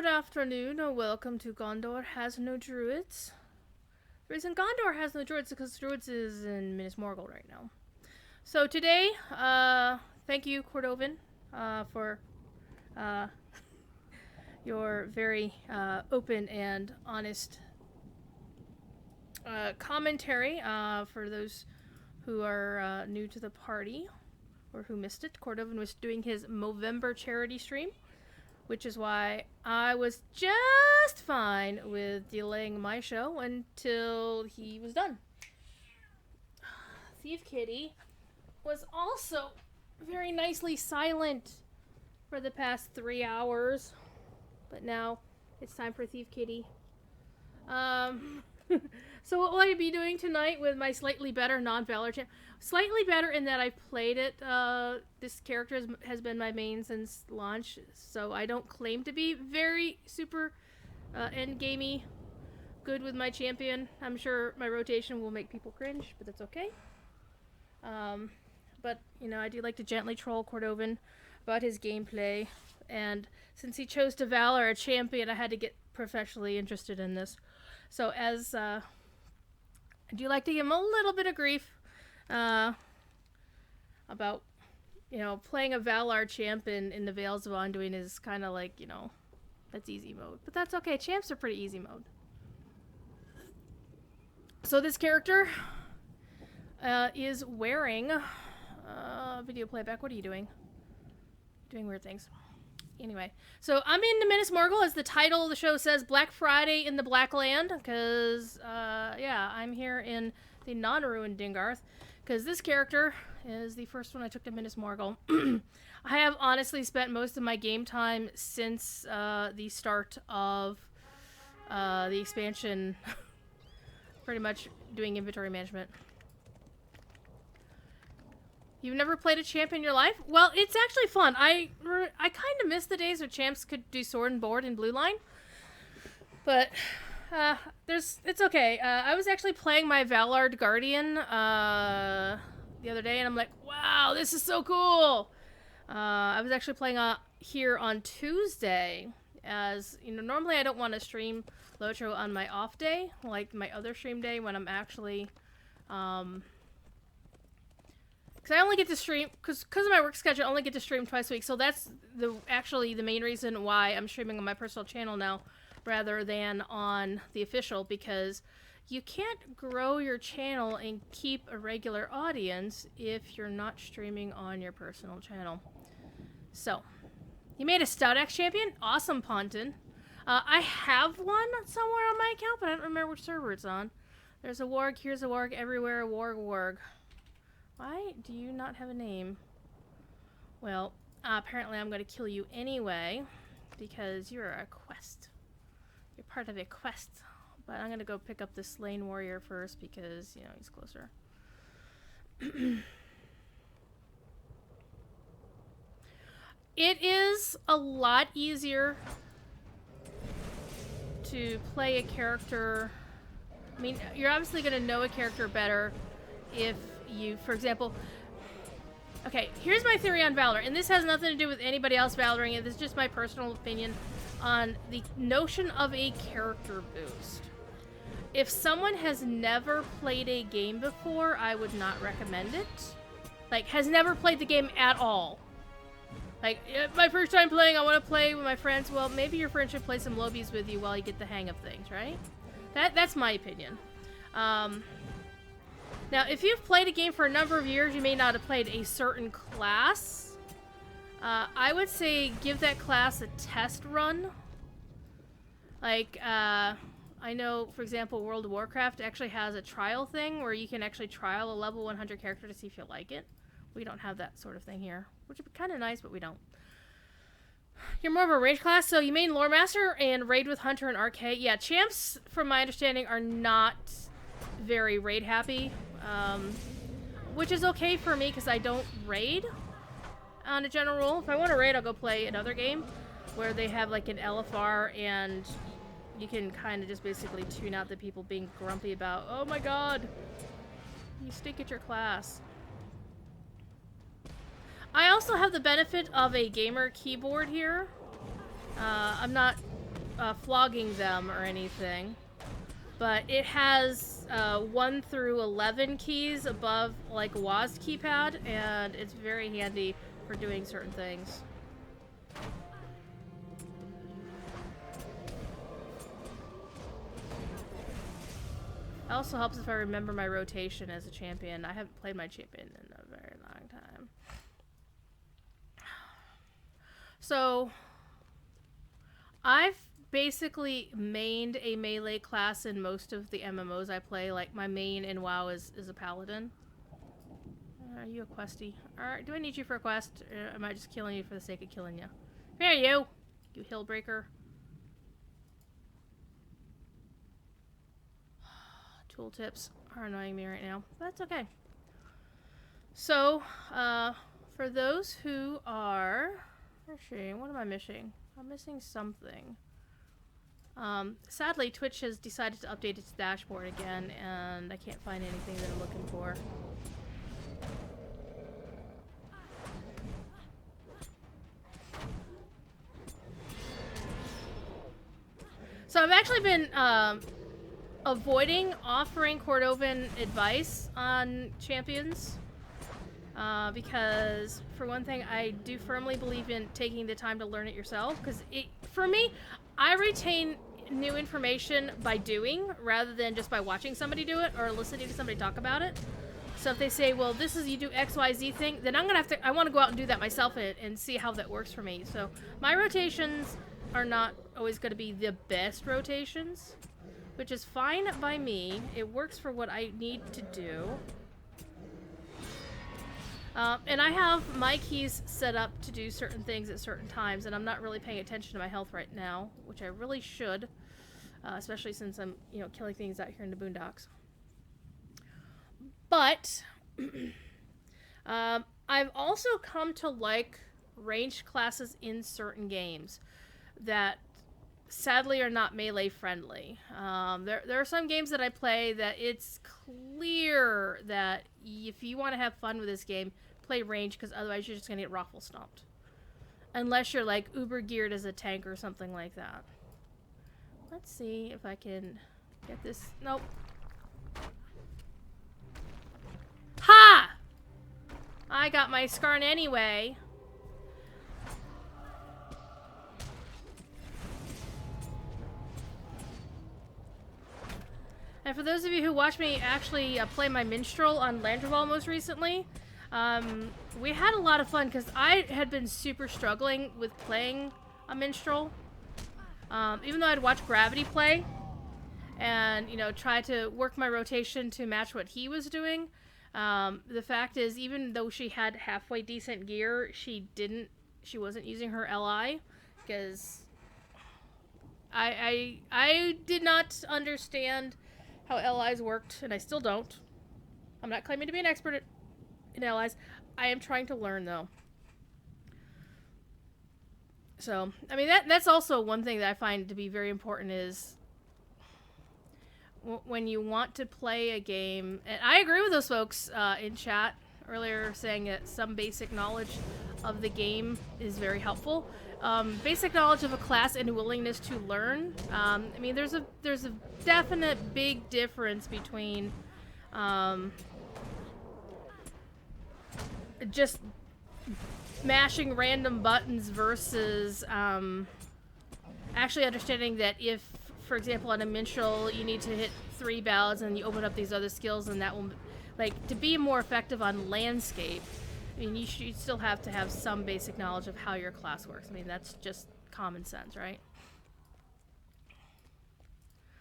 Good afternoon, or welcome to Gondor Has No Druids. The reason Gondor has no druids is because druids is in Minas Morgul right now. So today, thank you, Cordovan, for your very open and honest commentary for those who are new to the party or who missed it. Cordovan was doing his Movember charity stream, which is why I was just fine with delaying my show until he was done. Thief Kitty was also very nicely silent for the past 3 hours, but now it's time for Thief Kitty. So what will I be doing tonight with my slightly better non-Valor champ? Slightly better in that I've played it. This character has been my main since launch, so I don't claim to be very super endgamey good with my champion. I'm sure my rotation will make people cringe, but that's okay. But, you know, I do like to gently troll Cordovan about his gameplay, and since he chose to Valor a champion, I had to get professionally interested in this. So as, I do like to give him a little bit of grief, about, you know, playing a Valar champ in the Vales of Anduin is kind of like, you know, that's easy mode. But that's okay, champs are pretty easy mode. So this character, is wearing, video playback, what are you doing? Doing weird things. Anyway, so I'm in Minas Morgul, as the title of the show says, Black Friday in the Black Land, because, yeah, I'm here in the non-ruined Dingarth, because this character is the first one I took to Minas Morgul. I have honestly spent most of my game time since, the start of, the expansion, pretty much doing inventory management. You've never played a champ in your life? Well, it's actually fun. I kind of miss the days where champs could do sword and board in blue line. But, it's okay. I was actually playing my Valard Guardian, the other day, and I'm like, wow, this is so cool! I was actually playing here on Tuesday, as, you know, normally I don't want to stream Lotro on my off day, like my other stream day when I'm actually, because I only get to stream, because of my work schedule, I only get to stream twice a week. So that's actually the main reason why I'm streaming on my personal channel now rather than on the official, because you can't grow your channel and keep a regular audience if you're not streaming on your personal channel. So, you made a Stout Axe champion? Awesome, Ponton. I have one somewhere on my account, but I don't remember which server it's on. There's a warg, here's a warg, everywhere a warg. Why do you not have a name? Well, apparently I'm going to kill you anyway, because you're a quest. You're part of a quest. But I'm going to go pick up the slain warrior first, because, you know, he's closer. It is a lot easier to play a character. I mean, you're obviously going to know a character better if you, for example, okay, here's my theory on Valor, and this has nothing to do with anybody else Valoring it. This is just my personal opinion on the notion of a character boost. If someone has never played a game before, I would not recommend it. Like, has never played the game at all. Like, my first time playing, I want to play with my friends. Well, maybe your friend should play some lobbies with you while you get the hang of things, right? That's my opinion. Now, if you've played a game for a number of years, you may not have played a certain class. I would say give that class a test run. Like, I know, for example, World of Warcraft actually has a trial thing where you can actually trial a level 100 character to see if you like it. We don't have that sort of thing here, which would be kind of nice, but we don't. You're more of a rage class, so you main Lore Master and raid with Hunter and RK. Yeah, champs, from my understanding, are not very raid happy. Which is okay for me because I don't raid on a general rule. If I want to raid, I'll go play another game where they have like an LFR and you can kind of just basically tune out the people being grumpy about, oh my god, you stink at your class. I also have the benefit of a gamer keyboard here. I'm not flogging them or anything. But it has 1 through 11 keys above, like, WASD keypad, and it's very handy for doing certain things. It also helps if I remember my rotation as a champion. I haven't played my champion in a very long time. So, I've basically mained a melee class in most of the MMOs I play. Like, my main in WoW is a paladin. Are you a questie? Alright, do I need you for a quest? Or am I just killing you for the sake of killing you? Here you! You hillbreaker. Tooltips are annoying me right now. But that's okay. So, for those who are... Actually, what am I missing? I'm missing something. Sadly, Twitch has decided to update its dashboard again, and I can't find anything that I'm looking for. So I've actually been, avoiding offering Cordovan advice on champions. Because, for one thing, I do firmly believe in taking the time to learn it yourself. Because, for me, I retain new information by doing, rather than just by watching somebody do it, or listening to somebody talk about it. So if they say, well, this is, you do XYZ thing, then I'm gonna have to, I want to go out and do that myself and see how that works for me. So, my rotations are not always going to be the best rotations, which is fine by me. It works for what I need to do. And I have my keys set up to do certain things at certain times, and I'm not really paying attention to my health right now, which I really should, especially since I'm, you know, killing things out here in the boondocks. But, I've also come to like ranged classes in certain games that sadly are not melee friendly. There are some games that I play that it's clear that if you want to have fun with this game, play range, because otherwise you're just going to get raffle stomped. Unless you're like uber geared as a tank or something like that. Let's see if I can get this. Nope. Ha! I got my Skarn anyway. And for those of you who watched me actually play my Minstrel on Landreval most recently, we had a lot of fun because I had been super struggling with playing a Minstrel. Even though I'd watched Gravity play and, you know, try to work my rotation to match what he was doing, the fact is, even though she had halfway decent gear, she wasn't using her LI because I did not understand how LIs worked, and I still don't. I'm not claiming to be an expert in LIs. I am trying to learn, though. So, I mean, that's also one thing that I find to be very important is when you want to play a game, and I agree with those folks in chat earlier saying that some basic knowledge of the game is very helpful. Basic knowledge of a class and willingness to learn. I mean, there's a definite big difference between just mashing random buttons versus actually understanding that if, for example, on a Minstrel, you need to hit 3 ballads and you open up these other skills, and that will, like, to be more effective on landscape, I mean, you should still have to have some basic knowledge of how your class works. I mean, that's just common sense, right?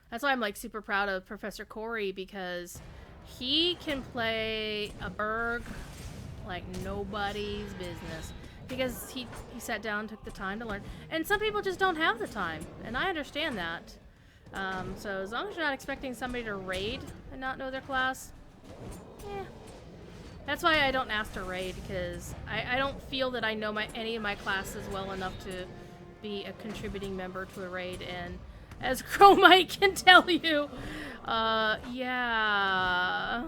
That's why I'm, like, super proud of Professor Corey, because he can play a Berg like nobody's business. Because he sat down and took the time to learn. And some people just don't have the time, and I understand that. So as long as you're not expecting somebody to raid and not know their class, eh. That's why I don't ask to raid, because I don't feel that I know any of my classes well enough to be a contributing member to a raid, and as Chromite can tell you, yeah,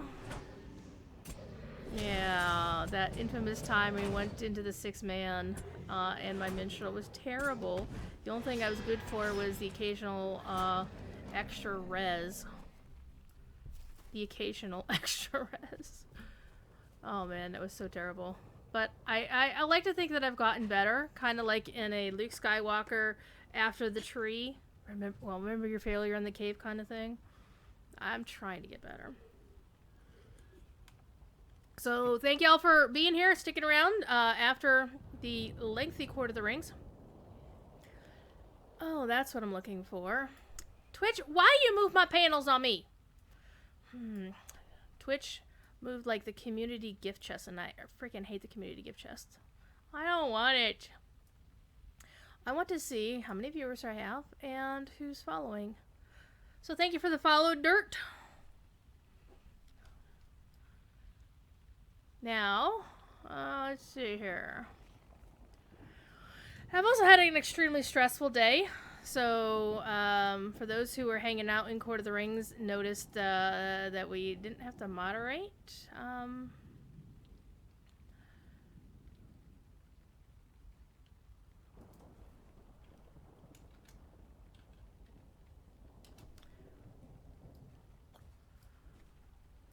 that infamous time we went into the 6-man, and my Minstrel was terrible, The only thing I was good for was the occasional extra res. The occasional extra res. Oh man, that was so terrible. But I like to think that I've gotten better, kind of like in a Luke Skywalker after the tree. Remember your failure in the cave kind of thing. I'm trying to get better. So thank y'all for being here, sticking around after the lengthy Court of the Rings. Oh, that's what I'm looking for. Twitch, why you move my panels on me? Twitch moved like the community gift chest, and I freaking hate the community gift chest. I don't want it. I want to see how many viewers I have and who's following. So thank you for the follow, Dirt. Now, let's see here. I've also had an extremely stressful day. So, for those who were hanging out in Court of the Rings, noticed that we didn't have to moderate.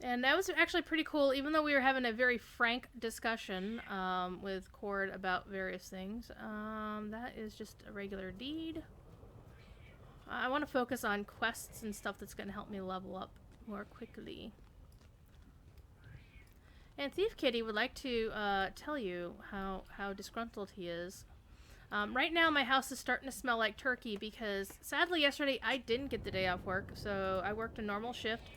And that was actually pretty cool, even though we were having a very frank discussion with Cord about various things. That is just a regular deed. I want to focus on quests and stuff that's going to help me level up more quickly. And Thief Kitty would like to tell you how disgruntled he is. Right now, my house is starting to smell like turkey because, sadly, yesterday I didn't get the day off work, so I worked a normal shift.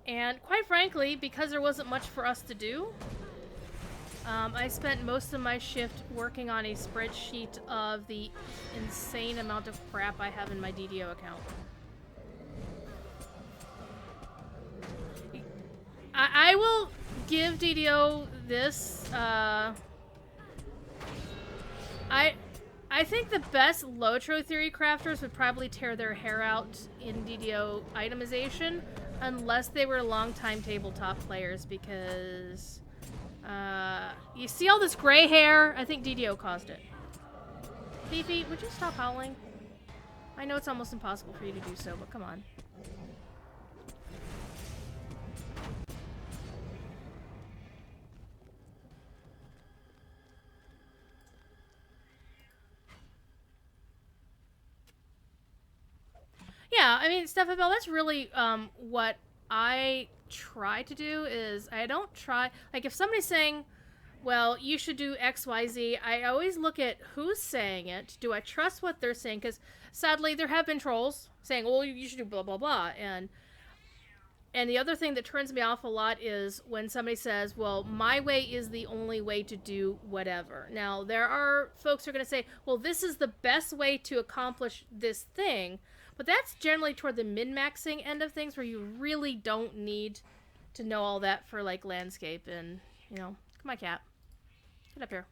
And quite frankly, because there wasn't much for us to do, I spent most of my shift working on a spreadsheet of the insane amount of crap I have in my DDO account. I will give DDO this. I think the best Lotro theory crafters would probably tear their hair out in DDO itemization, unless they were long-time tabletop players, because you see all this gray hair? I think DDO caused it. Fifi, would you stop howling? I know it's almost impossible for you to do so, but come on. Yeah, I mean, Steph Abel, that's really what I try to do is I don't try... Like, if somebody's saying, well, you should do X, Y, Z, I always look at who's saying it. Do I trust what they're saying? Because, sadly, there have been trolls saying, well, you should do blah, blah, blah. And the other thing that turns me off a lot is when somebody says, well, my way is the only way to do whatever. Now, there are folks who are going to say, well, this is the best way to accomplish this thing. But that's generally toward the min-maxing end of things where you really don't need to know all that for, like, landscape and, you know. Come on, cat. Get up here.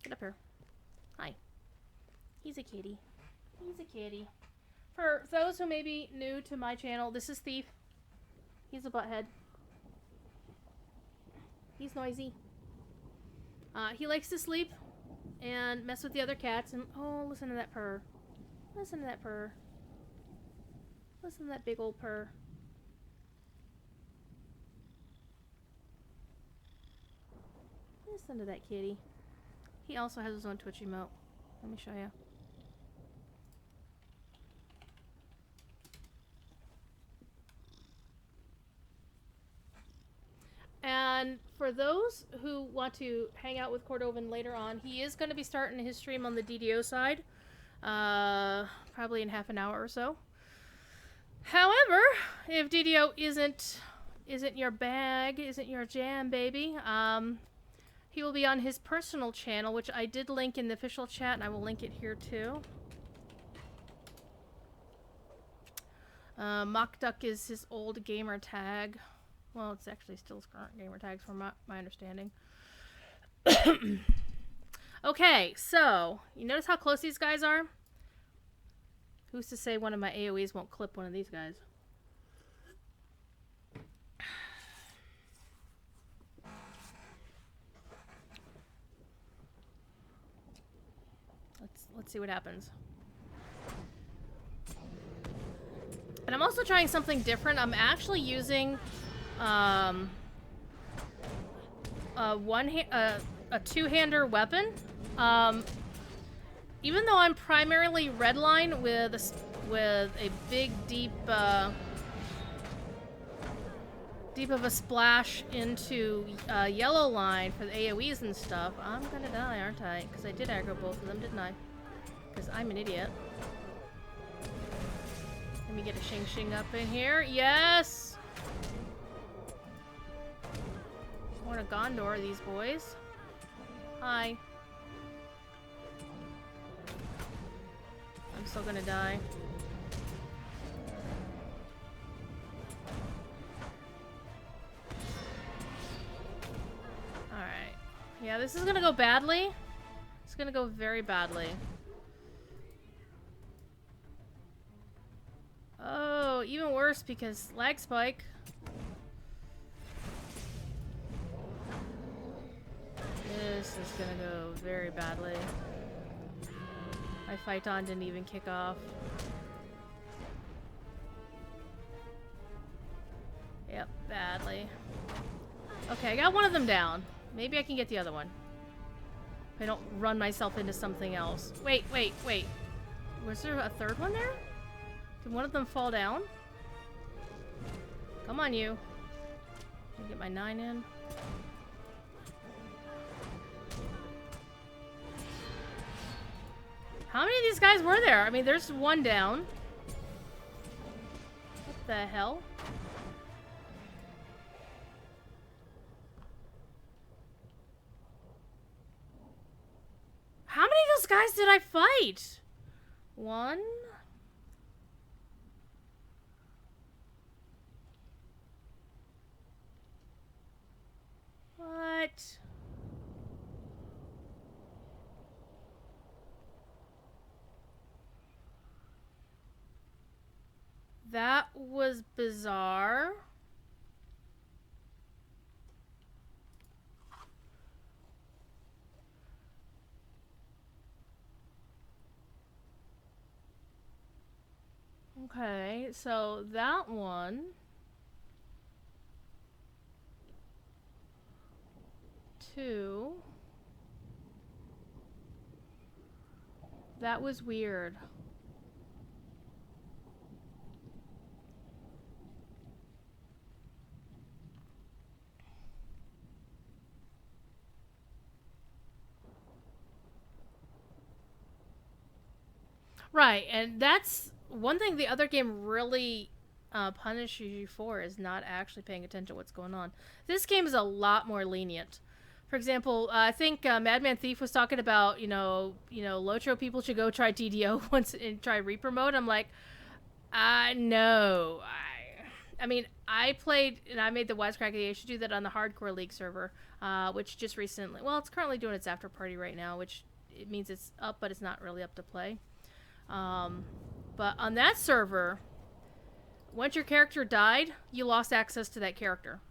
Get up here. Hi. He's a kitty. He's a kitty. For those who may be new to my channel, this is Thief. He's a butthead. He's noisy. He likes to sleep and mess with the other cats. And oh, listen to that purr. Listen to that purr. Listen to that big old purr. Listen to that kitty. He also has his own Twitch emote. Let me show you. And for those who want to hang out with Cordovan later on, he is going to be starting his stream on the DDO side. Probably in half an hour or so. However, if DDO isn't your bag, isn't your jam, baby, he will be on his personal channel, which I did link in the official chat, and I will link it here too. Mock Duck is his old gamer tag. Well, it's actually still his current gamer tags from my understanding. Okay, so, you notice how close these guys are? Who's to say one of my AoEs won't clip one of these guys? Let's see what happens. And I'm also trying something different. I'm actually using a two-hander weapon. Even though I'm primarily redline with a big, deep of a splash into yellow line for the AoEs and stuff, I'm gonna die, aren't I? Because I did aggro both of them, didn't I? Because I'm an idiot. Let me get a shing up in here. Yes! More to Gondor, these boys. Hi. I'm still gonna die. Alright. Yeah, this is gonna go badly. It's gonna go very badly. Oh, even worse because lag spike. This is gonna go very badly. My fight on didn't even kick off. Yep, badly. Okay, I got one of them down. Maybe I can get the other one. If I don't run myself into something else. Wait. Was there a third one there? Did one of them fall down? Come on, you. Let me get my 9 in. How many of these guys were there? I mean, there's one down. What the hell? How many of those guys did I fight? One? What? That was bizarre. Okay, so that one. 2. That was weird. Right, and that's one thing the other game really punishes you for is not actually paying attention to what's going on. This game is a lot more lenient. For example, I think Madman Thief was talking about, Lotro people should go try DDO once and try Reaper mode. I'm like, no. I mean, I played, and I made the wisecrack idea. I should do that on the Hardcore League server, which just recently, well, it's currently doing its after party right now, which it means it's up, but it's not really up to play. But on that server, once your character died, you lost access to that character.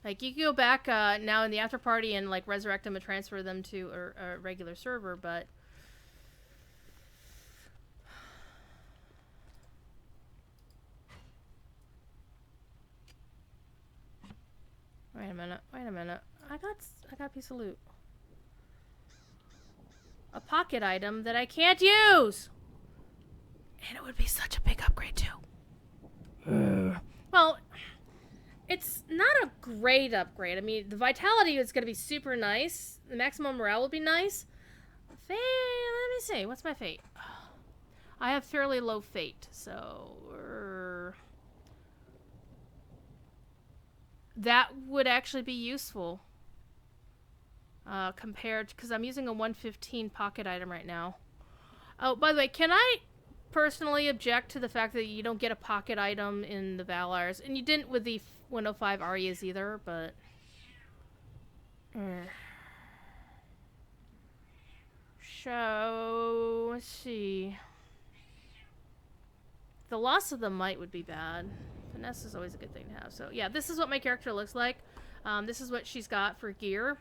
Like, you can go back now in the after party and, like, resurrect them and transfer them to a regular server, but... Wait a minute. I got a piece of loot. A pocket item that I can't use! And it would be such a big upgrade, too. Well... It's not a great upgrade. I mean, the vitality is going to be super nice. The maximum morale will be nice. Fate, let me see. What's my fate? I have fairly low fate, so... that would actually be useful. Compared... Because I'm using a 115 pocket item right now. Oh, by the way, can I personally object to the fact that you don't get a pocket item in the Valars? And you didn't with the 105 Arias either, but... So, let's see. The loss of the might would be bad. Finesse is always a good thing to have. So, yeah, this is what my character looks like. This is what she's got for gear.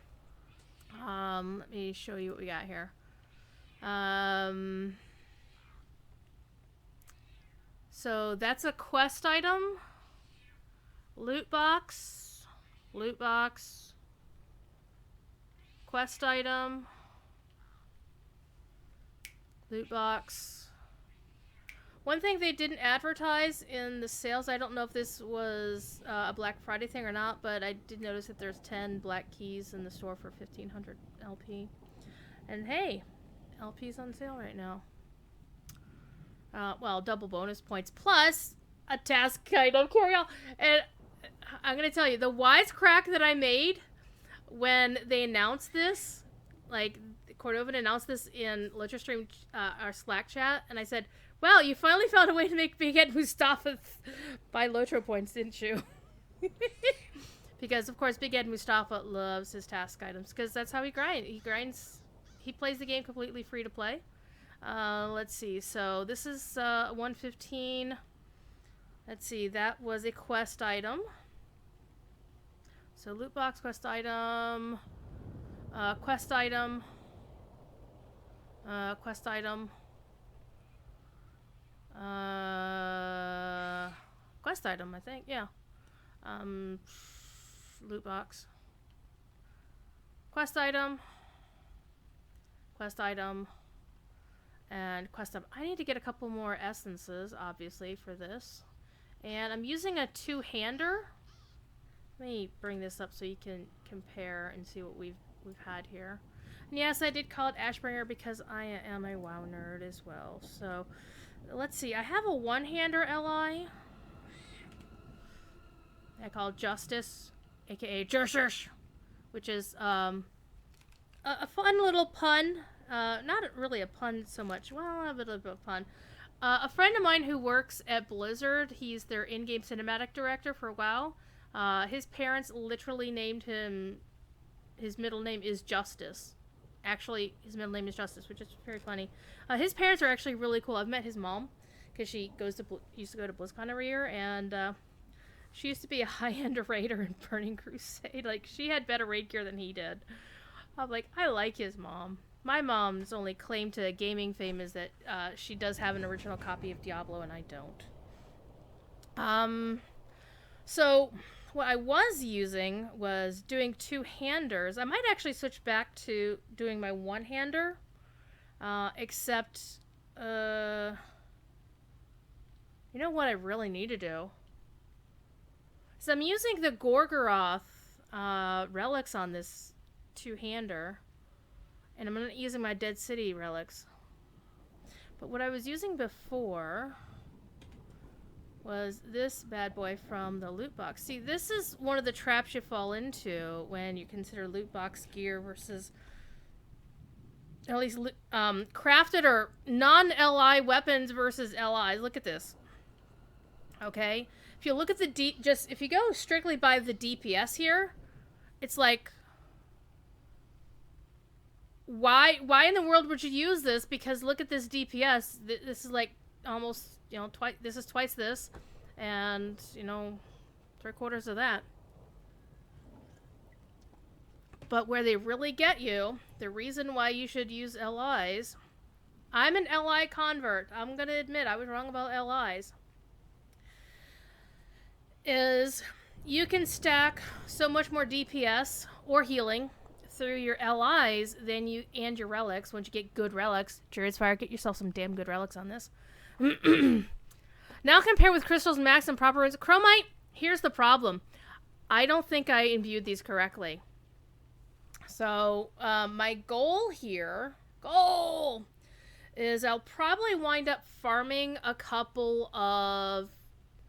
Let me show you what we got here. So that's a quest item. Loot box. Loot box. Quest item. Loot box. One thing they didn't advertise in the sales, I don't know if this was a Black Friday thing or not, but I did notice that there's 10 black keys in the store for 1,500 LP. And hey, LP's on sale right now. Well, double bonus points plus a task item carry-all. And I'm going to tell you, the wisecrack that I made when they announced this, like, Cordovan announced this in LitraStream, our Slack chat, and I said, well, you finally found a way to make Big Ed Mustafa buy Lotro points, didn't you? Because, of course, Big Ed Mustafa loves his task items, because that's how he grinds. He plays the game completely free to play. Let's see. So this is 115. Let's see. That was a quest item. So loot box, quest item, quest item, quest item, quest item, I think. Yeah. Loot box, quest item, and quest item. I need to get a couple more essences, obviously, for this. And I'm using a two-hander. Let me bring this up so you can compare and see what we've had here. And yes, I did call it Ashbringer because I am a WoW nerd as well. So let's see. I have a one-hander LI. I call it Justice, aka Jershers, which is a fun little pun. Not really a pun so much. Well, a bit of a pun. A friend of mine who works at Blizzard, he's their in-game cinematic director for WoW. His parents literally named him, his middle name is Justice. Actually, his middle name is Justice, which is very funny. His parents are actually really cool. I've met his mom, because she used to go to BlizzCon every year, and she used to be a high-end raider in Burning Crusade. Like, she had better raid gear than he did. I'm like, I like his mom. My mom's only claim to gaming fame is that she does have an original copy of Diablo, and I don't. So what I was using was doing two-handers. I might actually switch back to doing my one-hander, except, you know what I really need to do? So I'm using the Gorgoroth relics on this two-hander, and I'm not using my Dead City relics. But what I was using before was this bad boy from the loot box. See, this is one of the traps you fall into when you consider loot box gear versus at least crafted or non-LI weapons versus LIs. Look at this. Okay? If you look at the if you go strictly by the DPS here, it's like, why in the world would you use this? Because look at this DPS. This is like almost, you know, this is twice this, and, you know, 3/4 of that. But where they really get you, the reason why you should use LIs, I'm an LI convert. I'm gonna admit I was wrong about LIs. Is you can stack so much more DPS or healing through your LIs than and your relics. Once you get good relics, Jared's Fire, get yourself some damn good relics on this. Now compare with crystals, max, and proper runes. Chromite, here's the problem. I don't think I imbued these correctly. So my goal here, is I'll probably wind up farming a couple of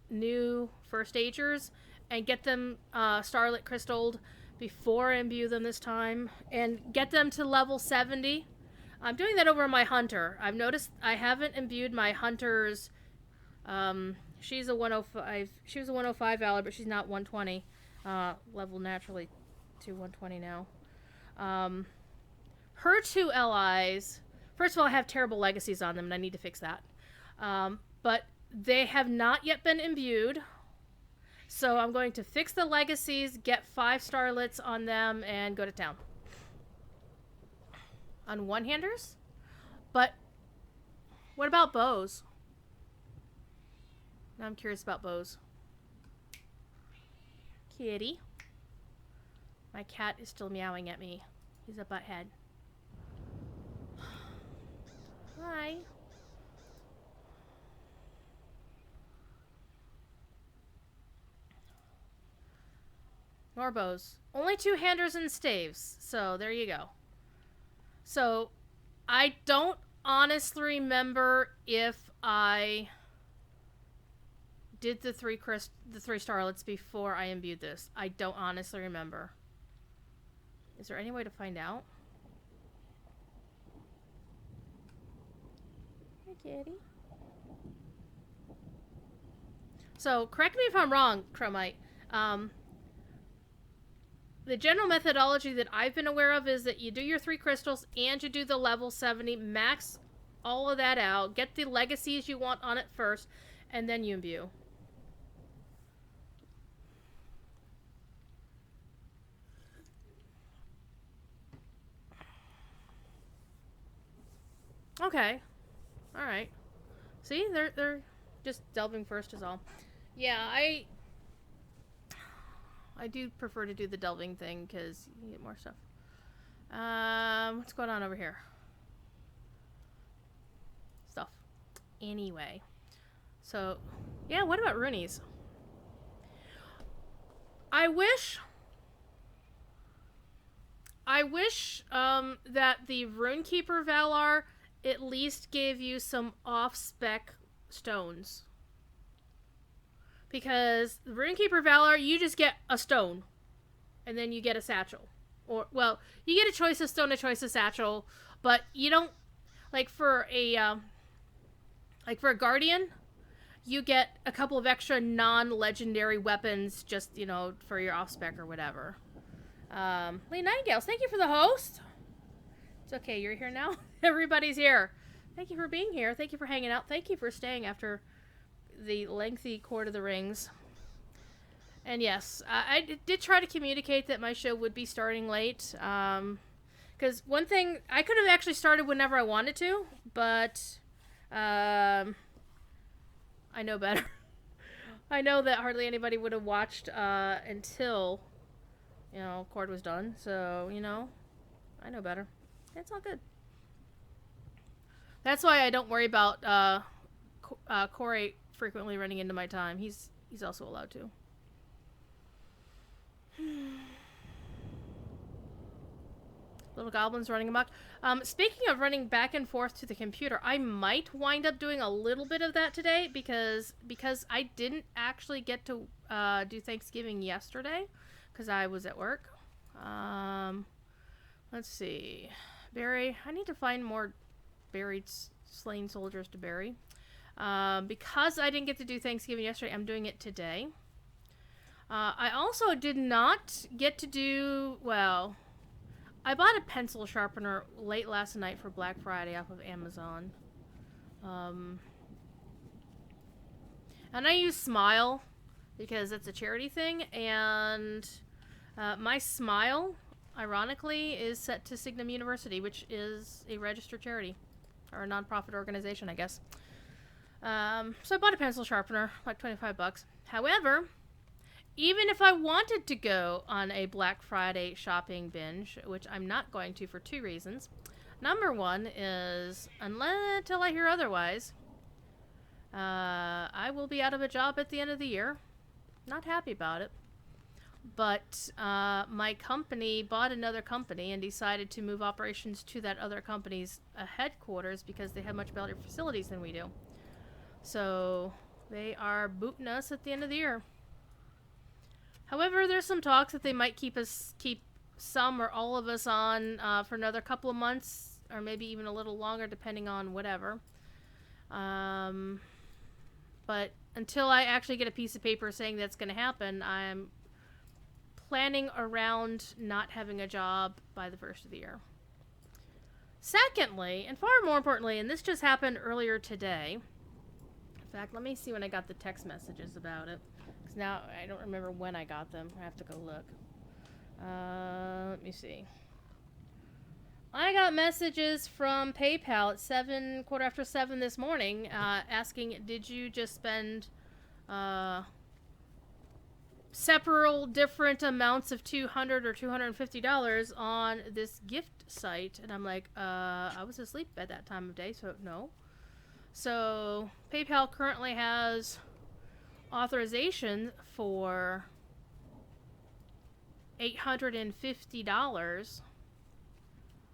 new first agers and get them starlit crystalled before I imbue them this time, and get them to level 70. I'm doing that over my hunter. I've noticed I haven't imbued my hunter's, she's a 105, she was a 105 valor, but she's not 120, level naturally to 120 now. Her two LIs, first of all, I have terrible legacies on them, and I need to fix that. But they have not yet been imbued. So I'm going to fix the legacies, get 5 starlets on them, and go to town. On one-handers? But what about bows? Now I'm curious about bows. Kitty. My cat is still meowing at me. He's a butthead. Hi. More bows. Only two-handers and staves. So there you go. So I don't honestly remember if I did the three starlets before I imbued this. I don't honestly remember. Is there any way to find out? Hi, kitty. So correct me if I'm wrong, Chromite. The general methodology that I've been aware of is that you do your 3 crystals and you do the level 70, max all of that out, get the legacies you want on it first, and then you imbue. Okay. Alright. See? They're just delving first is all. Yeah, I do prefer to do the delving thing because you get more stuff. What's going on over here? Stuff. Anyway. So, yeah, what about Roonies? I wish that the Runekeeper Valar at least gave you some off-spec stones. Because the Runekeeper Valar, you just get a stone. And then you get a satchel. Or, well, you get a choice of stone, a choice of satchel. But you don't, like for a Guardian, you get a couple of extra non-legendary weapons just, you know, for your off-spec or whatever. Lee Nightingales, thank you for the host. It's okay, you're here now. Everybody's here. Thank you for being here. Thank you for hanging out. Thank you for staying after the lengthy Court of the Rings. And yes, I did try to communicate that my show would be starting late. Because one thing, I could have actually started whenever I wanted to, but I know better. I know that hardly anybody would have watched until, you know, Court was done. So, you know, I know better. It's all good. That's why I don't worry about Corey frequently running into my time. He's also allowed to. Little goblins running amok. Speaking of running back and forth to the computer, I might wind up doing a little bit of that today because I didn't actually get to do Thanksgiving yesterday because I was at work. Let's see. Bury. I need to find more buried slain soldiers to bury. Because I didn't get to do Thanksgiving yesterday, I'm doing it today. I also did not get to do, well, I bought a pencil sharpener late last night for Black Friday off of Amazon. And I use Smile because it's a charity thing, and my Smile, ironically, is set to Signum University, which is a registered charity, or a non-profit organization, I guess. So I bought a pencil sharpener, like $25. However, even if I wanted to go on a Black Friday shopping binge, which I'm not going to for 2 reasons. Number one is, until I hear otherwise, I will be out of a job at the end of the year. Not happy about it. But my company bought another company and decided to move operations to that other company's headquarters because they have much better facilities than we do. So they are booting us at the end of the year. However, there's some talks that they might keep some or all of us on for another couple of months, or maybe even a little longer, depending on whatever. But until I actually get a piece of paper saying that's going to happen, I'm planning around not having a job by the first of the year. Secondly, and far more importantly, and this just happened earlier today. In fact, let me see when I got the text messages about it. Because now I don't remember when I got them. I have to go look. Let me see. I got messages from PayPal at 7:15 this morning, asking, did you just spend several different amounts of $200 or $250 on this gift site? And I'm like, I was asleep at that time of day, so no. So PayPal currently has authorization for $850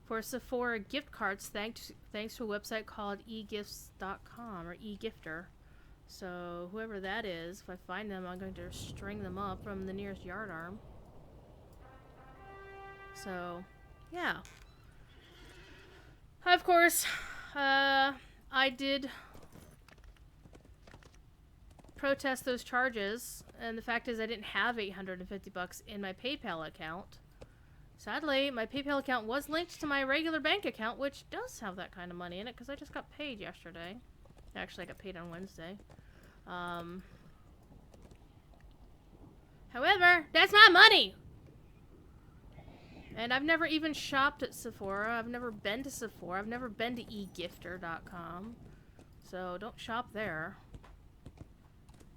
for Sephora gift cards, thanks to a website called egifts.com or egifter. So whoever that is, if I find them, I'm going to string them up from the nearest yard arm. So, yeah. Of course, I did protest those charges, and the fact is I didn't have $850 in my PayPal account. Sadly, my PayPal account was linked to my regular bank account, which does have that kind of money in it, because I just got paid yesterday. Actually, I got paid on Wednesday. However, that's my money! And I've never even shopped at Sephora. I've never been to Sephora. I've never been to egifter.com. So, don't shop there.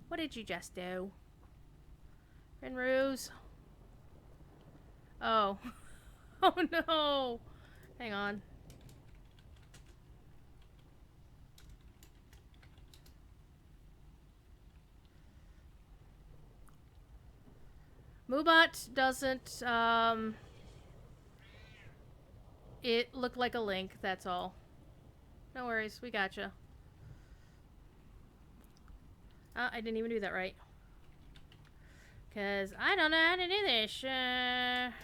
What did you just do? Rinrose? Oh. Oh no! Hang on. Moobot doesn't, it looked like a link, that's all. No worries, we gotcha. I didn't even do that right. Because I don't know how to do this. Hang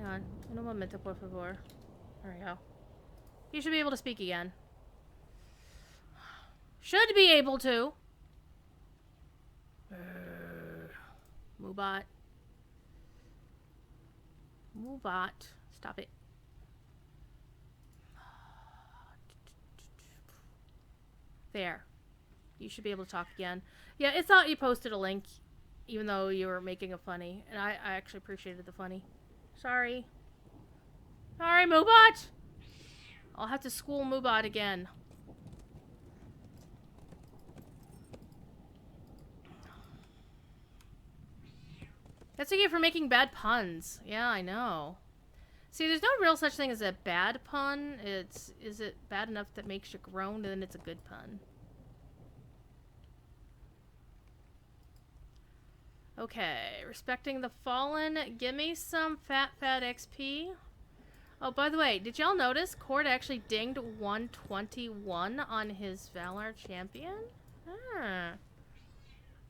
on. Un momento, por favor. There we go. You should be able to speak again. Should be able to. Moobot. Moobot. Stop it. There. You should be able to talk again. Yeah, it thought you posted a link, even though you were making a funny. And I actually appreciated the funny. Sorry. Sorry, Moobot! I'll have to school Moobot again. That's okay for making bad puns. Yeah, I know. See, there's no real such thing as a bad pun. It's, is it bad enough that makes you groan, and then it's a good pun. Okay, respecting the fallen. Give me some fat XP. Oh, by the way, did y'all notice Cord actually dinged 121 on his Valor champion? Ah.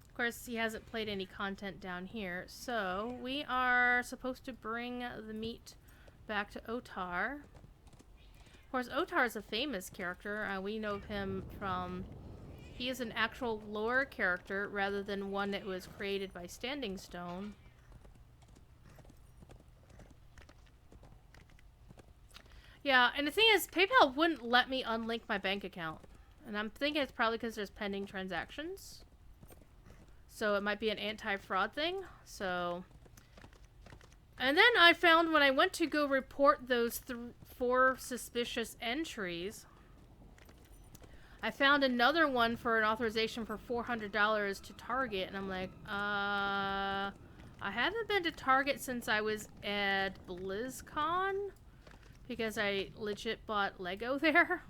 Of course, he hasn't played any content down here, so we are supposed to bring the meat back to Otar. Of course, Otar is a famous character. We know him from... He is an actual lore character rather than one that was created by Standing Stone. Yeah, and the thing is, PayPal wouldn't let me unlink my bank account. And I'm thinking it's probably because there's pending transactions. So it might be an anti-fraud thing. So... And then I found when I went to go report those 4 suspicious entries... I found another one for an authorization for $400 to Target, and I'm like, I haven't been to Target since I was at BlizzCon, because I legit bought Lego there.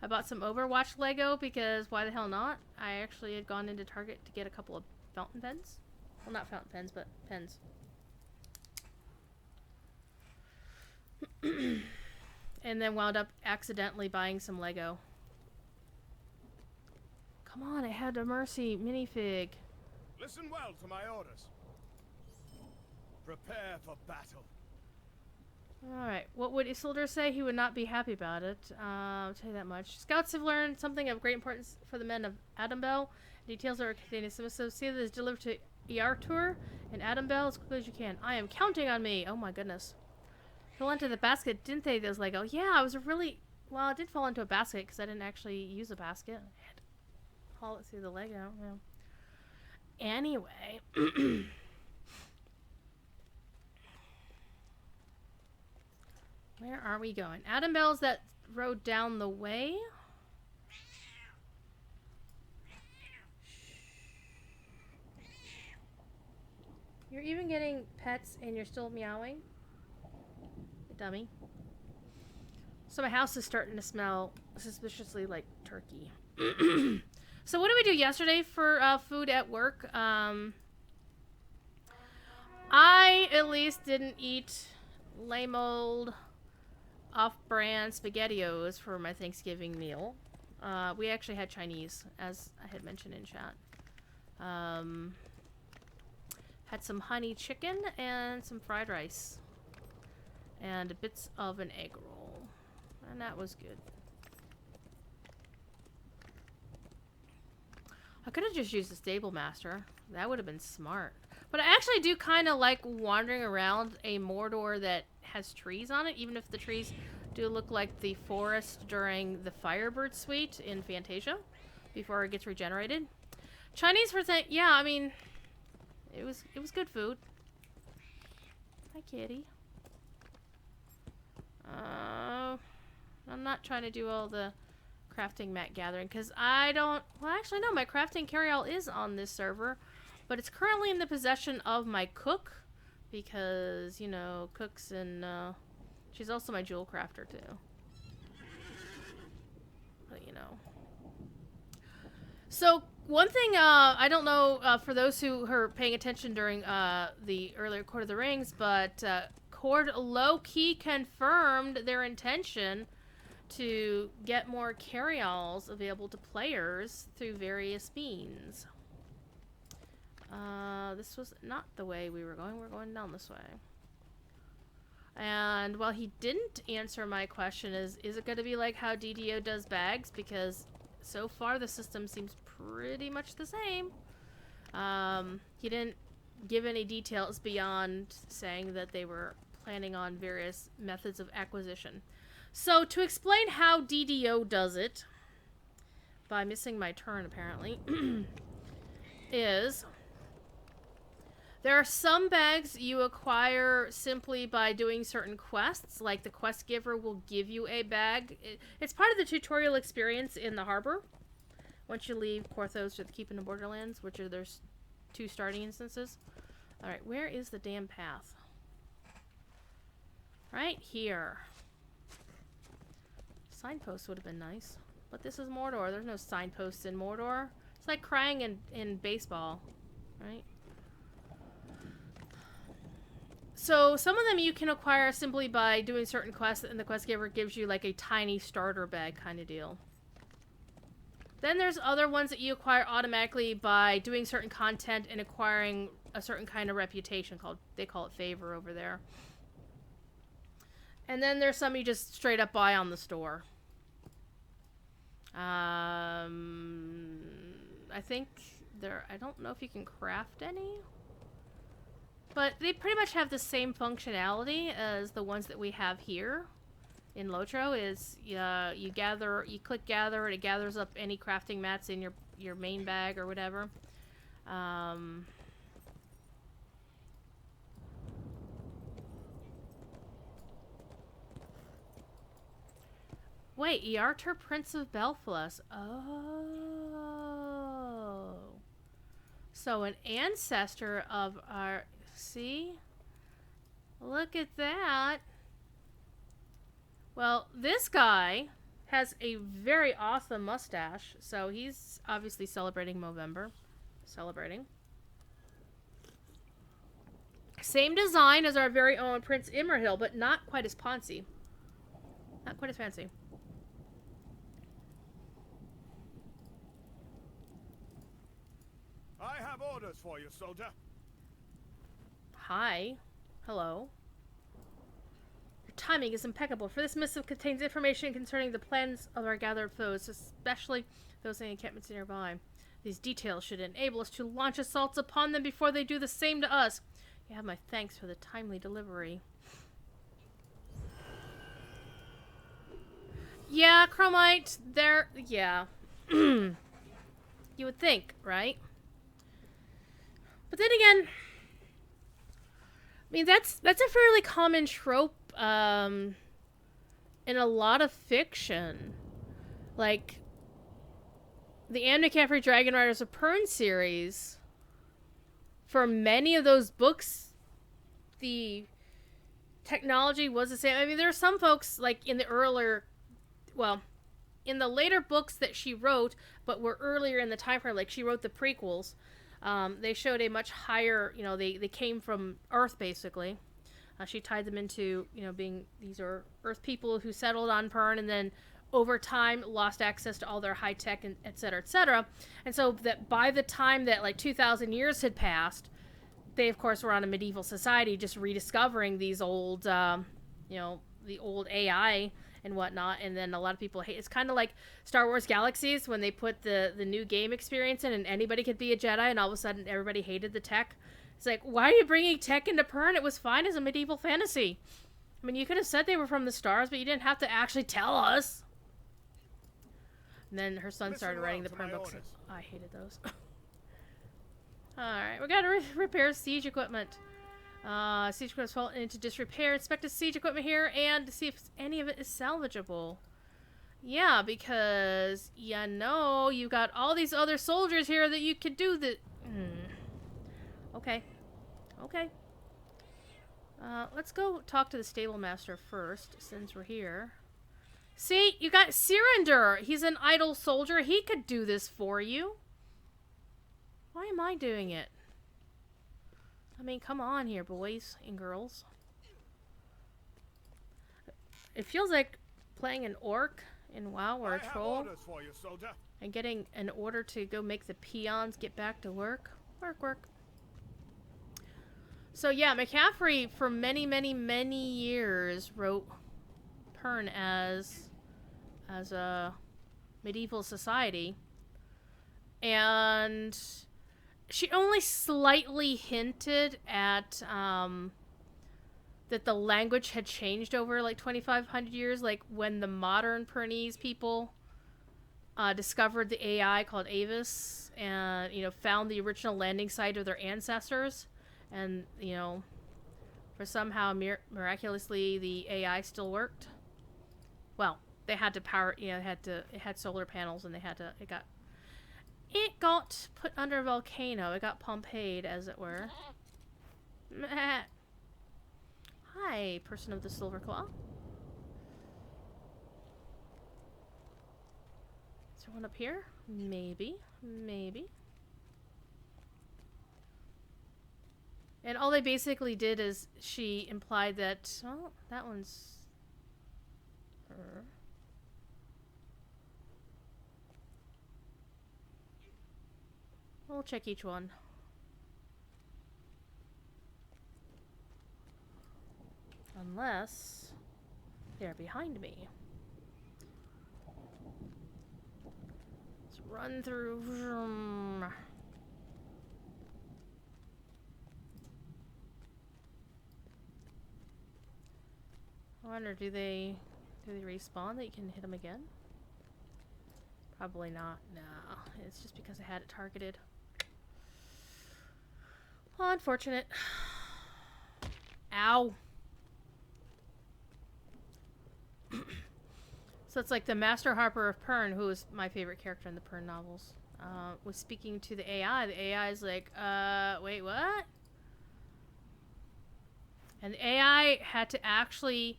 I bought some Overwatch Lego, because why the hell not? I actually had gone into Target to get a couple of fountain pens. Well, not fountain pens, but pens. And then wound up accidentally buying some Lego. Come on, I had a Mercy minifig. Listen well to my orders. Prepare for battle. Alright, what would Isildur say? He would not be happy about it. I'll tell you that much. Scouts have learned something of great importance for the men of Adambel. Details are contained, so see that it is delivered to Iartur and Adambel as quickly as you can. I am counting on me! Oh my goodness. Fell into the basket, didn't they, those Lego? Yeah, I was really... Well, it did fall into a basket because I didn't actually use a basket. Haul it through the Lego. Yeah. Anyway. Where are we going? Adam Bell's that road down the way. You're even getting pets and you're still meowing? You dummy. So my house is starting to smell suspiciously like turkey. So what did we do yesterday for food at work? I at least didn't eat lame old off-brand SpaghettiOs for my Thanksgiving meal. We actually had Chinese, as I had mentioned in chat. Had some honey chicken and some fried rice. And bits of an egg roll. And that was good. I could have just used the Stable Master. That would have been smart. But I actually do kind of like wandering around a Mordor that has trees on it, even if the trees do look like the forest during the Firebird Suite in Fantasia, before it gets regenerated. Chinese for yeah, I mean, it was good food. Hi, kitty. I'm not trying to do all the crafting mat gathering because I don't. Well, actually, no. My crafting carryall is on this server, but it's currently in the possession of my cook because, you know, cooks and she's also my jewel crafter too. But you know. So one thing I don't know for those who are paying attention during the earlier Court of the Rings, but Court low-key confirmed their intention to get more carryalls available to players through various means. This was not the way we were going. We're going down this way. And while he didn't answer my question, is it going to be like how DDO does bags? Because so far the system seems pretty much the same. He didn't give any details beyond saying that they were planning on various methods of acquisition. So to explain how DDO does it, by missing my turn apparently, is there are some bags you acquire simply by doing certain quests, like the quest giver will give you a bag. It's part of the tutorial experience in the harbor. Once you leave Korthos or the Keep in the Borderlands, which are there's 2 starting instances. Alright, where is the damn path? Right here. Signposts would have been nice. But this is Mordor. There's no signposts in Mordor. It's like crying in baseball. Right? So some of them you can acquire simply by doing certain quests, and the quest giver gives you like a tiny starter bag kind of deal. Then there's other ones that you acquire automatically by doing certain content and acquiring a certain kind of reputation called, they call it favor over there. And then there's some you just straight up buy on the store. I think I don't know if you can craft any. But they pretty much have the same functionality as the ones that we have here in Lotro. Is you click gather, and it gathers up any crafting mats in your main bag or whatever. Wait, Earter, Prince of Belflus. Oh. So an ancestor of our... See? Look at that. Well, this guy has a very awesome mustache, so he's obviously celebrating Movember. Celebrating. Same design as our very own Prince Imrahil, but not quite as poncy. Not quite as fancy. I have orders for you, soldier. Hi. Hello. Your timing is impeccable, for this missive contains information concerning the plans of our gathered foes, especially those in encampments nearby. These details should enable us to launch assaults upon them before they do the same to us. You have my thanks for the timely delivery. Yeah, Chromite, yeah. You would think, right? But then again, I mean, that's a fairly common trope in a lot of fiction. Like, the Anne McCaffrey Dragon Riders of Pern series, for many of those books, the technology was the same. I mean, there are some folks, like, in the earlier, well, in the later books that she wrote, but were earlier in the time frame, like she wrote the prequels, they showed a much higher, you know, they came from Earth, basically. She tied them into, you know, being, these are Earth people who settled on Pern and then over time lost access to all their high tech and et cetera, et cetera. And so that by the time that like 2,000 years had passed, they of course were on a medieval society just rediscovering these old, you know, the old AI and whatnot. And then a lot of people hate, it's kind of like Star Wars Galaxies when they put the new game experience in and anybody could be a Jedi and all of a sudden everybody hated the tech. It's like, why are you bringing tech into Pern? It was fine as a medieval fantasy. I mean, you could have said they were from the stars, but you didn't have to actually tell us. And then her son started writing the Pern books. I hated those. Alright, we gotta repair siege equipment. Siege equipment's fallen into disrepair. Inspect the siege equipment here and see if any of it is salvageable. Yeah, because, you know, you got all these other soldiers here that you could do the... Okay. Okay. Let's go talk to the stable master first, since we're here. See, you got Cyrandor. He's an idle soldier. He could do this for you. Why am I doing it? I mean, come on here, boys and girls. It feels like playing an orc in WoW or a troll. And getting an order to go make the peons get back to work. Work. So yeah, McCaffrey for many, many, many years wrote Pern as a medieval society, and she only slightly hinted at that the language had changed over like 2,500 years, like when the modern Pernese people discovered the AI called Avis and, you know, found the original landing site of their ancestors. And, you know, for somehow miraculously the AI still worked. Well, they had to power, you know, it had solar panels and it got put under a volcano. It got Pompeii'd, as it were. Hi, person of the Silver Claw. Is there one up here? Maybe. And all they basically did is she implied that, oh, that one's her. We'll check each one. Unless they're behind me. Let's run through. I wonder, do they respawn that you can hit them again? Probably not. No, it's just because I had it targeted. Oh, unfortunate. Ow. So it's like the Master Harper of Pern, who is my favorite character in the Pern novels, was speaking to the AI. The AI is like, wait, what? And the AI had to actually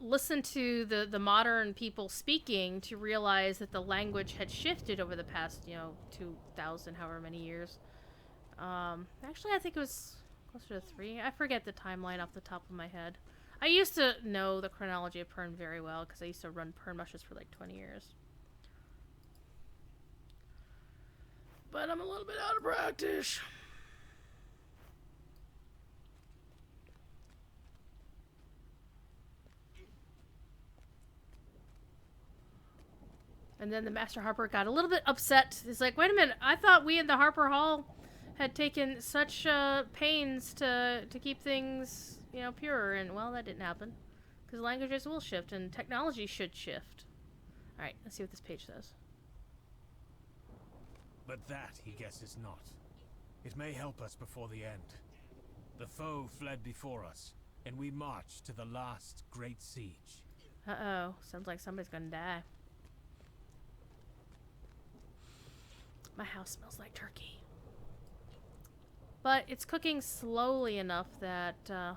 listen to the modern people speaking to realize that the language had shifted over the past, you know, 2,000 however many years. Actually, I think it was closer to 3. I forget the timeline off the top of my head. I used to know the chronology of Pern very well because I used to run Pern mushes for like 20 years. But I'm a little bit out of practice. And then the Master Harper got a little bit upset. He's like, wait a minute, I thought we in the Harper Hall had taken such pains to keep things, you know, pure. And, well, that didn't happen. Because languages will shift and technology should shift. Alright, let's see what this page says. But that, he guesses not. It may help us before the end. The foe fled before us, and we marched to the last great siege. Uh-oh. Sounds like somebody's gonna die. My house smells like turkey. But it's cooking slowly enough that, that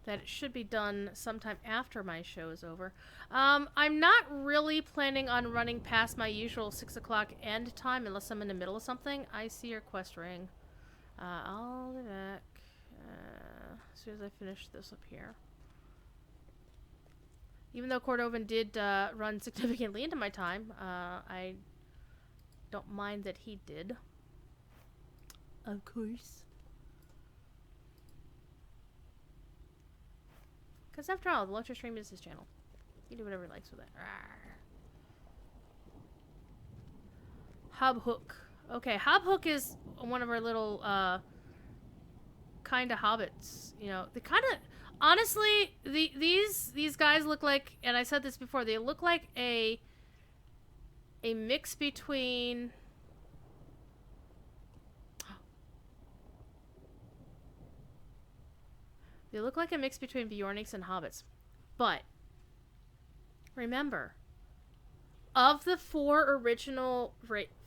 it should be done sometime after my show is over. I'm not really planning on running past my usual 6 o'clock end time unless I'm in the middle of something. I see your quest ring. I'll be back as soon as I finish this up here. Even though Cordovan did run significantly into my time, I don't mind that he did. Of course. Because after all, the Lecture Stream is his channel. He can do whatever he likes with it. Rawr. Hub Hook. Okay, Hub Hook is one of our little, kind of hobbits. You know, they kind of... Honestly, these guys look like... And I said this before. They look like a mix between... They look like a mix between Bjorniks and hobbits. But, remember, of the 4 original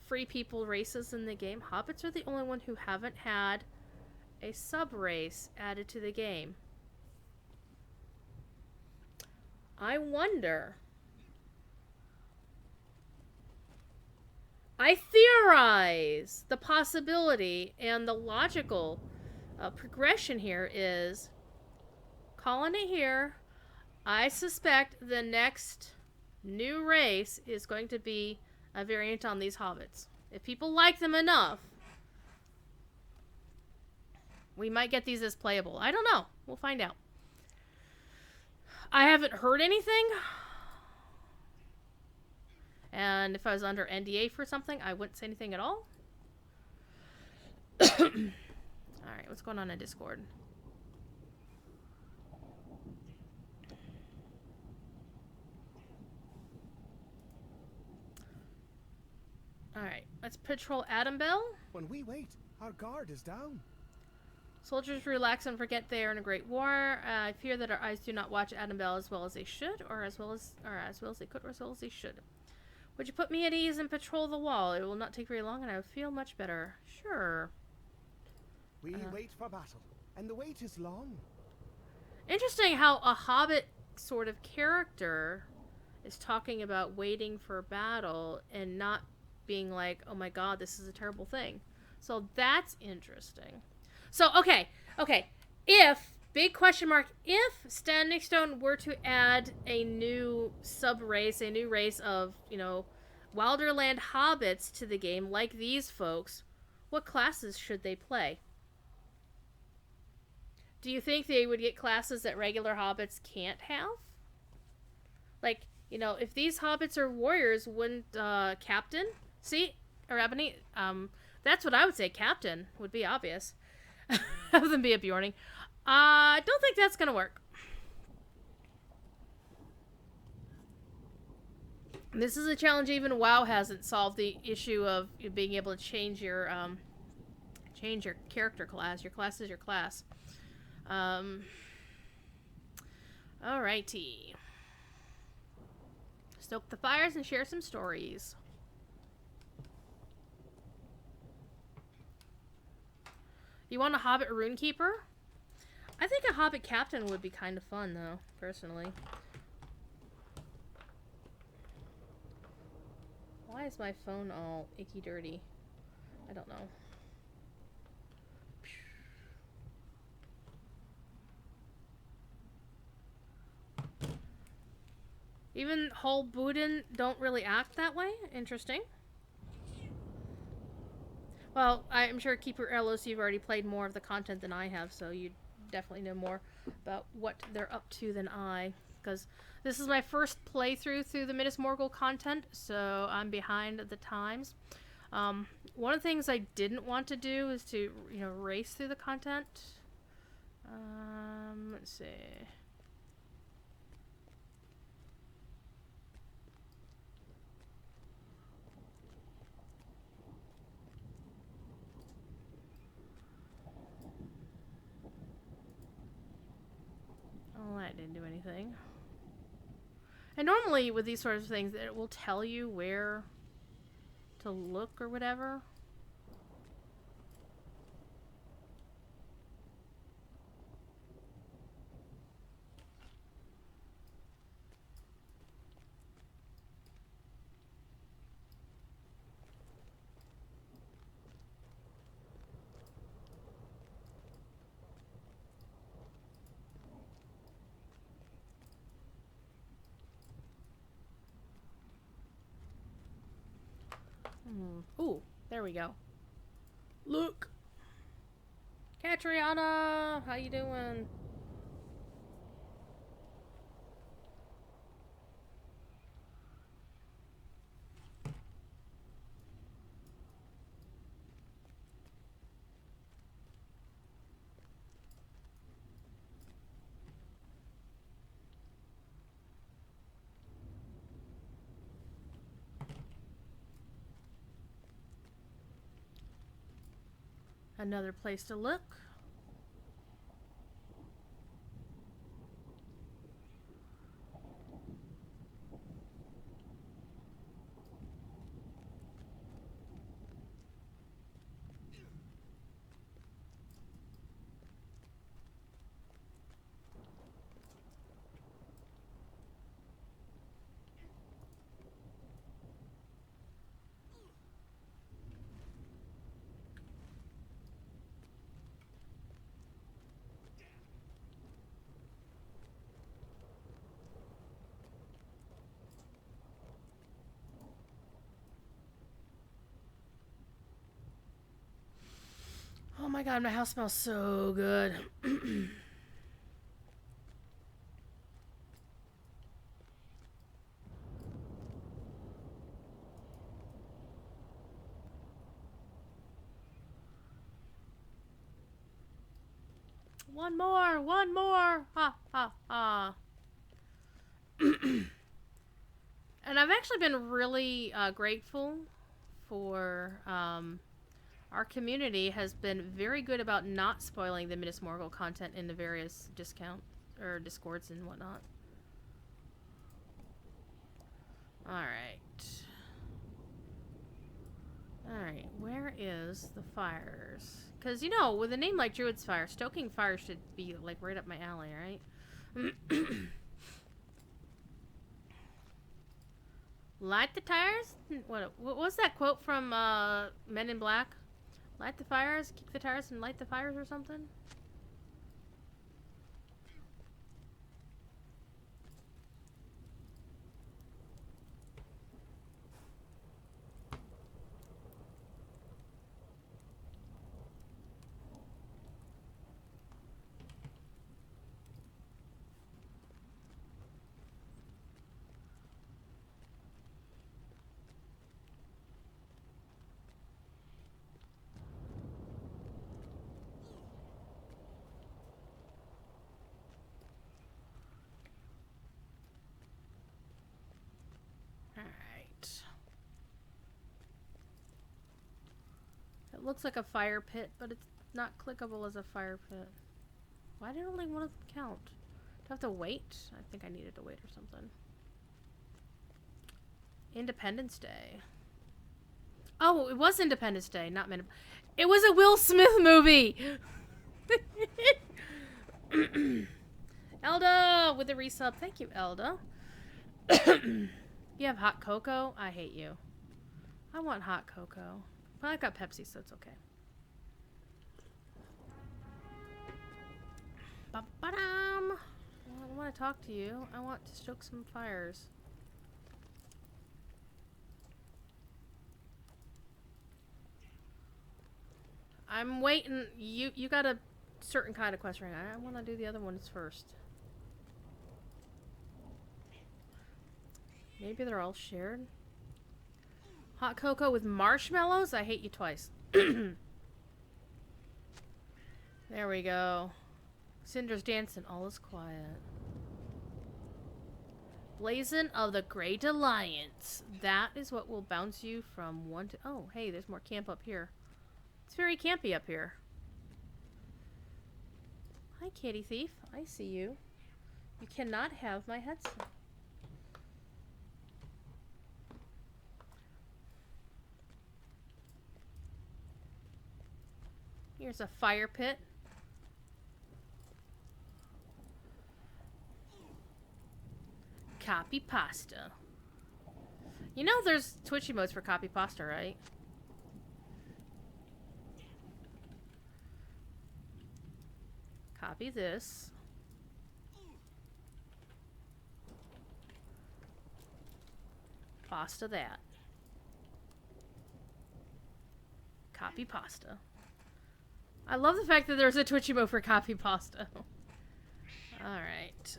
free people races in the game, hobbits are the only one who haven't had a sub-race added to the game. I wonder... I theorize the possibility and the logical progression here is... Colony here. I suspect the next new race is going to be a variant on these hobbits. If people like them enough, we might get these as playable. I don't know. We'll find out. I haven't heard anything. And if I was under NDA for something, I wouldn't say anything at all. Alright, what's going on in Discord? Alright, let's patrol Adam Bell. When we wait, our guard is down. Soldiers relax and forget they are in a great war. I fear that our eyes do not watch Adam Bell as well as they should, or as well as they could, or as well as they should. Would you put me at ease and patrol the wall? It will not take very long, and I will feel much better. Sure. We wait for battle, and the wait is long. Interesting how a Hobbit sort of character is talking about waiting for battle and not being like, oh my god, this is a terrible thing. So that's interesting. So, okay. If, big question mark, if Standing Stone were to add a new sub-race, a new race of, you know, Wilderland hobbits to the game, like these folks, what classes should they play? Do you think they would get classes that regular hobbits can't have? Like, you know, if these hobbits are warriors, wouldn't, Captain? See? Or Ebony? That's what I would say. Captain would be obvious. Have them be a Bjorning. I don't think that's gonna work. This is a challenge even WoW hasn't solved, the issue of being able to change your character class. Your class is your class. Alrighty. Stoke the fires and share some stories. You want a Hobbit Runekeeper? I think a Hobbit Captain would be kind of fun, though, personally. Why is my phone all icky dirty? I don't know. Even whole Budin don't really act that way? Interesting. Well, I'm sure Keeper Ellos, you've already played more of the content than I have, so you definitely know more about what they're up to than I. Because this is my first playthrough through the Minas Morgul content, so I'm behind the times. One of the things I didn't want to do is to, you know, race through the content. Let's see. That didn't do anything. And normally with these sorts of things, it will tell you where to look or whatever. Ooh, there we go. Look. Catriona, how you doing? Another place to look. Oh my god, my house smells so good. One more! One more! Ha ha ha. And I've actually been really grateful for our community has been very good about not spoiling the Minas Morgul content in the various discount or discords and whatnot. Alright. Alright, where is the fires? Because, you know, with a name like Druid's Fire, stoking fire should be, like, right up my alley, right? Light the tires? What was that quote from Men in Black? Light the fires, kick the tires, and light the fires or something? It looks like a fire pit, but it's not clickable as a fire pit. Why did only one of them count? Do I have to wait? I think I needed to wait or something. Independence Day. Oh, it was Independence Day, not Men. It was a Will Smith movie! Elda with the resub. Thank you, Elda. You have hot cocoa? I hate you. I want hot cocoa. Well, I got Pepsi, so it's okay. Ba-ba-dum. Well, I want to talk to you. I want to stoke some fires. I'm waiting. You got a certain kind of quest ring. I want to do the other ones first. Maybe they're all shared. Hot cocoa with marshmallows? I hate you twice. There we go. Cinder's dancing. All is quiet. Blazon of the Great Alliance. That is what will bounce you from one to... Oh, hey, there's more camp up here. It's very campy up here. Hi, kitty thief. I see you. You cannot have my headset. Here's a fire pit. Copy pasta. You know there's Twitch emotes for copy pasta, right? Copy this. Pasta that. Copy pasta. I love the fact that there's a Twitch emote for copy pasta. Alright.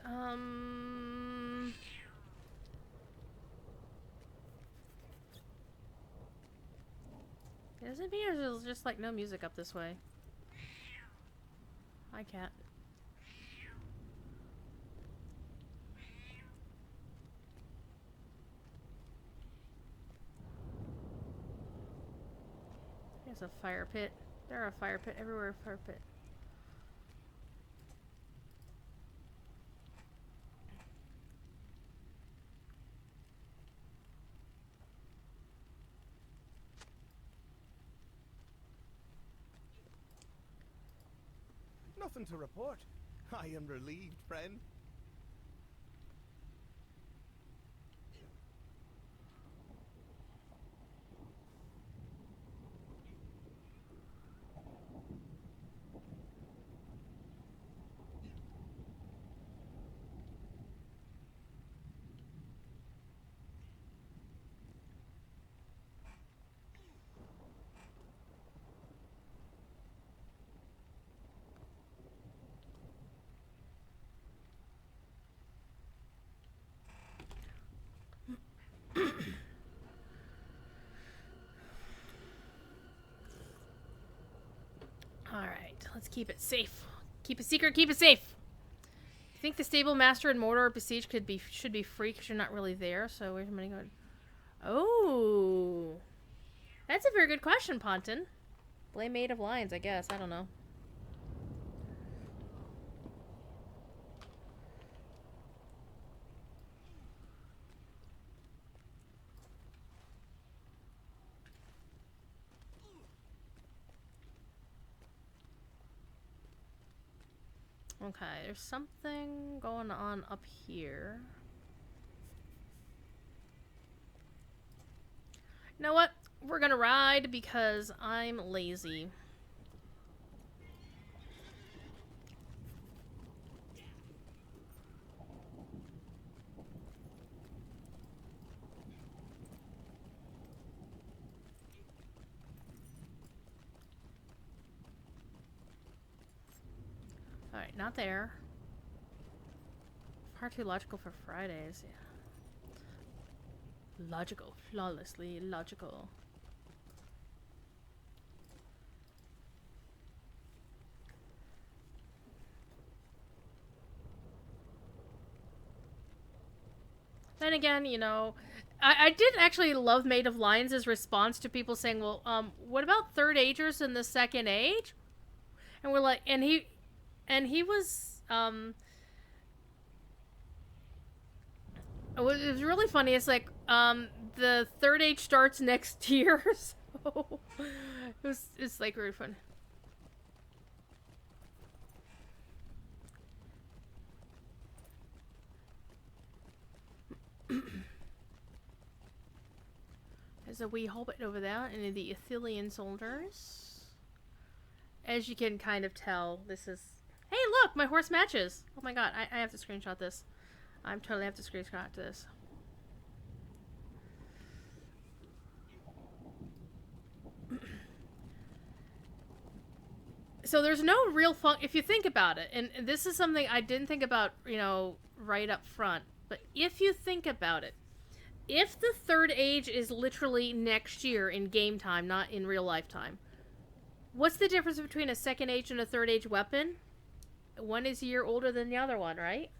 Does it mean there's just like no music up this way? Hi, cat. There's a fire pit. There are a fire pit everywhere. Fire pit. Nothing to report. I am relieved, friend. Alright, let's keep it safe. Keep it secret, keep it safe! I think the stable master and Mordor besieged should be free because you're not really there, so where's the money going? Oh! That's a very good question, Ponton. Blame Maid of Lions, I guess. I don't know. Okay, there's something going on up here. You know what? We're gonna ride because I'm lazy. Alright, not there. Far too logical for Fridays, yeah. Logical. Flawlessly logical. Then again, you know, I did actually love Maid of Lions' response to people saying, well, what about Third Agers in the Second Age? And we're like, and he was, it was really funny. It's like, the Third Age starts next year, so it's like really fun. There's a wee hobbit over there, and the Athelian soldiers. As you can kind of tell, this is... Hey, look! My horse matches! Oh my god, I have to screenshot this. I totally have to screenshot this. So there's no real fun... If you think about it, and this is something I didn't think about, you know, right up front, but if you think about it, if the Third Age is literally next year in game time, not in real life time, what's the difference between a Second Age and a Third Age weapon? One is a year older than the other one, right?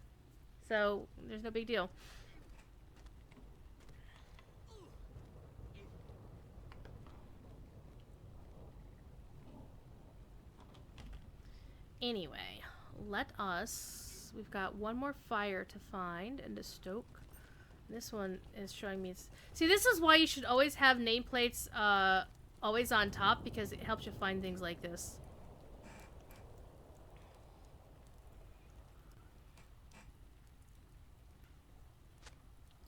So, there's no big deal. Anyway, let us because we've got one more fire to find and to stoke. This one is showing me... See, this is why you should always have nameplates always on top, because it helps you find things like this.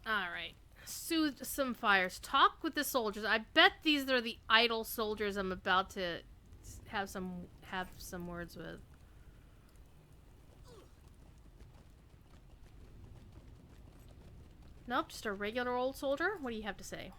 Alright. Soothe some fires. Talk with the soldiers. I bet these are the idle soldiers I'm about to have some words with. Nope, just a regular old soldier. What do you have to say?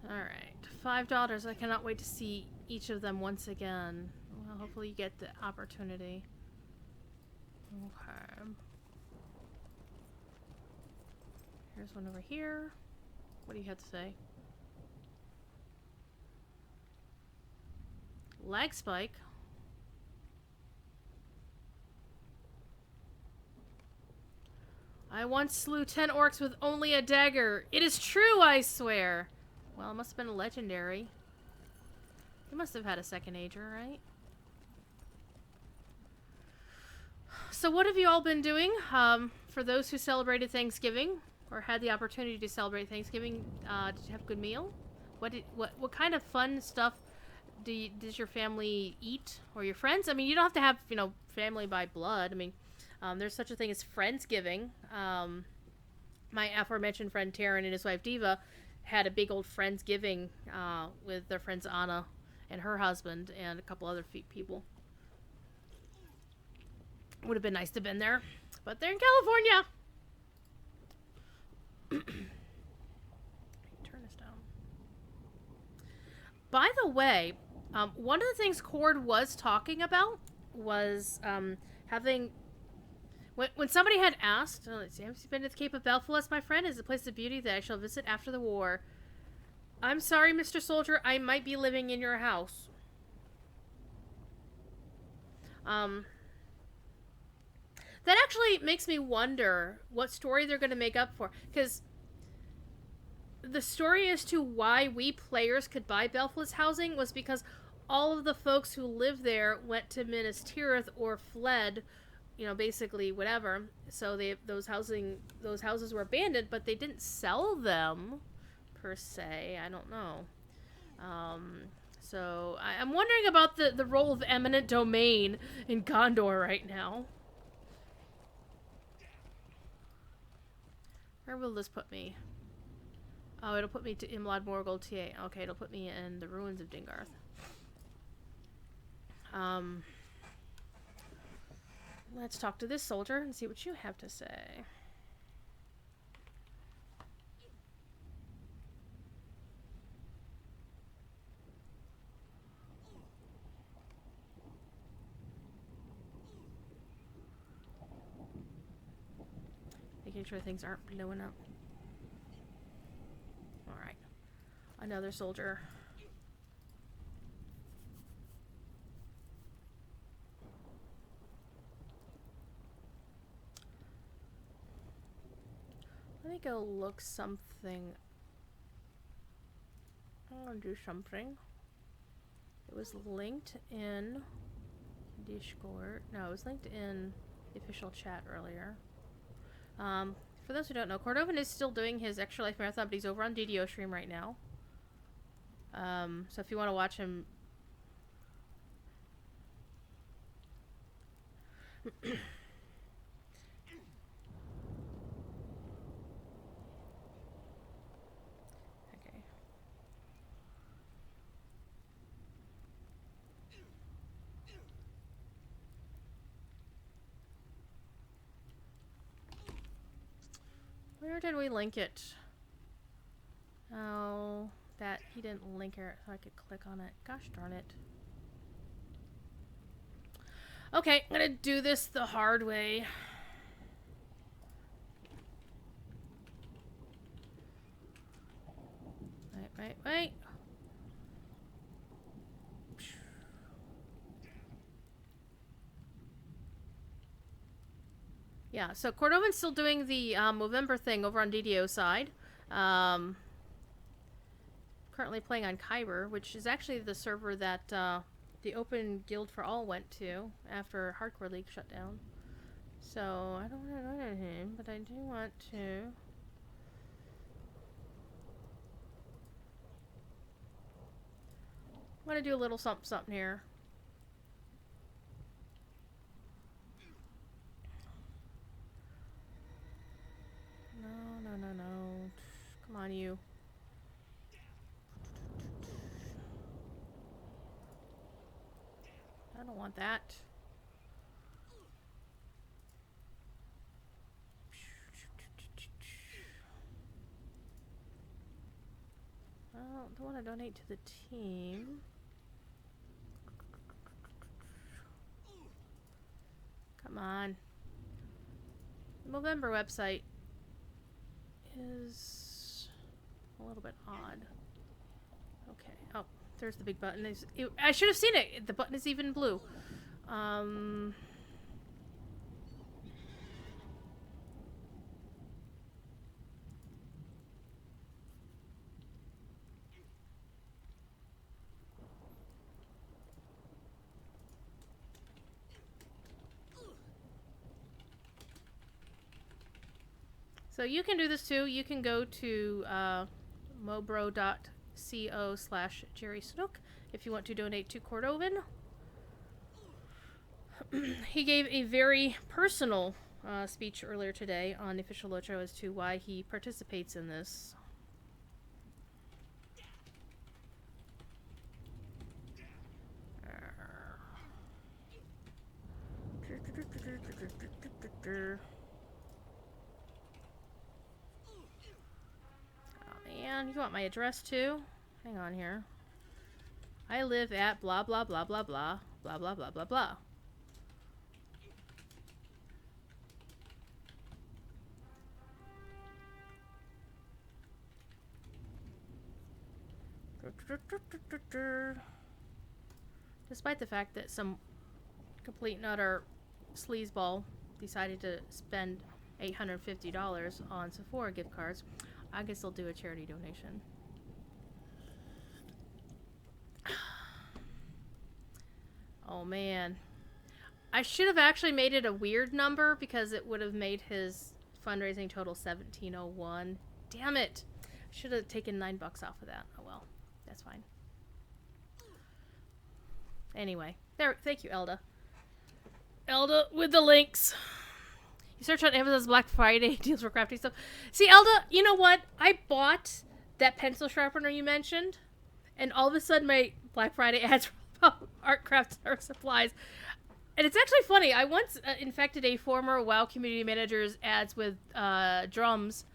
Alright. $5. I cannot wait to see each of them once again. Well, hopefully you get the opportunity. Okay. Here's one over here. What do you have to say? Lag spike. I once slew 10 orcs with only a dagger. It is true, I swear. Well, it must have been a legendary. He must have had a second ager, right? So what have you all been doing? For those who celebrated Thanksgiving, or had the opportunity to celebrate Thanksgiving, did you have a good meal? What kind of fun stuff does your family eat, or your friends? I mean, you don't have to have, you know, family by blood. I mean, there's such a thing as Friendsgiving. My aforementioned friend Taryn and his wife Diva had a big old Friendsgiving with their friends Anna and her husband and a couple other people. Would have been nice to have been there, but they're in California. Turn this down. By the way, one of the things Cord was talking about was having... When somebody had asked, have you been to the Cape of Belfast, my friend? Is a place of beauty that I shall visit after the war. I'm sorry, Mr. Soldier, I might be living in your house. That actually makes me wonder what story they're going to make up for. Because the story as to why we players could buy Belfast housing was because all of the folks who lived there went to Minas Tirith or fled, you know, basically whatever. So those houses were abandoned, but they didn't sell them per se. I don't know. So I'm wondering about the role of eminent domain in Gondor right now. Where will this put me? Oh, it'll put me to Imlad Morgul TA. Okay, it'll put me in the ruins of Dingarth. Let's talk to this soldier and see what you have to say. Making sure things aren't blowing up. Alright. Another soldier. Let me go look something. I want to do something. It was linked in Discord. No, it was linked in the official chat earlier. For those who don't know, Cordovan is still doing his Extra Life Marathon, but he's over on DDO stream right now. So if you want to watch him... Okay. Where did we link it? Oh, that he didn't link it so I could click on it. Gosh darn it. Okay, I'm gonna do this the hard way. Wait. Yeah, so Cordovan's still doing the Movember thing over on DDO side. currently playing on Kyber, which is actually the server that the Open Guild for All went to after Hardcore League shut down. So, I don't want to go to him, but I do want to. I'm going to do a little something something here. No. Come on, you. I don't want that. I don't want to donate to the team. Come on. The Movember website is a little bit odd. Okay. Oh, there's the big button. I should have seen it. The button is even blue. So you can do this too. You can go to mobro.co/Jerry Snook if you want to donate to Cordovan. He gave a very personal speech earlier today on the official Locho as to why he participates in this. Man, you want my address too? Hang on here. I live at blah blah blah blah blah blah blah blah blah blah. Despite the fact that some complete and utter sleazeball decided to spend $850 on Sephora gift cards, I guess they'll do a charity donation. Oh man. I should have actually made it a weird number because it would have made his fundraising total $1,701. Damn it. I should have taken $9 off of that. Oh well. That's fine. Anyway. There. Thank you, Elda. Elda with the links. You search on Amazon's Black Friday deals for crafting stuff. See, Elda, you know what? I bought that pencil sharpener you mentioned, and all of a sudden my Black Friday ads were about art, crafts, art supplies. And it's actually funny. I once infected a former WoW community manager's ads with drums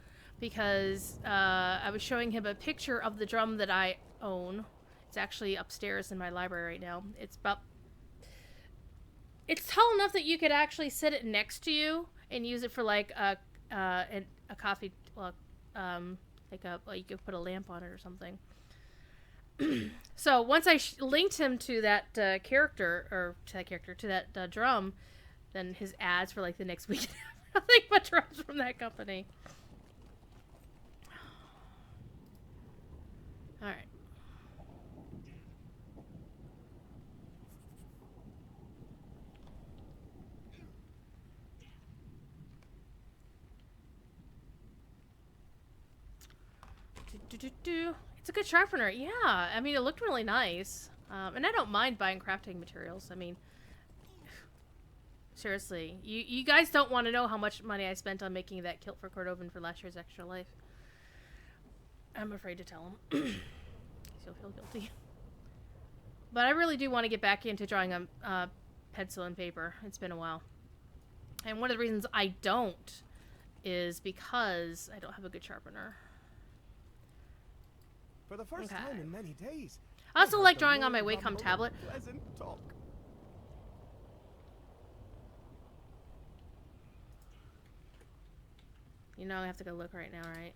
because I was showing him a picture of the drum that I own. It's actually upstairs in my library right now. It's tall enough that you could actually sit it next to you and use it for like a coffee, well, you could put a lamp on it or something. So once I linked him to that to that drum, then his ads for like the next week, nothing but drums from that company. All right. It's a good sharpener. Yeah, I mean, it looked really nice. And I don't mind buying crafting materials. I mean, seriously, you guys don't want to know how much money I spent on making that kilt for Cordovan for last year's Extra Life. I'm afraid to tell him. He'll feel guilty. But I really do want to get back into drawing on pencil and paper. It's been a while. And one of the reasons I don't is because I don't have a good sharpener. For the first time in many days. I also like drawing on my Wacom tablet. Pleasant talk. You know I have to go look right now, right?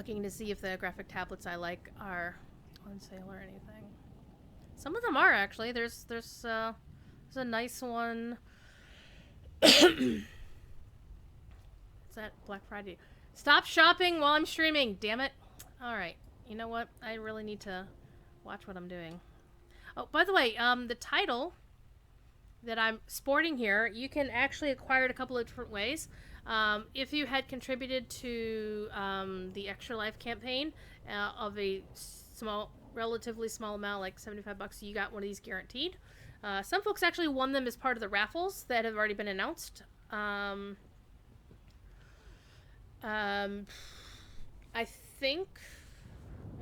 Looking to see if the graphic tablets I like are on sale or anything. Some of them are actually. There's a nice one. Is that Black Friday? Stop shopping while I'm streaming. Damn it! All right. You know what? I really need to watch what I'm doing. Oh, by the way, the title that I'm sporting here, you can actually acquire it a couple of different ways. If you had contributed to the Extra Life campaign of a relatively small amount, like $75, you got one of these guaranteed. Some folks actually won them as part of the raffles that have already been announced. I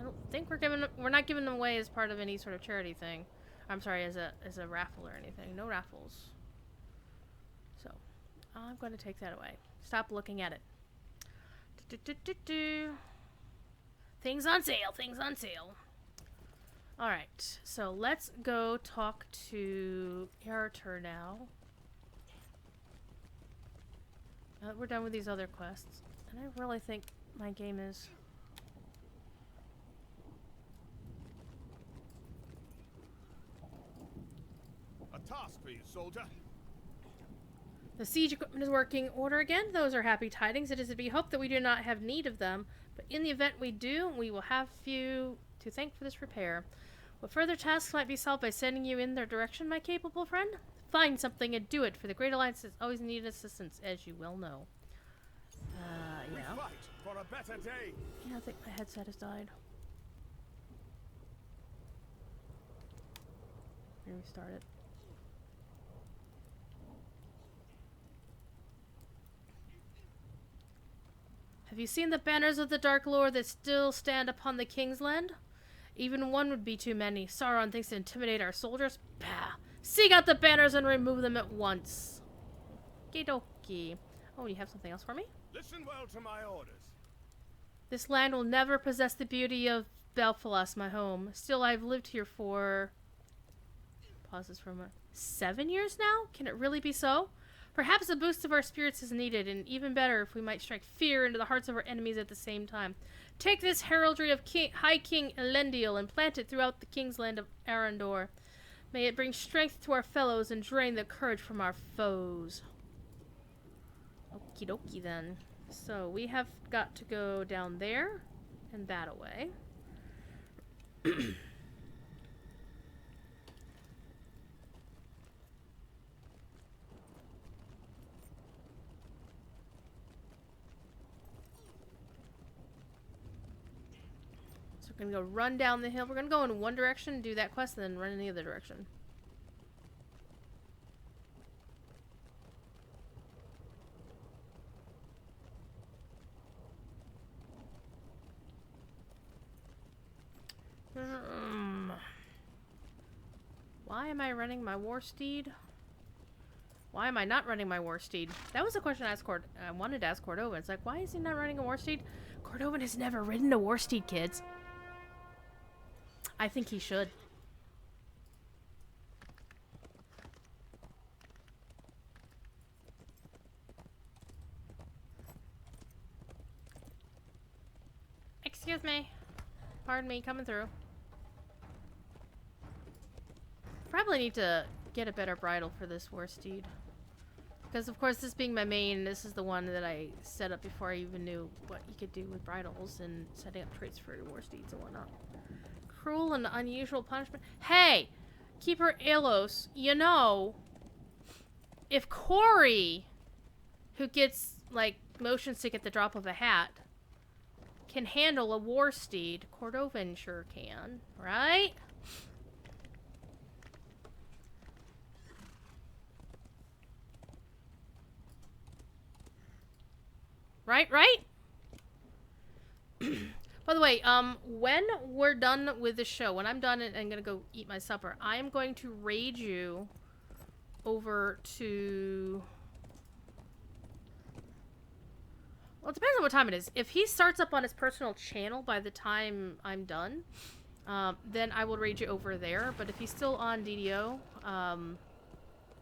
don't think we're not giving them away as part of any sort of charity thing. I'm sorry, as a raffle or anything. No raffles. So, I'm going to take that away. Stop looking at it. Things on sale, things on sale. Alright, so let's go talk to Eritor now. We're done with these other quests. And I really think my game is... A task for you, soldier. The siege equipment is working order again. Those are happy tidings. It is to be hoped that we do not have need of them, but in the event we do, we will have you to thank for this repair. What further tasks might be solved by sending you in their direction, my capable friend? Find something and do it, for the Great Alliance has always needed assistance, as you well know. Yeah. We fight for a better day. Yeah, I think my headset has died. Let me restart it. Have you seen the banners of the Dark Lord that still stand upon the King's Land? Even one would be too many. Sauron thinks to intimidate our soldiers. Bah! Seek out the banners and remove them at once. Okie. Oh, you have something else for me? Listen well to my orders. This land will never possess the beauty of Belfalas, my home. Still, I've lived here for... Pauses for a moment. 7 years now? Can it really be so? Perhaps a boost of our spirits is needed, and even better if we might strike fear into the hearts of our enemies at the same time. Take this heraldry of High King Elendil and plant it throughout the King's Land of Arendor. May it bring strength to our fellows and drain the courage from our foes. Okie dokie then. So we have got to go down there and that away. We're gonna go run down the hill. We're gonna go in one direction, do that quest, and then run in the other direction. Why am I running my war steed? Why am I not running my war steed? That was a question I wanted to ask Cordova. It's like, why is he not running a war steed? Cordova has never ridden a war steed, kids. I think he should. Excuse me. Pardon me, coming through. Probably need to get a better bridle for this war steed. Because of course, this being my main, this is the one that I set up before I even knew what you could do with bridles and setting up traits for war steeds and whatnot. Cruel and unusual punishment. Hey! Keeper Alos, you know, if Corey, who gets, like, motion sick at the drop of a hat, can handle a war steed, Cordovan sure can, right? Right? By the way, when we're done with the show, when I'm done and I'm gonna go eat my supper, I am going to raid you over to... Well, it depends on what time it is. If he starts up on his personal channel by the time I'm done, then I will raid you over there. But if he's still on DDO,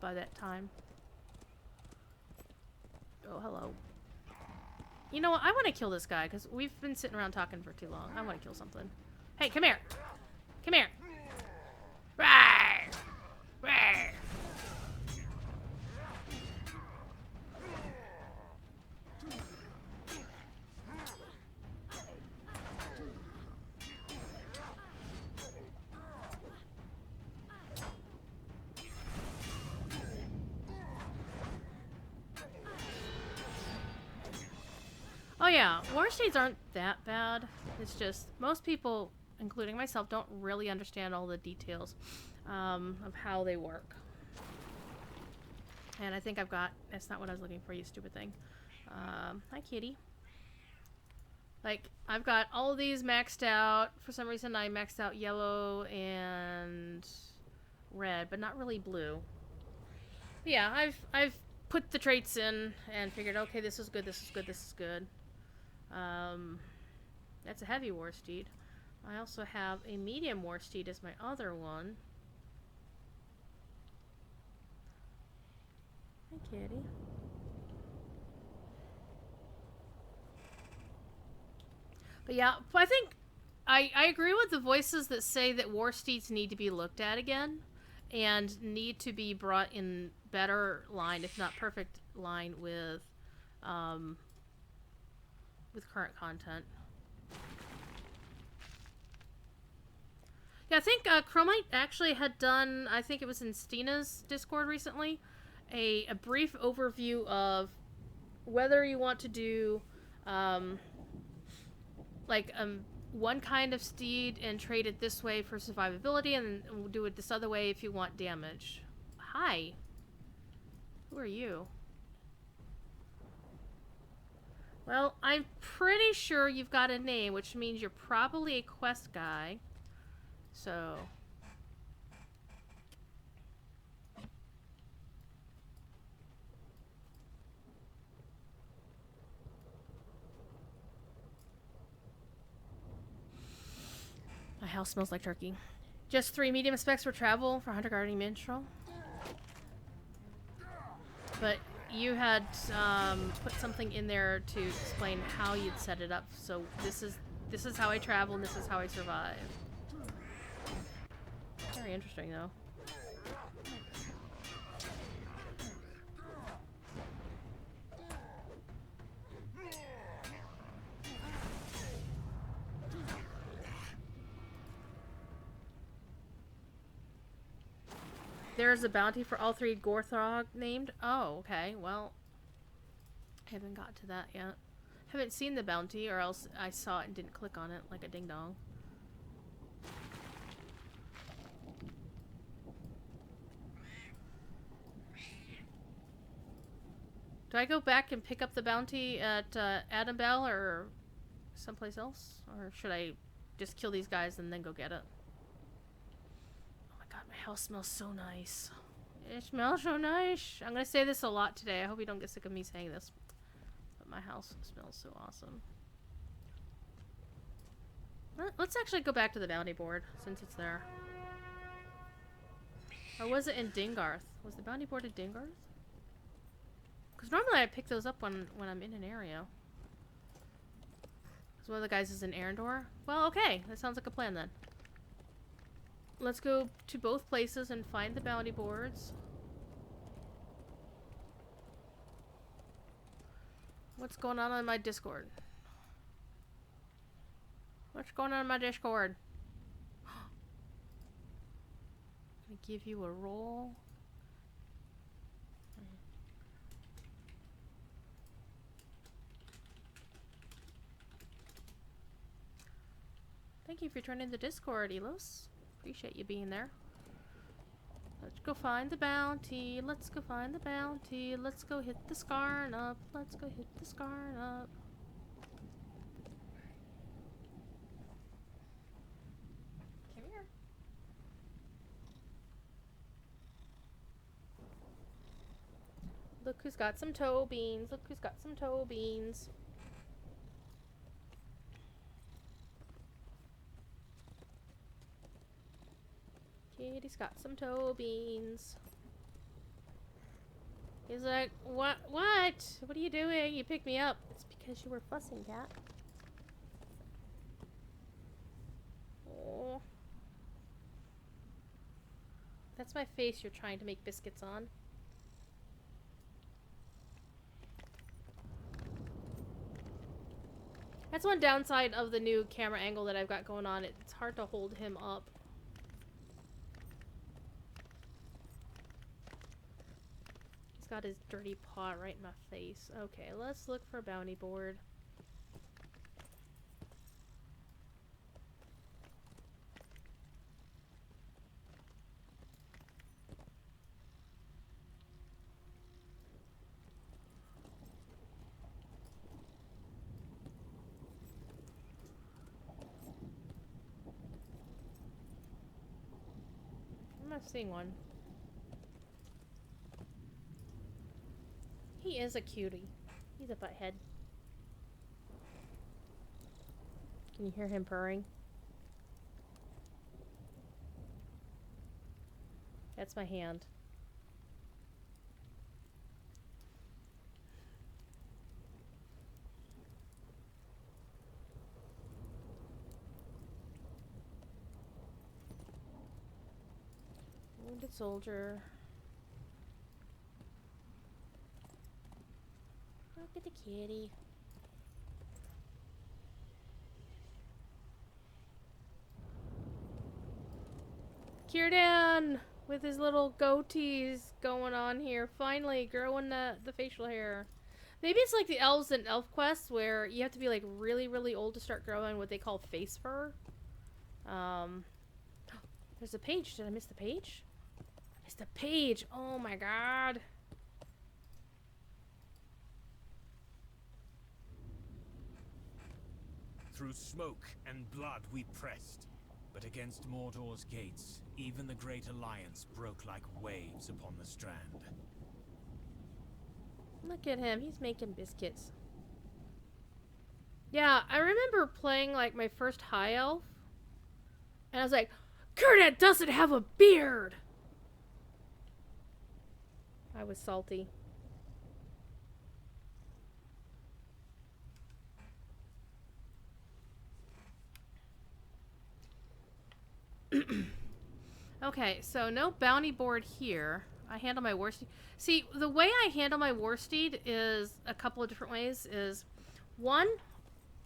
by that time... Oh, hello. You know what? I want to kill this guy because we've been sitting around talking for too long. I want to kill something. Hey, come here. Come here. Rawr! Rawr! Oh yeah, war steeds aren't that bad. It's just most people, including myself, don't really understand all the details of how they work. And I think I've got... That's not what I was looking for, you stupid thing. Hi, kitty. Like, I've got all of these maxed out. For some reason, I maxed out yellow and red, but not really blue. But yeah, I've put the traits in and figured, okay, this is good, this is good, this is good. That's a heavy war steed. I also have a medium war steed as my other one. Hi, kitty. But yeah, I think I agree with the voices that say that war steeds need to be looked at again and need to be brought in better line, if not perfect line, with current content. Yeah, I think Chromite actually had done, I think it was in Stina's Discord recently, a brief overview of whether you want to do one kind of steed and trade it this way for survivability, and then do it this other way if you want damage. Hi. Who are you? Well, I'm pretty sure you've got a name, which means you're probably a quest guy. So... My house smells like turkey. Just 3 medium specs for travel for Hunter Guardian Minstrel. But you had put something in there to explain how you'd set it up. So this is how I travel and this is how I survive. Very interesting though. There's a bounty for all 3 Gorthrog named. Oh, okay. Well, I haven't got to that yet. Haven't seen the bounty, or else I saw it and didn't click on it like a ding-dong. Do I go back and pick up the bounty at Adam Bell or someplace else? Or should I just kill these guys and then go get it? God, my house smells so nice. It smells so nice. I'm gonna say this a lot today. I hope you don't get sick of me saying this. But my house smells so awesome. Let's actually go back to the bounty board, since it's there. Or was it in Dingarth? Was the bounty board in Dingarth? Because normally I pick those up when I'm in an area. Because one of the guys is in Arendor. Well, okay. That sounds like a plan then. Let's go to both places and find the bounty boards. What's going on my Discord? What's going on in my Discord? I'm gonna give you a roll. Thank you for joining the Discord, Elos. Appreciate you being there. Let's go find the bounty. Let's go find the bounty. Let's go hit the Scarn up. Let's go hit the Scarn up. Come here. Look who's got some toe beans. Look who's got some toe beans. Kitty's got some toe beans. He's like, what? What? What are you doing? You picked me up. It's because you were fussing, cat. Oh. That's my face you're trying to make biscuits on. That's one downside of the new camera angle that I've got going on. It's hard to hold him up. He's got his dirty paw right in my face. Okay, let's look for a bounty board. I'm not seeing one. He is a cutie. He's a butthead. Can you hear him purring? That's my hand. Wounded soldier. Look at the kitty. Kierdan with his little goatees going on here. Finally growing the facial hair. Maybe it's like the elves in ElfQuest where you have to be like really, really old to start growing what they call face fur. There's a page. Did I miss the page? I missed the page. Oh my god. Through smoke and blood we pressed, but against Mordor's gates, even the Great Alliance broke like waves upon the strand. Look at him. He's making biscuits. Yeah, I remember playing like my first High Elf, and I was like, Círdan doesn't have a beard! I was salty. Okay, so no bounty board here. I handle my war steed. See, the way I handle my war steed is a couple of different ways. Is one,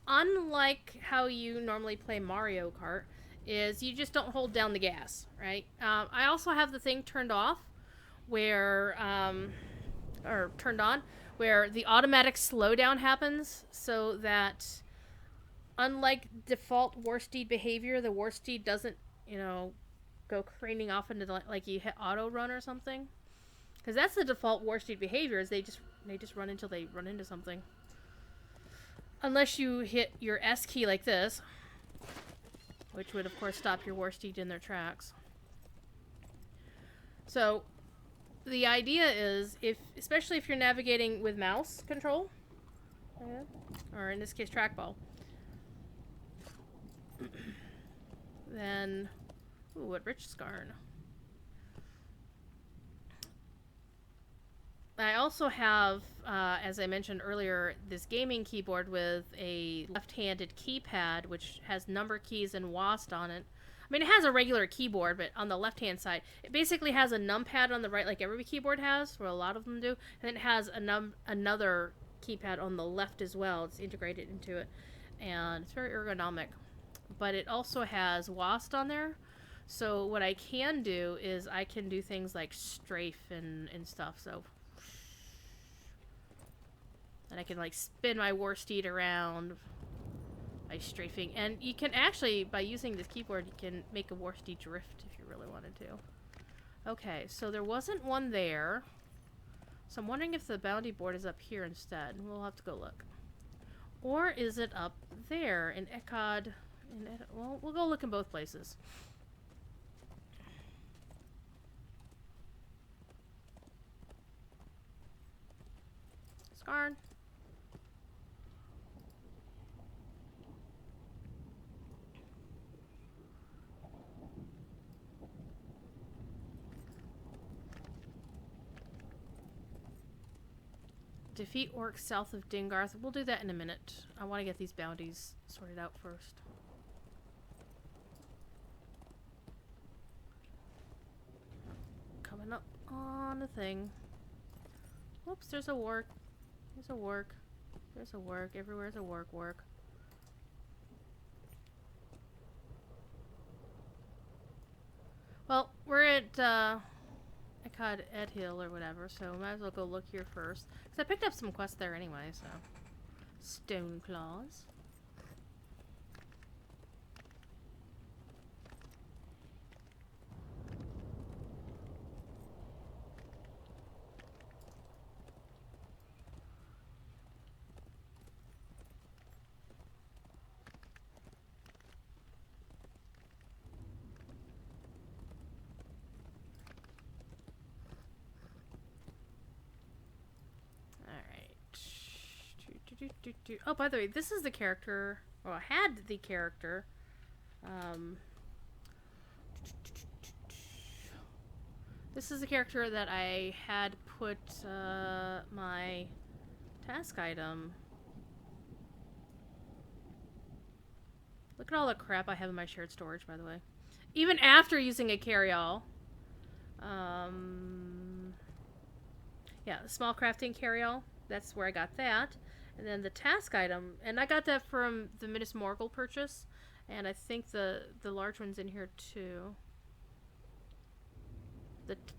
unlike how you normally play Mario Kart, is you just don't hold down the gas, right? I also have the thing turned off where, or turned on, where the automatic slowdown happens so that unlike default war steed behavior, the war steed doesn't, you know, go craning off into the, like you hit auto run or something. Because that's the default war steed behavior, is they just run until they run into something. Unless you hit your S key like this, which would of course stop your war steed in their tracks. So the idea is, especially if you're navigating with mouse control, or in this case trackball, then, ooh, what rich scarn. I also have, as I mentioned earlier, this gaming keyboard with a left-handed keypad, which has number keys and WASD on it. I mean, it has a regular keyboard, but on the left-hand side, it basically has a numpad on the right, like every keyboard has, or a lot of them do, and then it has another keypad on the left as well. It's integrated into it, and it's very ergonomic. But it also has WASD on there, so what I can do is I can do things like strafe and stuff, so... And I can like spin my war steed around by strafing. And you can actually, by using this keyboard, you can make a war steed drift if you really wanted to. Okay, so there wasn't one there. So I'm wondering if the bounty board is up here instead. We'll have to go look. Or is it up there in Ekkad? Well, we'll go look in both places. Scarn. Defeat orcs south of Dingarth. We'll do that in a minute. I want to get these bounties sorted out first. Coming up on the thing. Whoops, there's a work. There's a work. There's a work. Everywhere's a work. Well, we're at, I called Ed Hill or whatever, so might as well go look here first. Because I picked up some quests there anyway, so. Stone Claws. Oh, by the way, this is the character. Well, I had the character. This is the character that I had put my task item. Look at all the crap I have in my shared storage, by the way. Even after using a carry-all. Yeah, the small crafting carry-all. That's where I got that. And then the task item, and I got that from the Minas Morgul purchase, and I think the large one's in here too.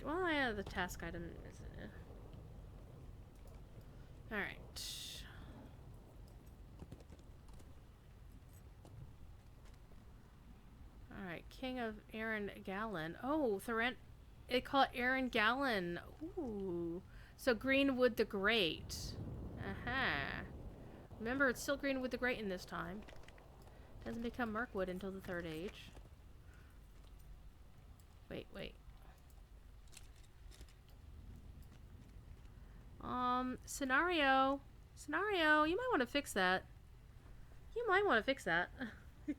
Well, yeah, the task item is. All right. All right, King of Aaron Gallon. Oh, they call it Aaron Gallon. Ooh, so Greenwood the Great. Remember, it's still Greenwood the Great in this time. Doesn't become Mirkwood until the Third Age. Wait. Scenario, you might want to fix that.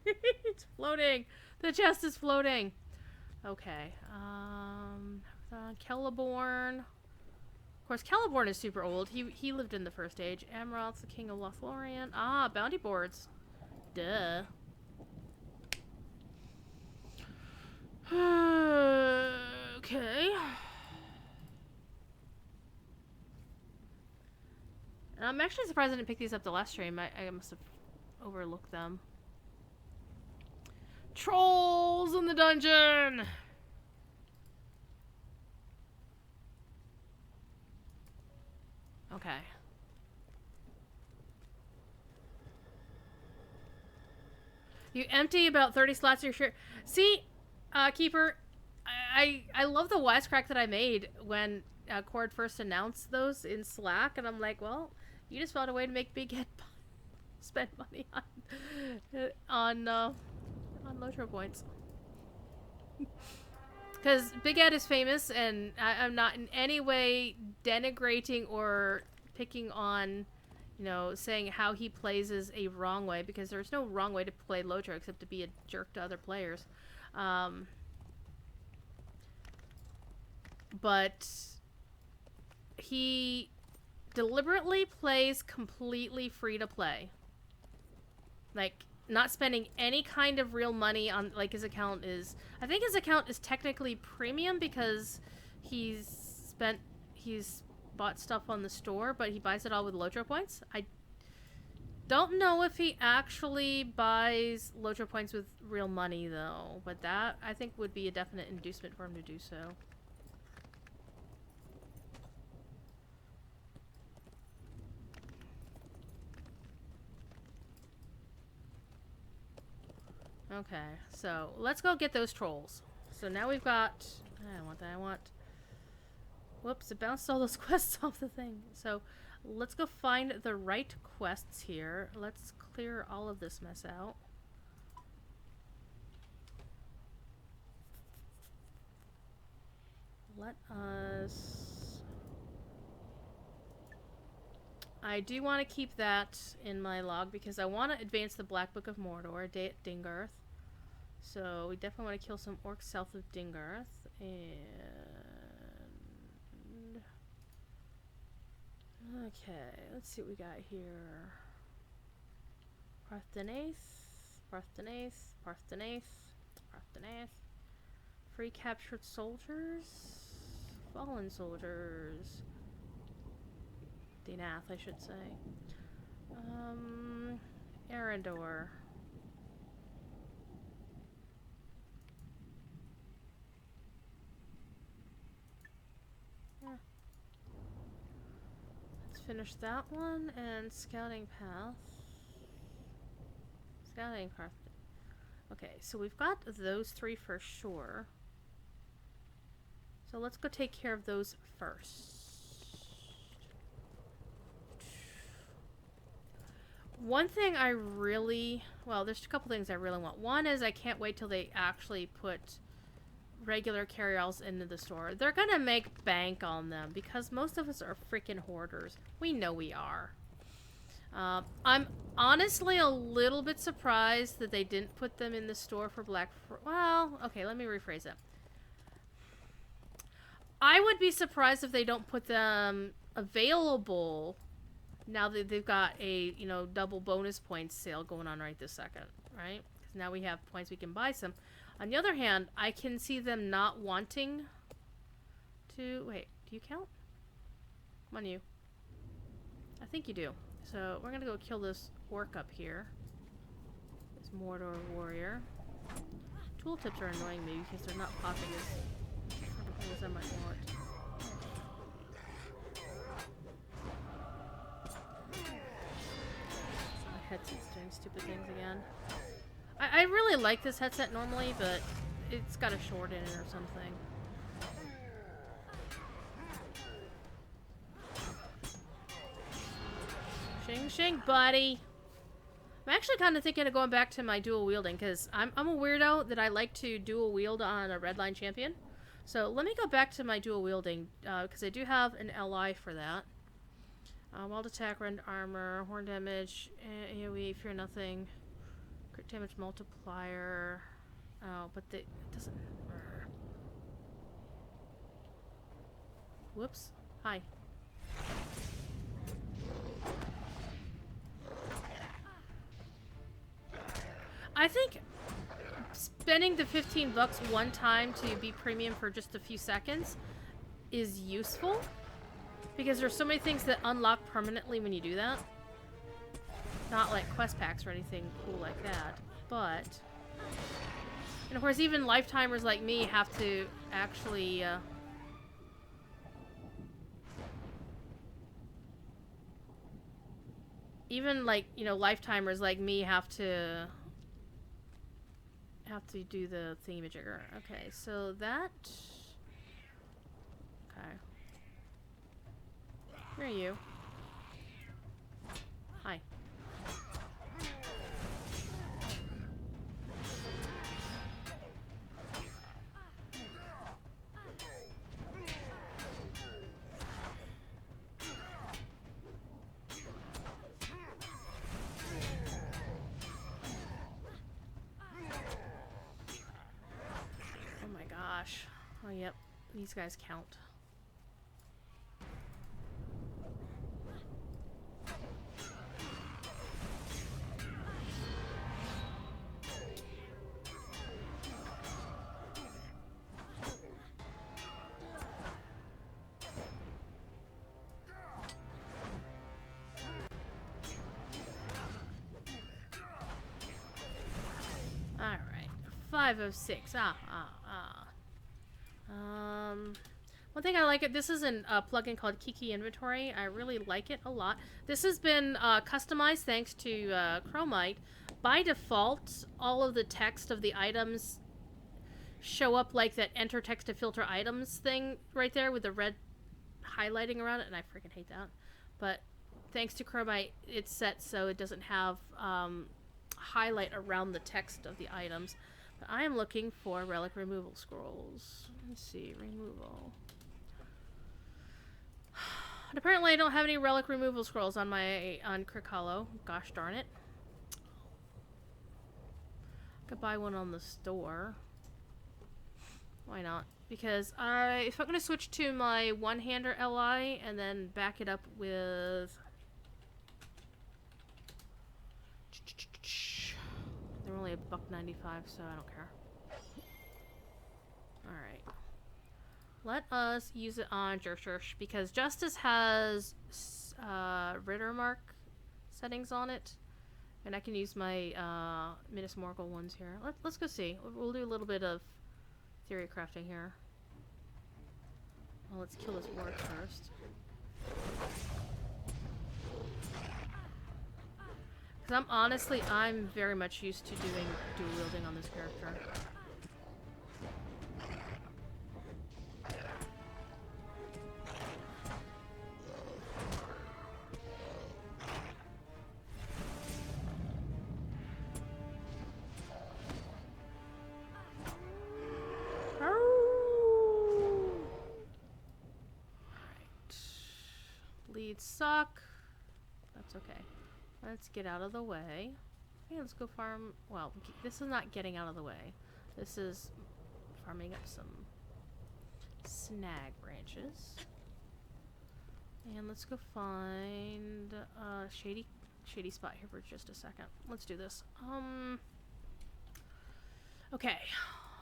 It's floating. The chest is floating. Okay. Celeborn. Of course, Celeborn is super old. He lived in the First Age. Amroth, the King of Lothlorien. Ah, bounty boards. Duh. Okay. I'm actually surprised I didn't pick these up the last stream. I must have overlooked them. Trolls in the dungeon! Okay. You empty about 30 slots of your shirt. See, Keeper, I love the wisecrack that I made when Cord first announced those in Slack, and I'm like, well, you just found a way to make Big Ed spend money on Lotro points. Because Big Ed is famous, and I'm not in any way denigrating or picking on, you know, saying how he plays is a wrong way, because there's no wrong way to play Lotro except to be a jerk to other players. But he deliberately plays completely free to play. Like, not spending any kind of real money on, like, his account is... I think his account is technically premium because he's bought stuff on the store, but he buys it all with Lotro points. I don't know if he actually buys Lotro points with real money, though. But that, I think, would be a definite inducement for him to do so. Okay, so let's go get those trolls. So now we've got... I don't want that. I want... Whoops, it bounced all those quests off the thing. So let's go find the right quests here. Let's clear all of this mess out. Let us... I do want to keep that in my log because I want to advance the Black Book of Mordor, Dingarth. So we definitely want to kill some orcs south of Dingarth. And... Okay, let's see what we got here. Parthenace, Parthenace, Parthenace, Parthenace. Free captured soldiers, fallen soldiers. Denath, I should say. Arendor. Yeah. Let's finish that one and scouting path. Scouting path. Okay, so we've got those three for sure. So let's go take care of those first. One thing I really... Well, there's a couple things I really want. One is I can't wait till they actually put regular carryalls into the store. They're gonna make bank on them because most of us are freaking hoarders. We know we are. I'm honestly a little bit surprised that they didn't put them in the store for Black Friday. Well, okay, let me rephrase that. I would be surprised if they don't put them available now that they've got a, you know, double bonus points sale going on right this second, right? Because now we have points we can buy some. On the other hand, I can see them not wanting to... Wait, do you count? Come on, you. I think you do. So we're gonna go kill this orc up here. This Mordor warrior. Tooltips are annoying me because they're not popping as I might want. My headset's doing stupid things again. I really like this headset normally, but it's got a short in it or something. Shing shing, buddy. I'm actually kind of thinking of going back to my dual wielding because I'm a weirdo that I like to dual wield on a redline champion. So let me go back to my dual wielding because I do have an LI for that. Wild attack, rend armor, horn damage, AoE, fear nothing, crit damage multiplier. Oh, but it doesn't. Whoops. Hi. I think spending the $15 one time to be premium for just a few seconds is useful because there's so many things that unlock permanently when you do that. Not like quest packs or anything cool like that, but... And of course even lifetimers like me have to actually... even like, you know, lifetimers like me have to do the thingamajigger. Okay, so that... Okay. Where are you? Hi. Oh, yep. These guys count. All right. 506. One thing I like it, this is a plugin called Kiki Inventory. I really like it a lot. This has been customized thanks to Chromite. By default, all of the text of the items show up like that enter text to filter items thing right there with the red highlighting around it, and I freaking hate that. But thanks to Chromite, it's set so it doesn't have highlight around the text of the items. But I am looking for relic removal scrolls. Let's see, removal. And apparently I don't have any relic removal scrolls on Crick Hollow. Gosh darn it. Could buy one on the store. Why not? Because if I'm going to switch to my one-hander LI and then back it up with... They're only $1.95, so I don't care. Alright. Let us use it on Jershursh, because Justice has Rittermark settings on it. And I can use my Minas Morgul ones here. Let's go see. We'll do a little bit of theory crafting here. Well, let's kill this ward first. Because I'm very much used to doing dual wielding on this character. Leads suck. That's okay. Let's get out of the way. Okay, let's go farm. Well, this is not getting out of the way. This is farming up some snag branches. And let's go find a shady spot here for just a second. Let's do this. Okay.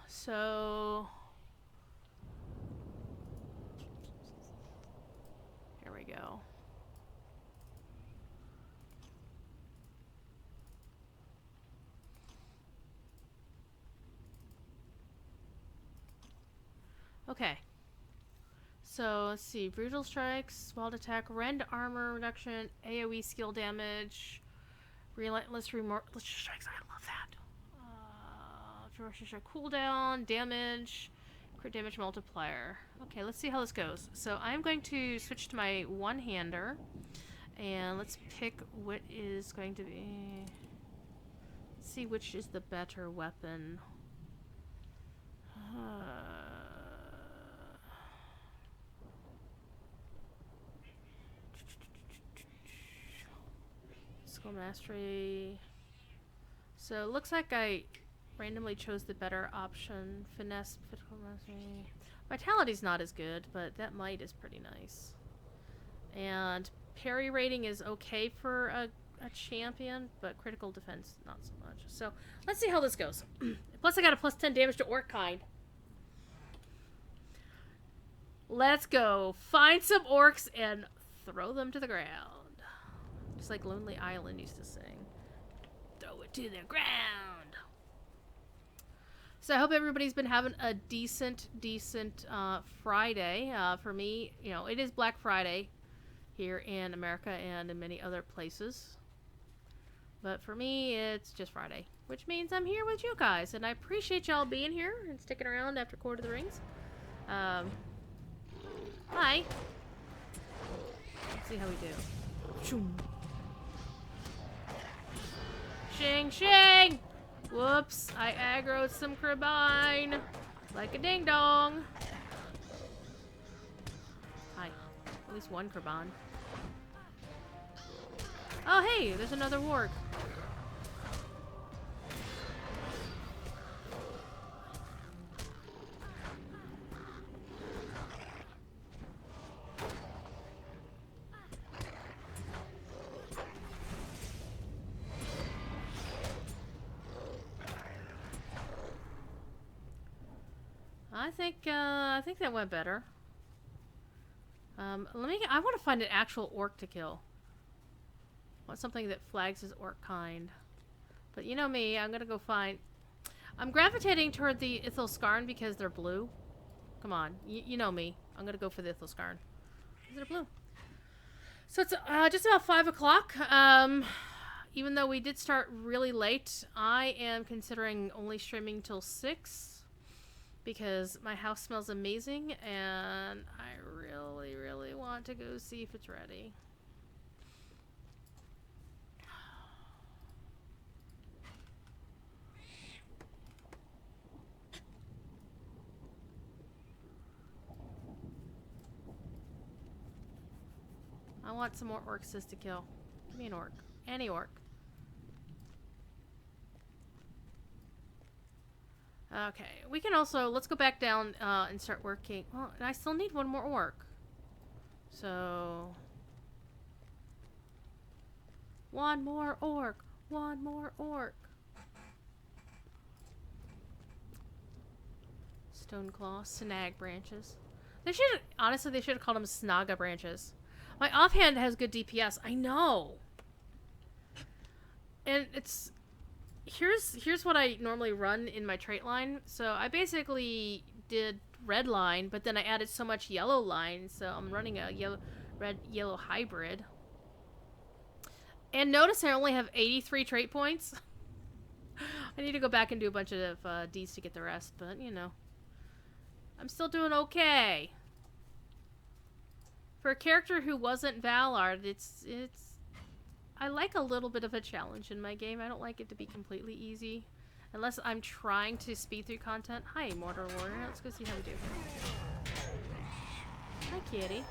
So here we go. Okay. So let's see. Brutal strikes, wild attack, rend armor reduction, AoE skill damage, relentless strikes. I love that. Cooldown, damage, crit damage multiplier. Okay, let's see how this goes. So I'm going to switch to my one-hander, and let's pick what is going to be. Let's see which is the better weapon. Skill mastery. So it looks like I randomly chose the better option. Finesse, physical mastery. Vitality's not as good, but that might is pretty nice. And parry rating is okay for a champion, but critical defense not so much. So let's see how this goes. Plus I got a plus 10 damage to orc kind. Let's go find some orcs and throw them to the ground. Just like Lonely Island used to sing. Throw it to the ground. So I hope everybody's been having a decent Friday. For me, you know, it is Black Friday here in America and in many other places. But for me, it's just Friday, which means I'm here with you guys. And I appreciate y'all being here and sticking around after Court of the Rings. Hi. Let's see how we do. Choom. Shing, shing! Whoops, I aggroed some crabine. Like a ding-dong. Hi. At least one crabine. Oh, hey, there's another warg. I think that went better. I want to find an actual orc to kill. I want something that flags as orc kind. But you know me, I'm gonna go find... I'm gravitating toward the Ithilskarn because they're blue. Come on, you know me. I'm gonna go for the Ithilskarn. Because they're blue. So it's just about 5 o'clock. Even though we did start really late, I am considering only streaming till 6. Because my house smells amazing, and I really, really want to go see if it's ready. I want some more orcs to kill. Give me an orc. Any orc. Okay, we can also, let's go back down and start working. Well, and I still need one more orc. So, one more orc, one more orc. Stoneclaw, snag branches. They should, honestly, they should have called them snaga branches. My offhand has good DPS, I know. And it's, here's what I normally run in my trait line. So I basically did red line, but then I added so much yellow line, so I'm running a red-yellow hybrid. And notice I only have 83 trait points. I need to go back and do a bunch of Ds to get the rest, but you know. I'm still doing okay. For a character who wasn't Valard, it's I like a little bit of a challenge in my game. I don't like it to be completely easy. Unless I'm trying to speed through content. Hi, Mortar Warrior. Let's go see how we do. Hi, kitty.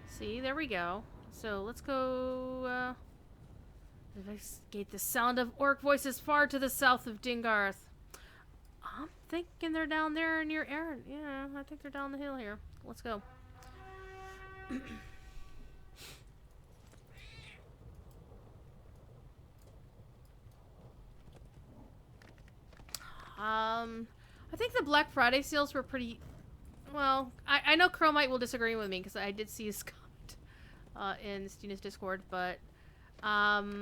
See, there we go. So let's go, investigate the sound of orc voices far to the south of Dingarth. I'm thinking they're down there near Aaron. Yeah, I think they're down the hill here. Let's go. I think the Black Friday sales were pretty... Well, I know Chromite will disagree with me because I did see his comment in Stina's Discord, but I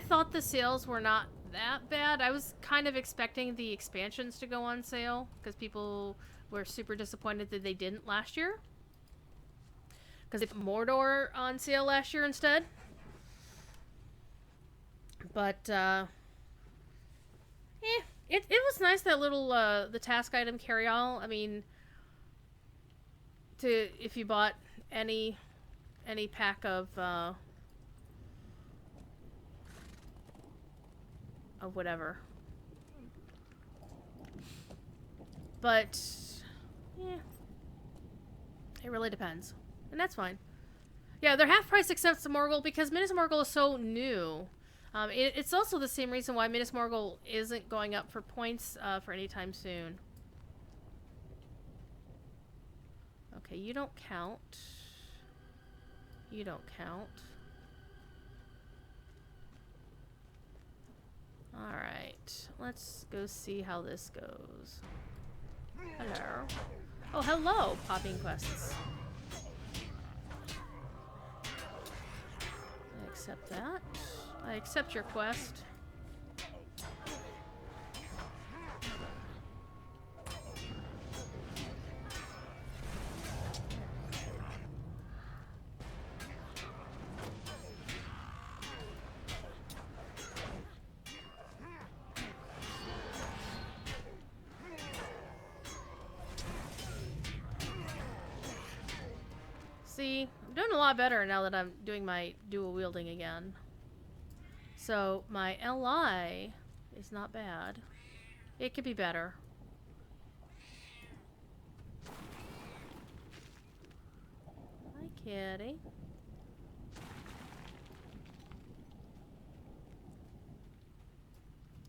thought the sales were not that bad. I was kind of expecting the expansions to go on sale because people were super disappointed that they didn't last year. Because they put Mordor on sale last year instead. But, it was nice, that little, the task item carry-all. I mean, if you bought any pack of whatever. But, yeah. It really depends. And that's fine. Yeah, they're half price except Morgul because Minas Morgul is so new. It's also the same reason why Minas Morgul isn't going up for points for any time soon. Okay, you don't count. You don't count. Alright, let's go see how this goes. Hello. Oh, hello, popping quests. I accept that. I accept your quest. See, I'm doing a lot better now that I'm doing my dual wielding again. So, my LI is not bad. It could be better. Hi, kitty.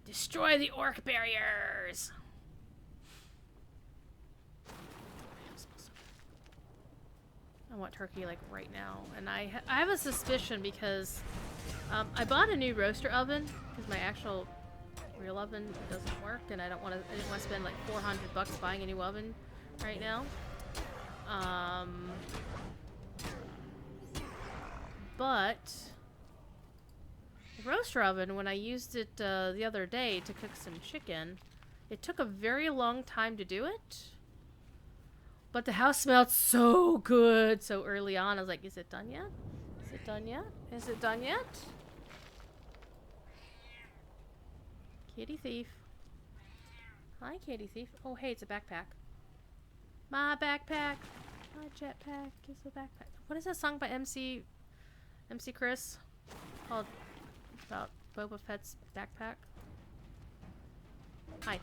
Destroy the orc barriers! I want turkey, like, right now. And I have a suspicion because I bought a new roaster oven because my actual real oven doesn't work, and I didn't want to spend like $400 buying a new oven right now. But the roaster oven, when I used it the other day to cook some chicken, it took a very long time to do it. But the house smelled so good so early on. I was like, is it done yet? Is it done yet? Is it done yet? Kitty thief. Hi, kitty thief. Oh, hey, it's a backpack. My backpack. My jetpack is a backpack. What is that song by MC Chris? Called about Boba Fett's backpack? Hi.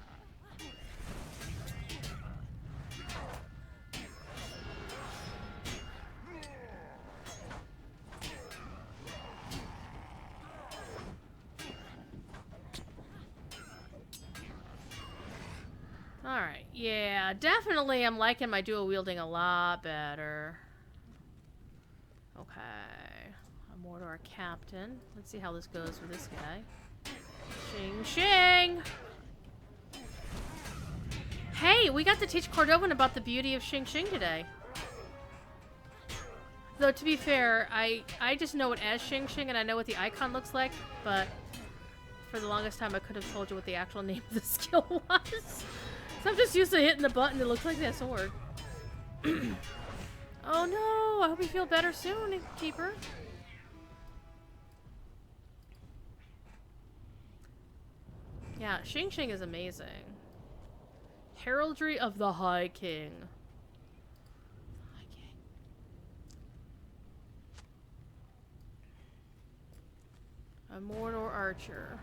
Yeah, definitely I'm liking my dual wielding a lot better. Okay. A Mordor captain. Let's see how this goes with this guy. Shing shing! Hey, we got to teach Cordovan about the beauty of Shing Shing today. Though, to be fair, I just know it as Shing Shing and I know what the icon looks like, but for the longest time I could have told you what the actual name of the skill was. So I'm just used to hitting the button that looks like that sword. Oh no, I hope you feel better soon, Keeper. Yeah, Shing Shing is amazing. Heraldry of the High King. High King. A Mordor archer.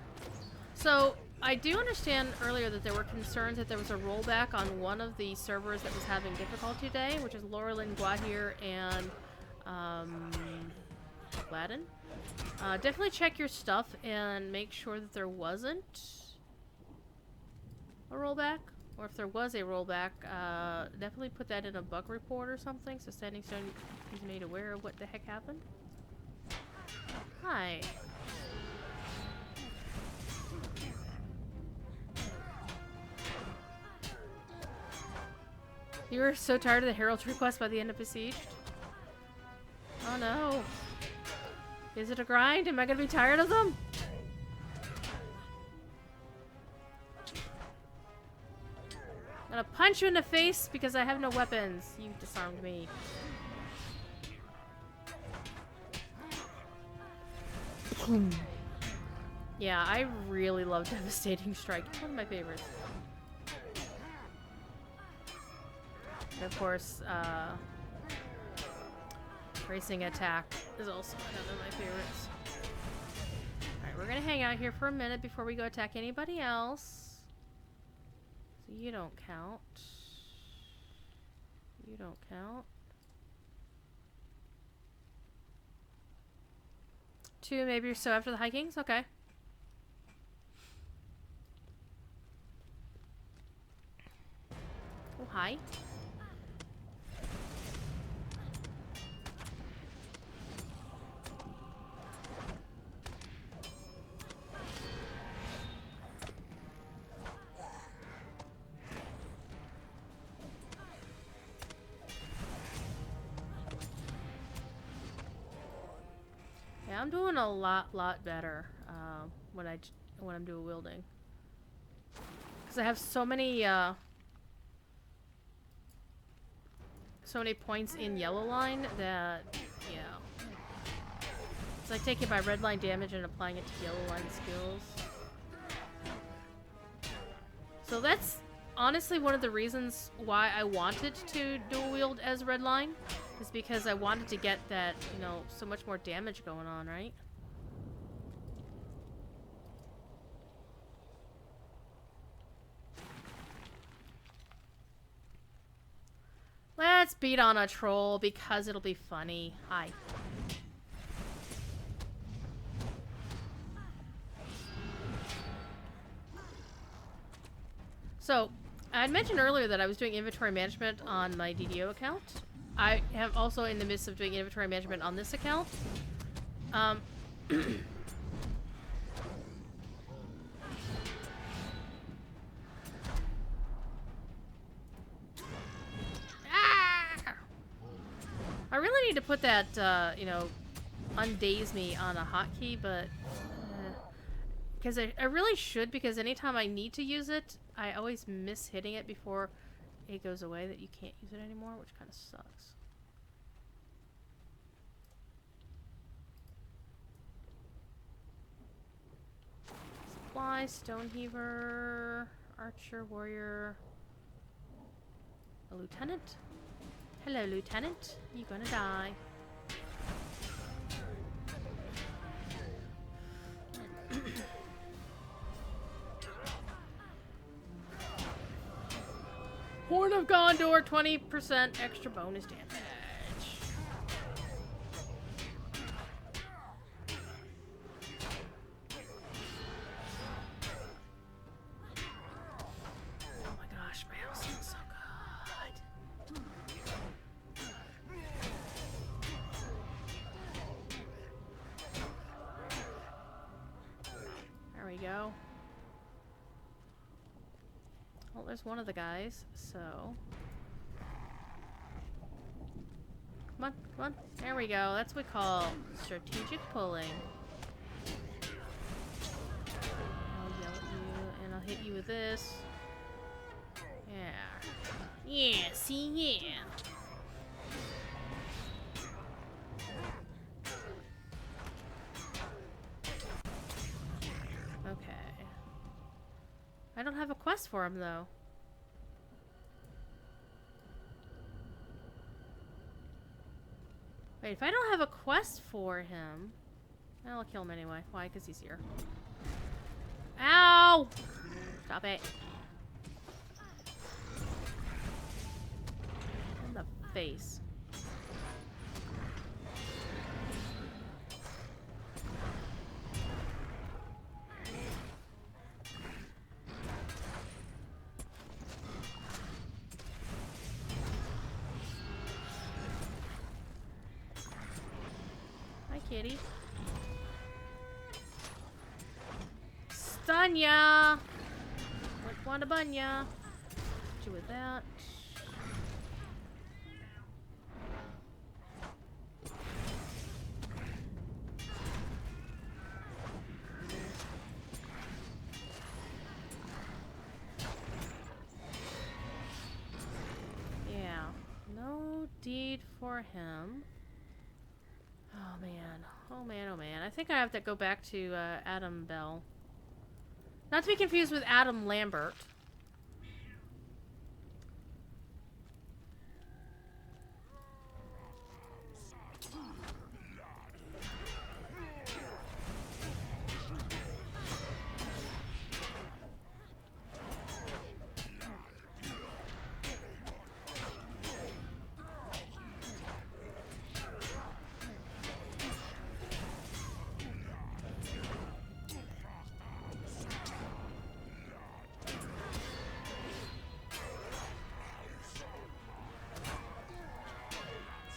So, I do understand earlier that there were concerns that there was a rollback on one of the servers that was having difficulty today, which is Laurelin, Guahir, and Gladden. Definitely check your stuff and make sure that there wasn't a rollback. Or if there was a rollback, definitely put that in a bug report or something so Standing Stone is made aware of what the heck happened. Hi. You were so tired of the heraldry quest by the end of Besieged? Oh no. Is it a grind? Am I gonna be tired of them? I'm gonna punch you in the face because I have no weapons. You disarmed me. Yeah, I really love Devastating Strike. It's one of my favorites. And of course, Racing Attack is also another of my favorites. Alright, we're gonna hang out here for a minute before we go attack anybody else. So you don't count. You don't count. 2 maybe or so after the Hikings? Okay. Oh, hi. Yeah, I'm doing a lot better when I'm dual wielding, because I have so many points in yellow line that yeah, it's like taking my red line damage and applying it to yellow line skills. So that's honestly one of the reasons why I wanted to dual wield as red line. Is because I wanted to get that, you know, so much more damage going on, right? Let's beat on a troll because it'll be funny. Hi. So, I had mentioned earlier that I was doing inventory management on my DDO account. I am also in the midst of doing inventory management on this account. Ah! I really need to put that, you know, undaze me on a hotkey, but because I really should, because anytime I need to use it, I always miss hitting it before it goes away that you can't use it anymore, which kind of sucks. Supply, stone heaver, archer, warrior, a lieutenant. Hello, lieutenant. You gonna die. Horn of Gondor, 20% extra bonus damage. Oh my gosh, my house looks so there's one of the guys, so... Come on, come on. There we go. That's what we call strategic pulling. I'll yell at you, and I'll hit you with this. Yeah. Yeah, see, yeah. Okay. I don't have a quest for him, though. Wait, if I don't have a quest for him... I'll kill him anyway. Why? Because he's here. Ow! Stop it. In the face. Hi, kitty. Stun ya! Like wanna bun ya. Hit you with that. Yeah. No deed for him. Oh man. Oh man, oh man. I think I have to go back to Adam Bell. Not to be confused with Adam Lambert.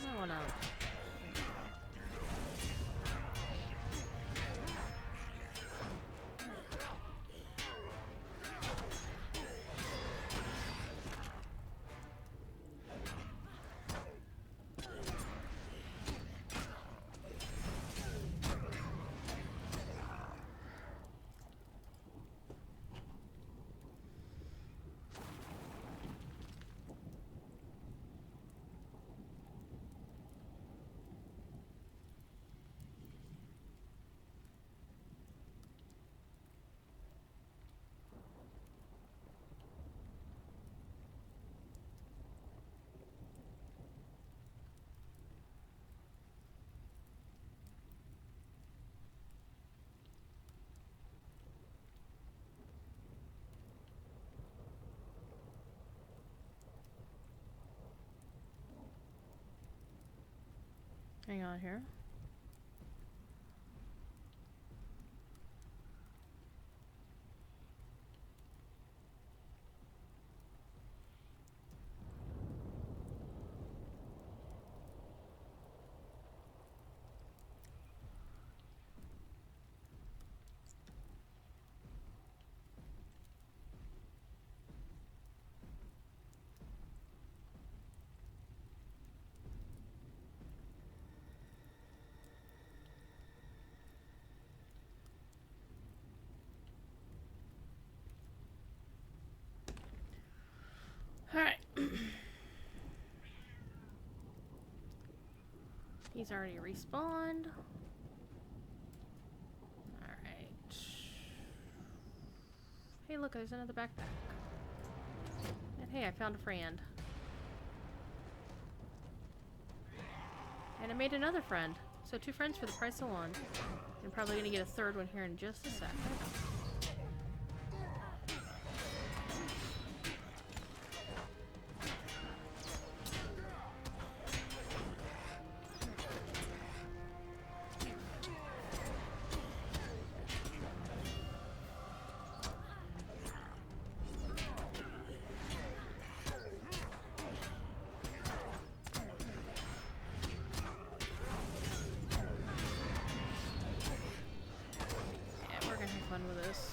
No one else. Hang on here. Alright. He's already respawned. Alright. Hey, look, there's another backpack. And hey, I found a friend. And I made another friend. So 2 friends for the price of 1. I'm probably gonna get a 3rd one here in just a second. Fun with this.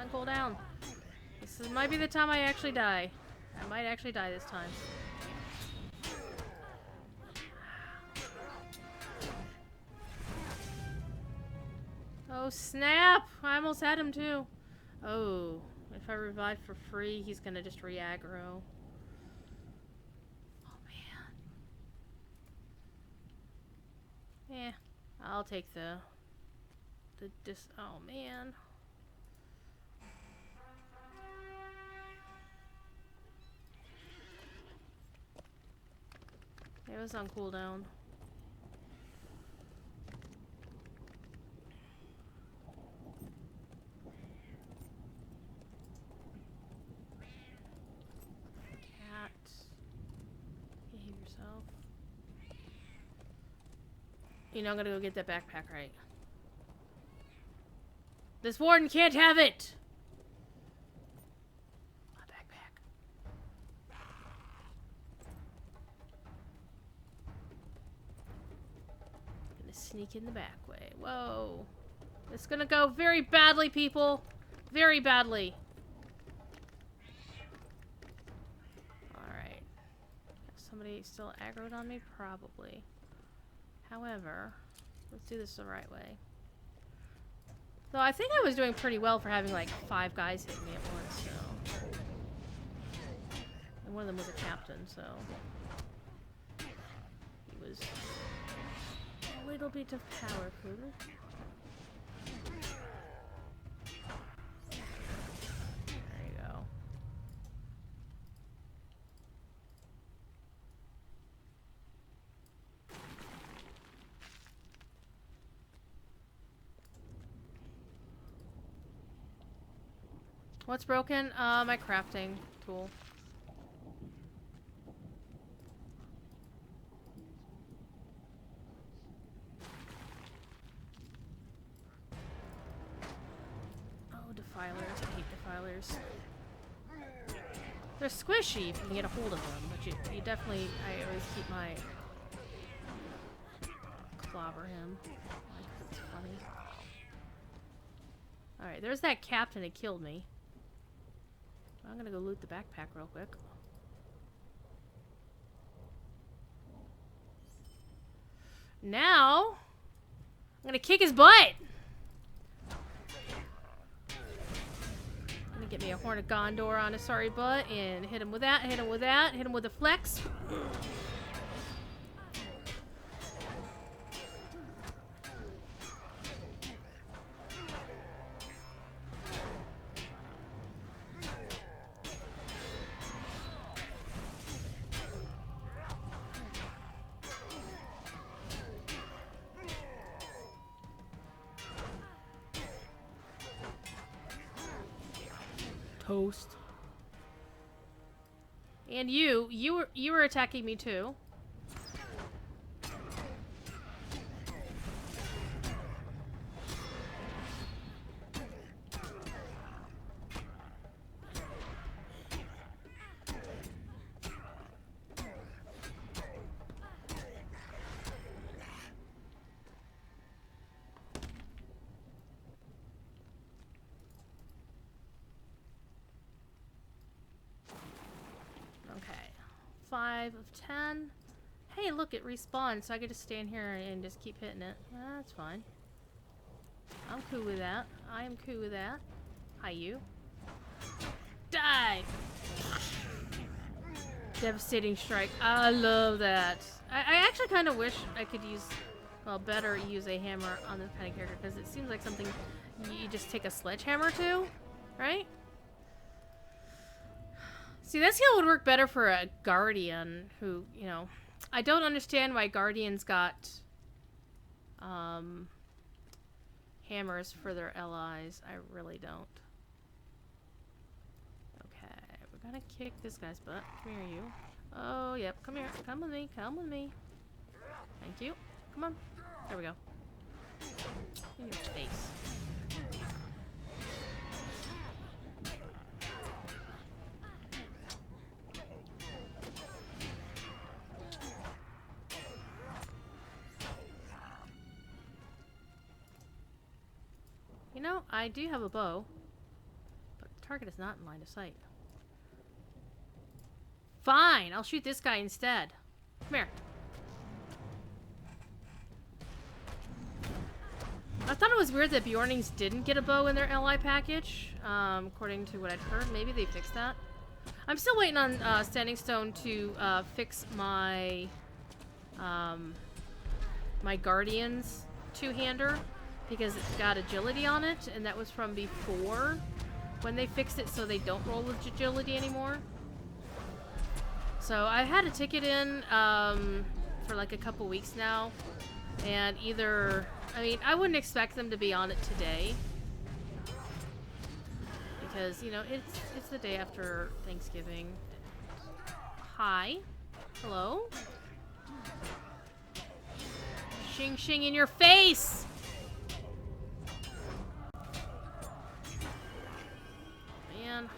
on cooldown. Might be the time I actually die. I might actually die this time. Oh snap! I almost had him too. Oh, if I revive for free, he's gonna just re-aggro. Oh man. Yeah, I'll take the oh man. It was on cooldown. Cat. Behave yourself. You know, I'm gonna go get that backpack, right? This warden can't have it! My backpack. Gonna sneak in the back way. Whoa. It's gonna go very badly, people. Very badly. Alright. Somebody still aggroed on me? Probably. However, let's do this the right way. Though I think I was doing pretty well for having like 5 guys hit me at once, so. And one of them was a captain, so. He was a little bit of powerful. There you go. What's broken? My crafting tool. Oh, defilers. I hate defilers. They're squishy if you can get a hold of them, but you definitely... I always keep my... clobber him. That's funny. Alright, there's that captain that killed me. I'm gonna go loot the backpack real quick. Now, I'm gonna kick his butt! I'm gonna get me a Horn of Gondor on his sorry butt and hit him with that, hit him with that, hit him with a flex. Toast. And you were attacking me too. Okay. 5 of 10. Hey, look, it respawns, so I could just stand here and just keep hitting it. That's fine. I'm cool with that. I am cool with that. Hi, you. Die! Devastating strike. I love that. I actually kind of wish I could use, well, better use a hammer on this kind of character, because it seems like something you just take a sledgehammer to, right? See, that skill would work better for a guardian who, you know, I don't understand why guardians got hammers for their allies. I really don't. Okay, we're gonna kick this guy's butt. Come here, you. Oh, yep, come here. Come with me. Come with me. Thank you. Come on. There we go. In your face. You know, I do have a bow. target is not in line of sight. Fine, I'll shoot this guy instead. Come here. I thought it was weird that Bjornings didn't get a bow in their LI package, according to what I'd heard. Maybe they fixed that. I'm still waiting on Standing Stone to fix my my Guardian's two-hander because it's got agility on it, and that was from before when they fixed it so they don't roll with agility anymore. So I had a ticket in for like a couple weeks now, and either, I mean, I wouldn't expect them to be on it today because, you know, it's the day after Thanksgiving. Hi. Hello. Shing shing in your face! Man.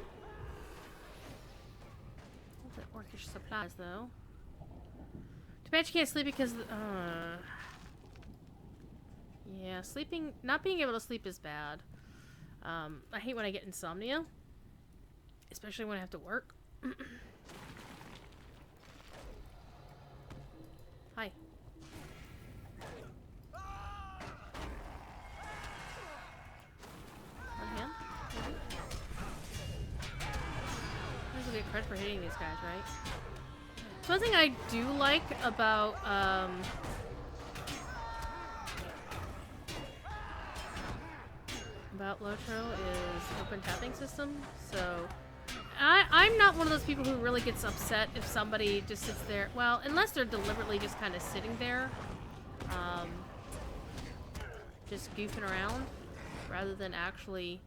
Orcish supplies, though. Too bad you can't sleep because, yeah, not being able to sleep is bad. I hate when I get insomnia, especially when I have to work. Hi. One hand? There's a good credit for hitting these guys, right? So one thing I do like about Lotro is open tapping system. So I'm not one of those people who really gets upset if somebody just sits there. Well, unless they're deliberately just kind of sitting there, just goofing around, rather than actually,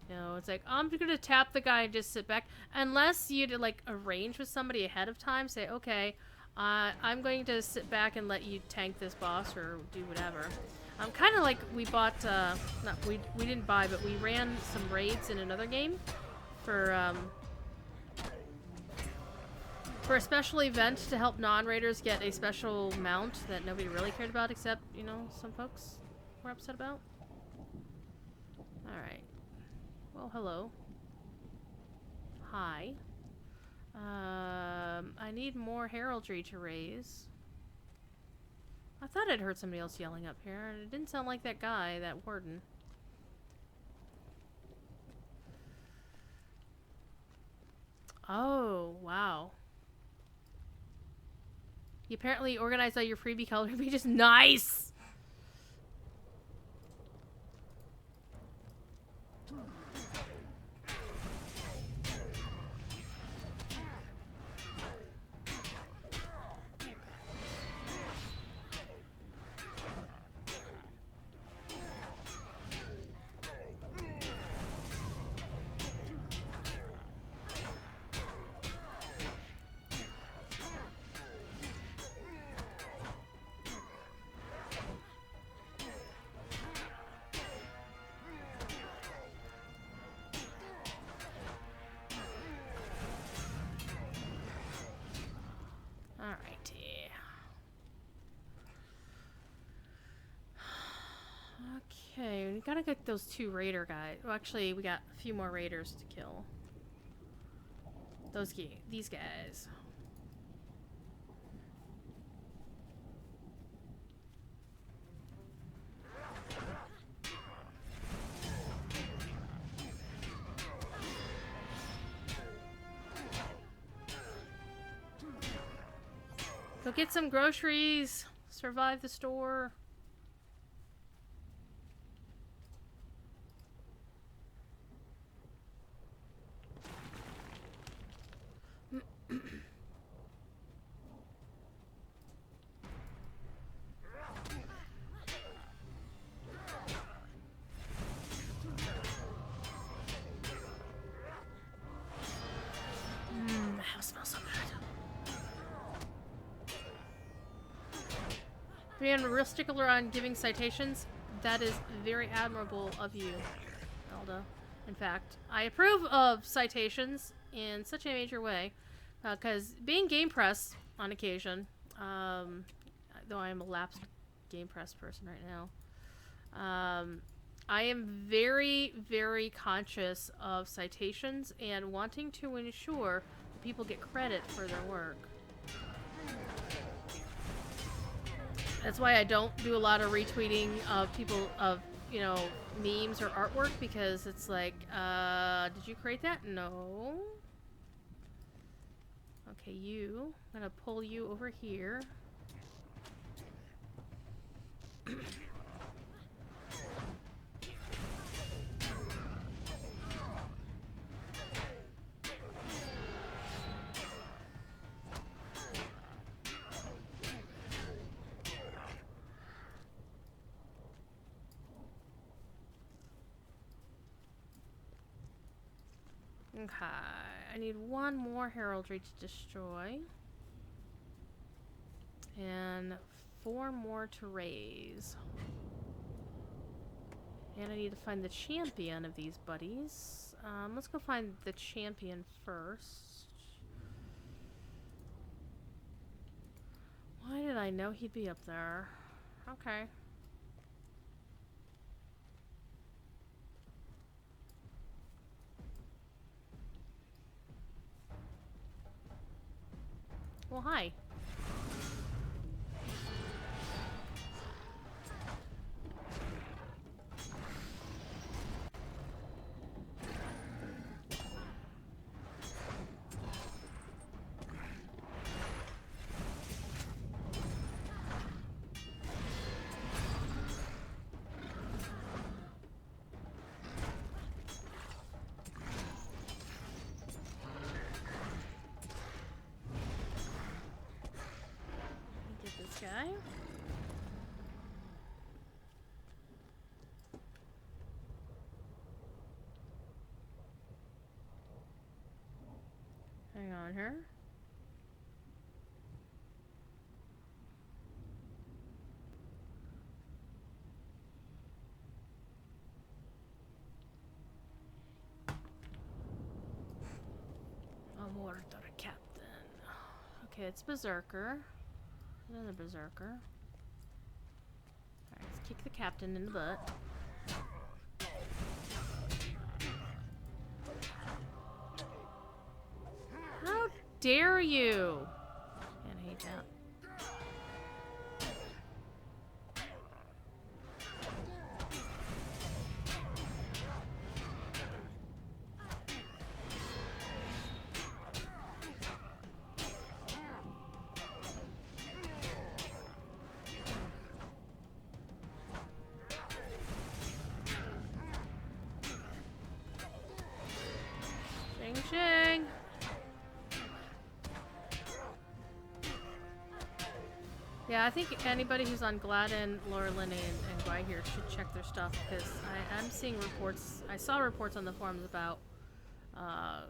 you know, it's like, I'm gonna tap the guy and just sit back. Unless you'd like arrange with somebody ahead of time, say, okay, I'm going to sit back and let you tank this boss or do whatever. Kind of like we bought, we didn't buy, but we ran some raids in another game for a special event to help non-raiders get a special mount that nobody really cared about except, you know, some folks were upset about. Alright. Well, hello. Hi. I need more heraldry to raise. I thought I'd heard somebody else yelling up here, and it didn't sound like that guy, that warden. Oh, wow. You apparently organized all your freebie color pages. Nice! Okay, we gotta get those two raider guys. Well, actually, we got a few more raiders to kill. These guys. Go get some groceries. Survive the store. That smells so good. Being a real stickler on giving citations, that is very admirable of you, Elda. In fact, I approve of citations in such a major way, because being Game Press on occasion, though I am a lapsed Game Press person right now, I am very, very conscious of citations and wanting to ensure that people get credit for their work. That's why I don't do a lot of retweeting of people of, you know, memes or artwork, because it's like, did you create that? No. Okay, you. I'm gonna pull you over here. Okay, I need one more heraldry to destroy. And 4 more to raise. And I need to find the champion of these buddies. Let's go find the champion first. Why did I know he'd be up there? Okay. Well, hi. Get this guy. Hang on here. A mortar captain. Okay, it's Berserker. Another Berserker. Alright, let's kick the captain in the butt. How dare you! And I hate that. Shing shing! Yeah, I think anybody who's on Gladden, Laurelin, and Guy here should check their stuff, because I'm seeing reports. I saw reports on the forums about a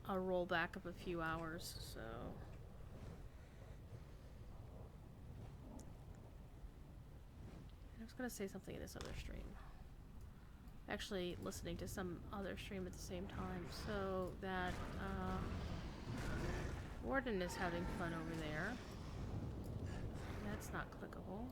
rollback of a few hours, so. I was gonna say something in this other stream. Actually, listening to some other stream at the same time, so that Warden is having fun over there. That's not clickable.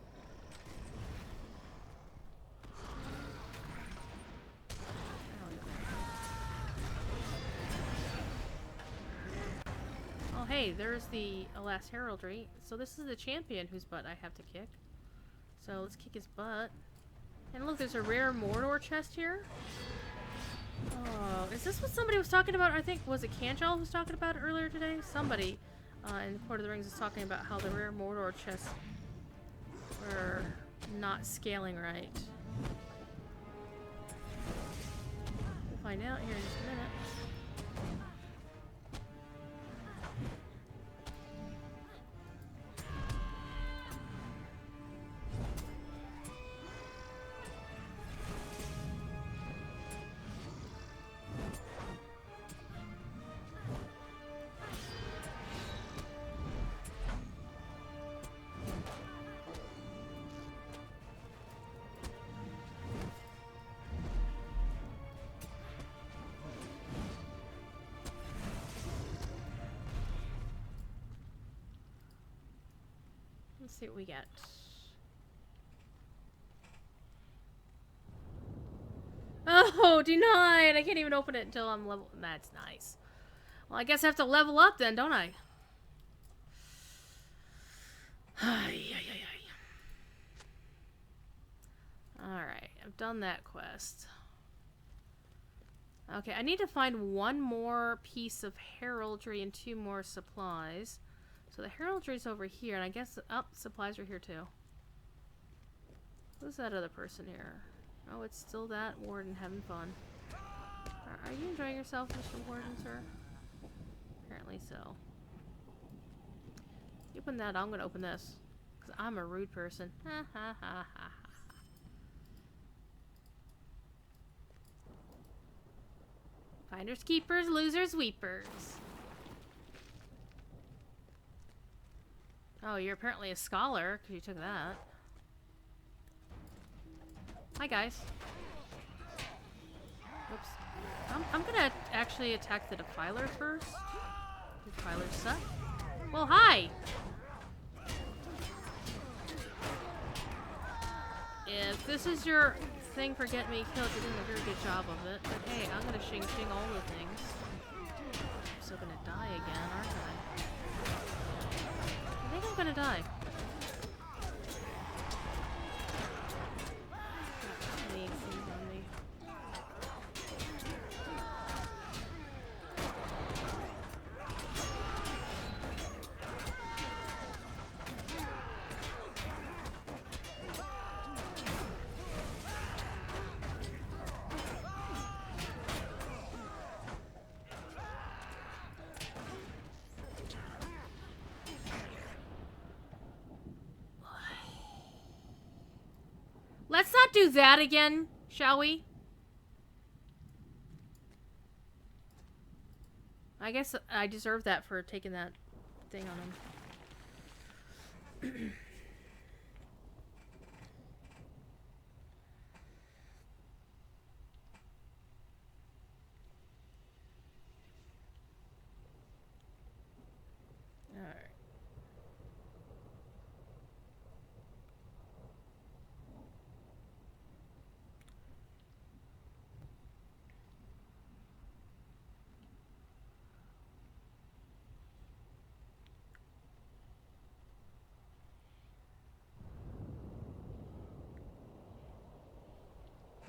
Oh hey, there's the last heraldry. So this is the champion whose butt I have to kick. So let's kick his butt. And look, there's a rare Mordor chest here. Oh, is this what somebody was talking about? I think, was it Canjal who was talking about it earlier today? Somebody in Court of the Rings is talking about how the rare Mordor chests were not scaling right. We'll find out here in just a minute. Let's see what we get. No! Denied! I can't even open it until I'm level... That's nice. Well, I guess I have to level up then, don't I? Alright, I've done that quest. Okay, I need to find one more piece of heraldry and 2 more supplies. So the heraldry's over here, and I guess... Oh, supplies are here too. Who's that other person here? Oh, it's still that warden having fun. Are you enjoying yourself, Mr. Warden, sir? Apparently so. You open that, I'm gonna open this. Because I'm a rude person. Ha ha ha ha. Finders keepers, losers weepers. Oh, you're apparently a scholar, because you took that. Hi, guys. Oops. I'm gonna actually attack the Defiler first. Defilers suck. Well, hi! If this is your thing for getting me killed, you're doing a very good job of it. But hey, I'm gonna shing all the things. I'm still gonna die again, aren't I? I think I'm gonna die. Let's not do that again, shall we? I guess I deserve that for taking that thing on him. Alright.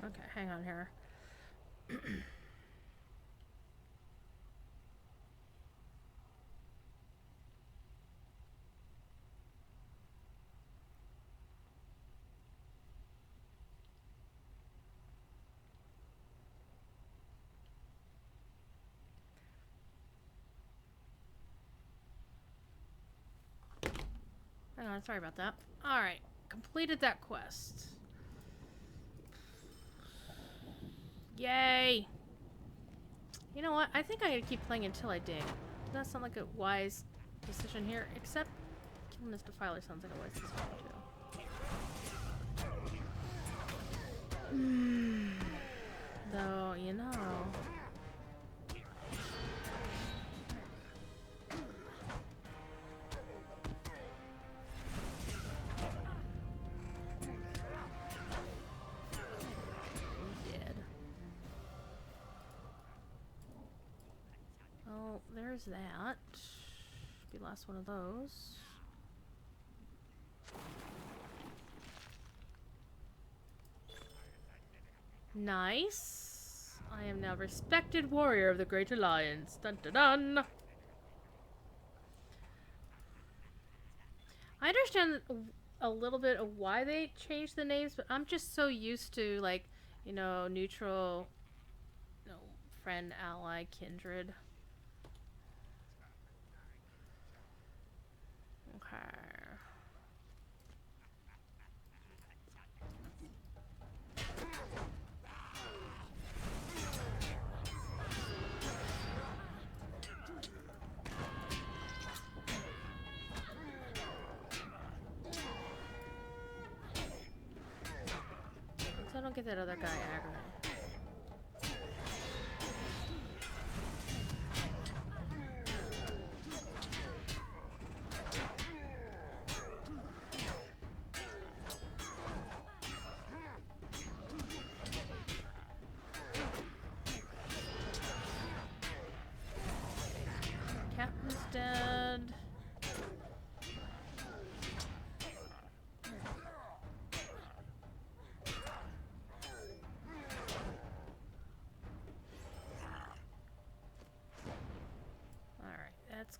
Okay, hang on here. Hang on, sorry about that. Alright, completed that quest. Yay! You know what? I think I'm gonna keep playing until I dig. Does that sound like a wise decision here? Except killing this Defiler sounds like a wise decision too. Though, you know... There's that. Be the last one of those. Nice. I am now respected warrior of the Great Alliance. Dun dun dun. I understand a little bit of why they changed the names, but I'm just so used to, like, you know, neutral, you know, friend, ally, kindred. Okay. So I don't get that other guy aggravated.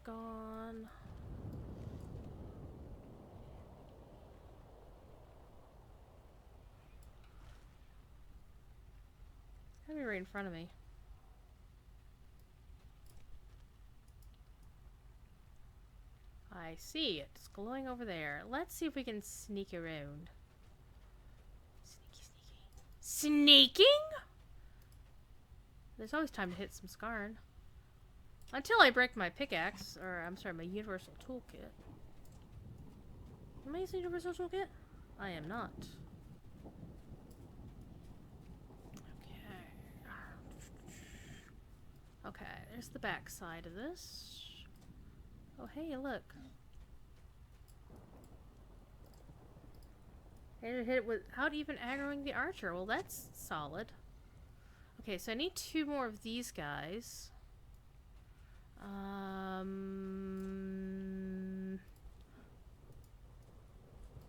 gone. It's gotta be right in front of me. I see it. It's glowing over there. Let's see if we can sneak around. Sneaky, sneaky. Sneaking? There's always time to hit some scarn. Until I break my pickaxe, or I'm sorry, my universal toolkit. Am I using universal toolkit? I am not. Okay. Okay, there's the back side of this. Oh, hey, look. Hit it without even aggroing the archer. Well, that's solid. Okay, so I need 2 more of these guys.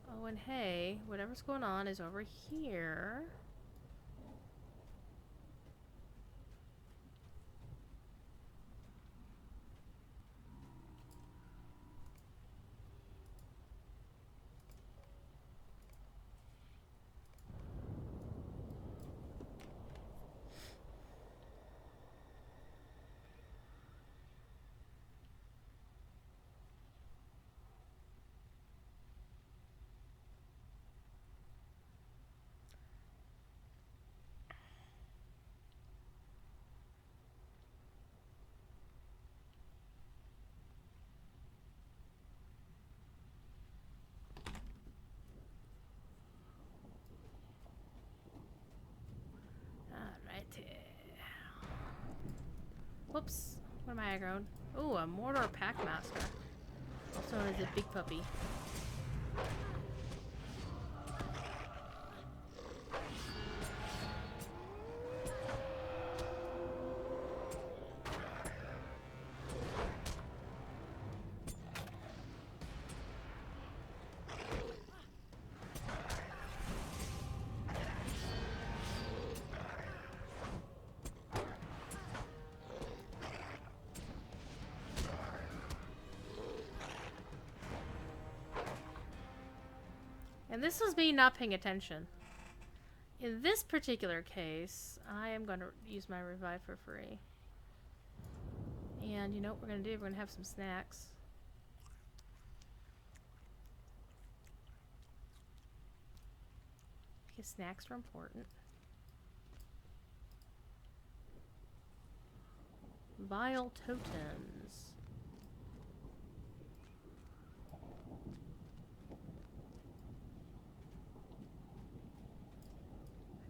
Oh, and hey, whatever's going on is over here. Whoops. What am I aggroing? Ooh, a Mordor Packmaster. Also known as a big puppy. And this was me not paying attention. In this particular case, I am going to use my revive for free. And you know what we're going to do? We're going to have some snacks. Because snacks are important. Vile totems.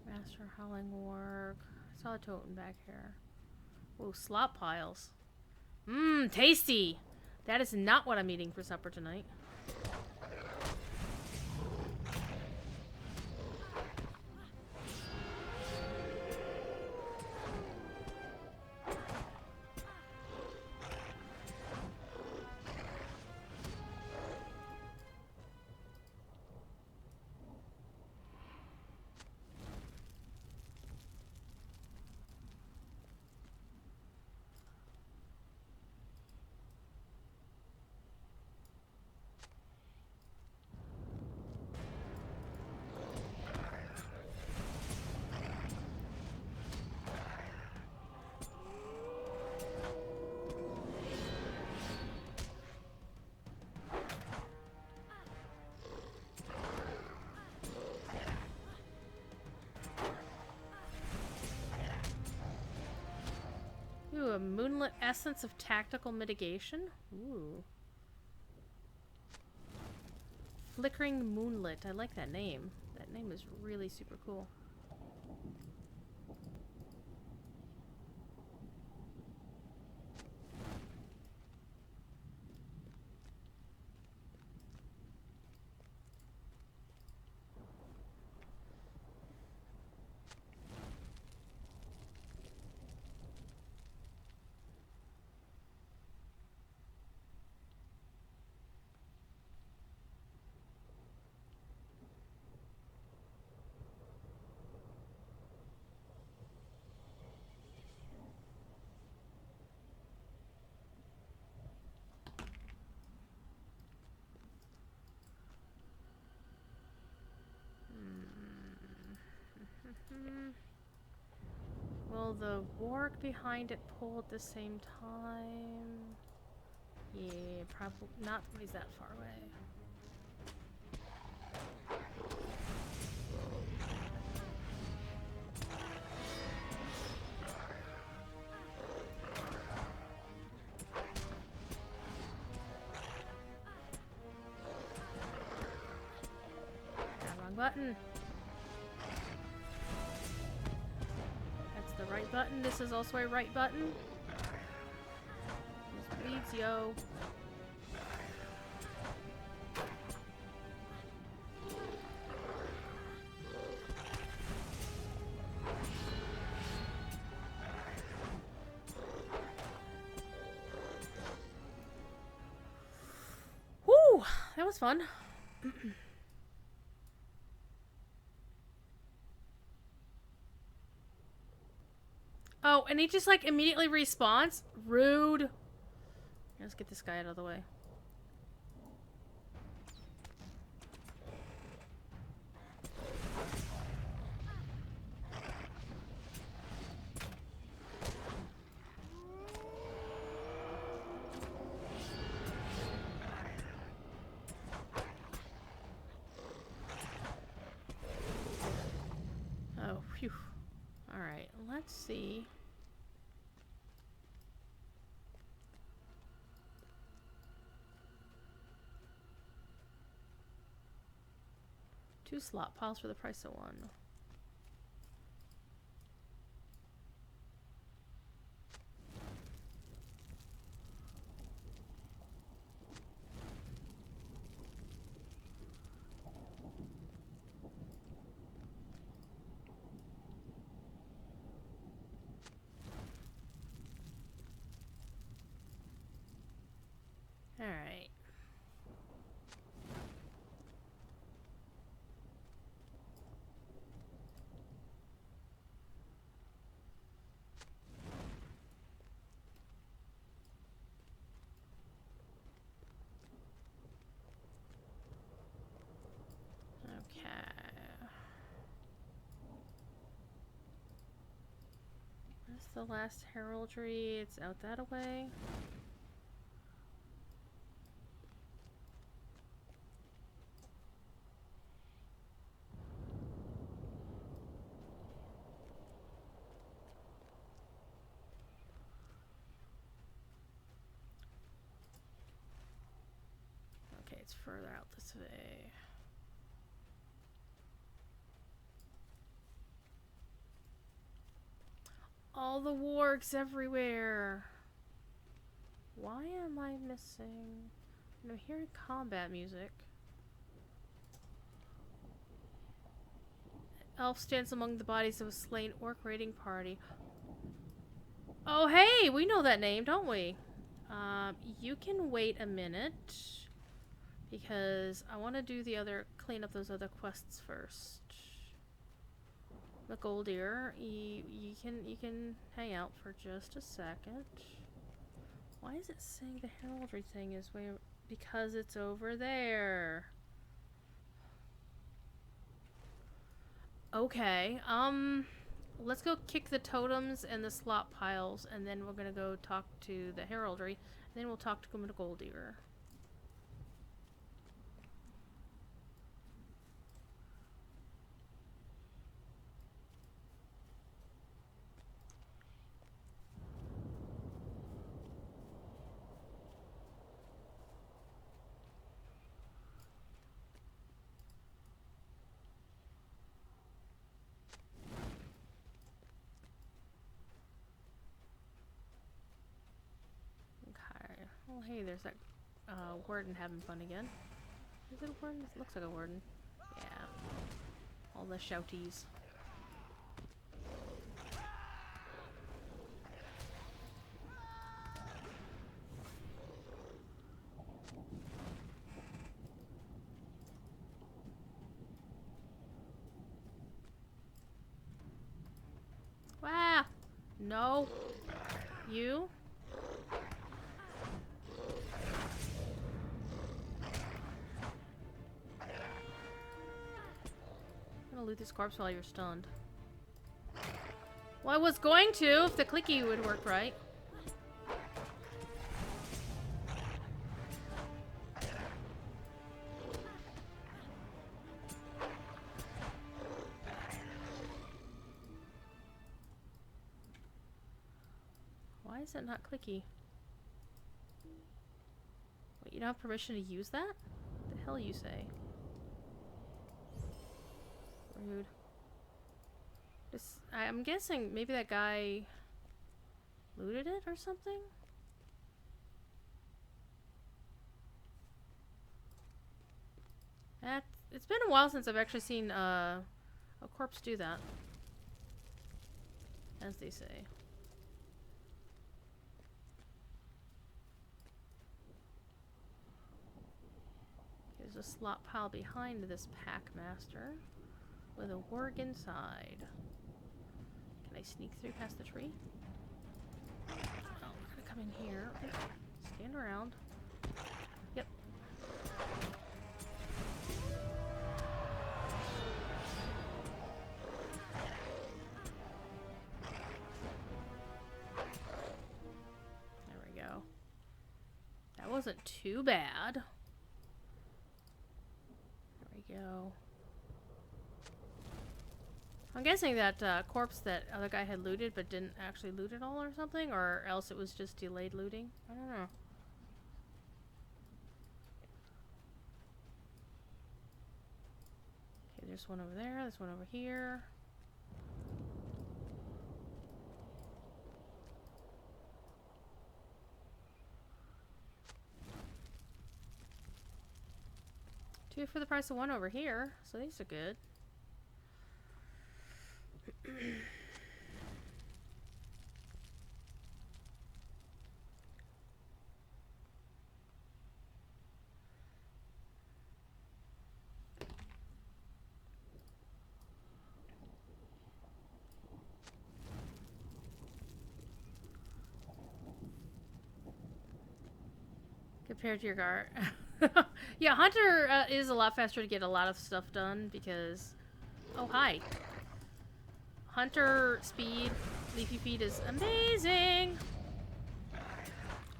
Master Howling Work. I saw a totem back here. Ooh, slop piles. Mmm, tasty! That is not what I'm eating for supper tonight. Ooh, a moonlit essence of tactical mitigation? Ooh. Flickering Moonlit. I like that name. That name is really super cool. Will the warg behind it pull at the same time? Yeah, probably not. He's that far away. Wrong button. That's the right button. This is also a right button. This bleeds, yo. Woo! That was fun. Oh, and he just like immediately respawns? Rude. Let's get this guy out of the way. Oh, phew. Alright, let's see. Two slot piles for the price of one. Alright. Okay. Where's the last heraldry? It's out that way. Okay, it's further out this way. All the wargs everywhere. Why am I missing? I'm hearing combat music. Elf stands among the bodies of a slain orc raiding party. Oh, hey! We know that name, don't we? You can wait a minute. Because I want to do the other... clean up those other quests first. McGoldear, you can hang out for just a second. Why is it saying the heraldry thing is way... because it's over there. Okay, let's go kick the totems and the slot piles, and then we're gonna go talk to the heraldry, and then we'll talk to McGoldear. Oh, hey, there's that warden having fun again. Is it a warden? It looks like a warden. Yeah. All the shouties. Wow! No! You? I'm gonna loot this corpse while you're stunned. Well, I was going to if the clicky would work right. Why is it not clicky? Wait, you don't have permission to use that? What the hell you say? Rude. I'm guessing maybe that guy looted it or something? It's been a while since I've actually seen a corpse do that. As they say. There's a slot pile behind this pack master with a warg inside. Can I sneak through past the tree? Oh, I'm gonna come in here. Stand around. Yep. There we go. That wasn't too bad. There we go. I'm guessing that corpse that other guy had looted but didn't actually loot it all or something, or else it was just delayed looting. I don't know. Okay, there's one over there, there's one over here. Two for the price of one over here, so these are good. Compared to your guard. Yeah, Hunter is a lot faster to get a lot of stuff done because... Oh, hi. Hunter speed, leafy feet is amazing.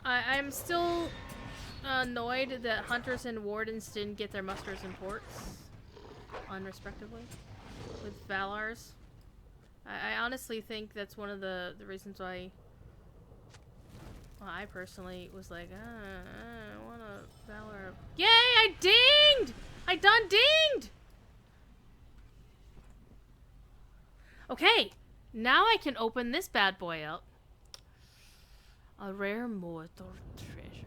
I'm still annoyed that Hunters and Wardens didn't get their musters and ports on respectively with Valars. I honestly think that's one of the reasons why I personally was like, I want a Valor. Yay, I dinged! I done dinged! Okay, now I can open this bad boy up. A rare mortal treasure.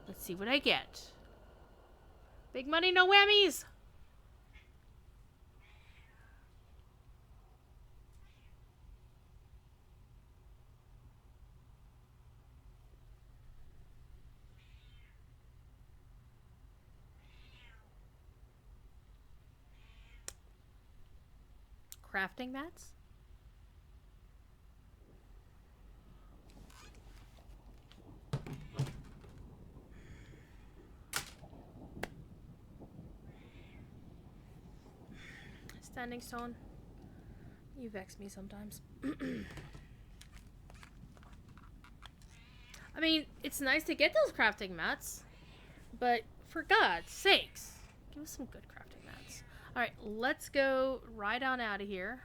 Let's see what I get. Big money, no whammies! Crafting mats? Standing stone. You vex me sometimes. I mean, it's nice to get those crafting mats, but for God's sakes, give us some good crafting mats. Alright, let's go right on out of here.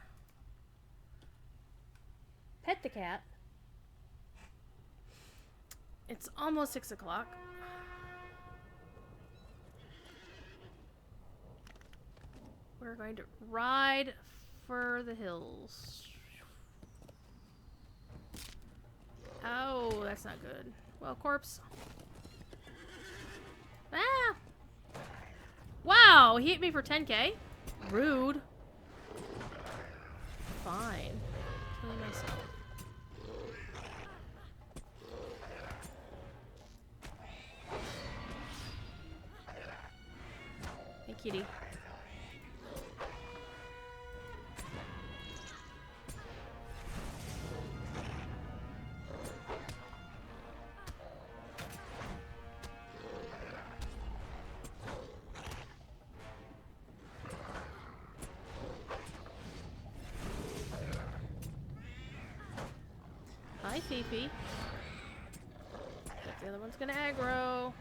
Pet the cat. It's almost 6 o'clock. We're going to ride for the hills. Oh, that's not good. Well, corpse. Ah! Wow, he hit me for 10k. Rude. Fine. Killing myself. Hey, kitty. Hi, Fifi. The other one's gonna aggro.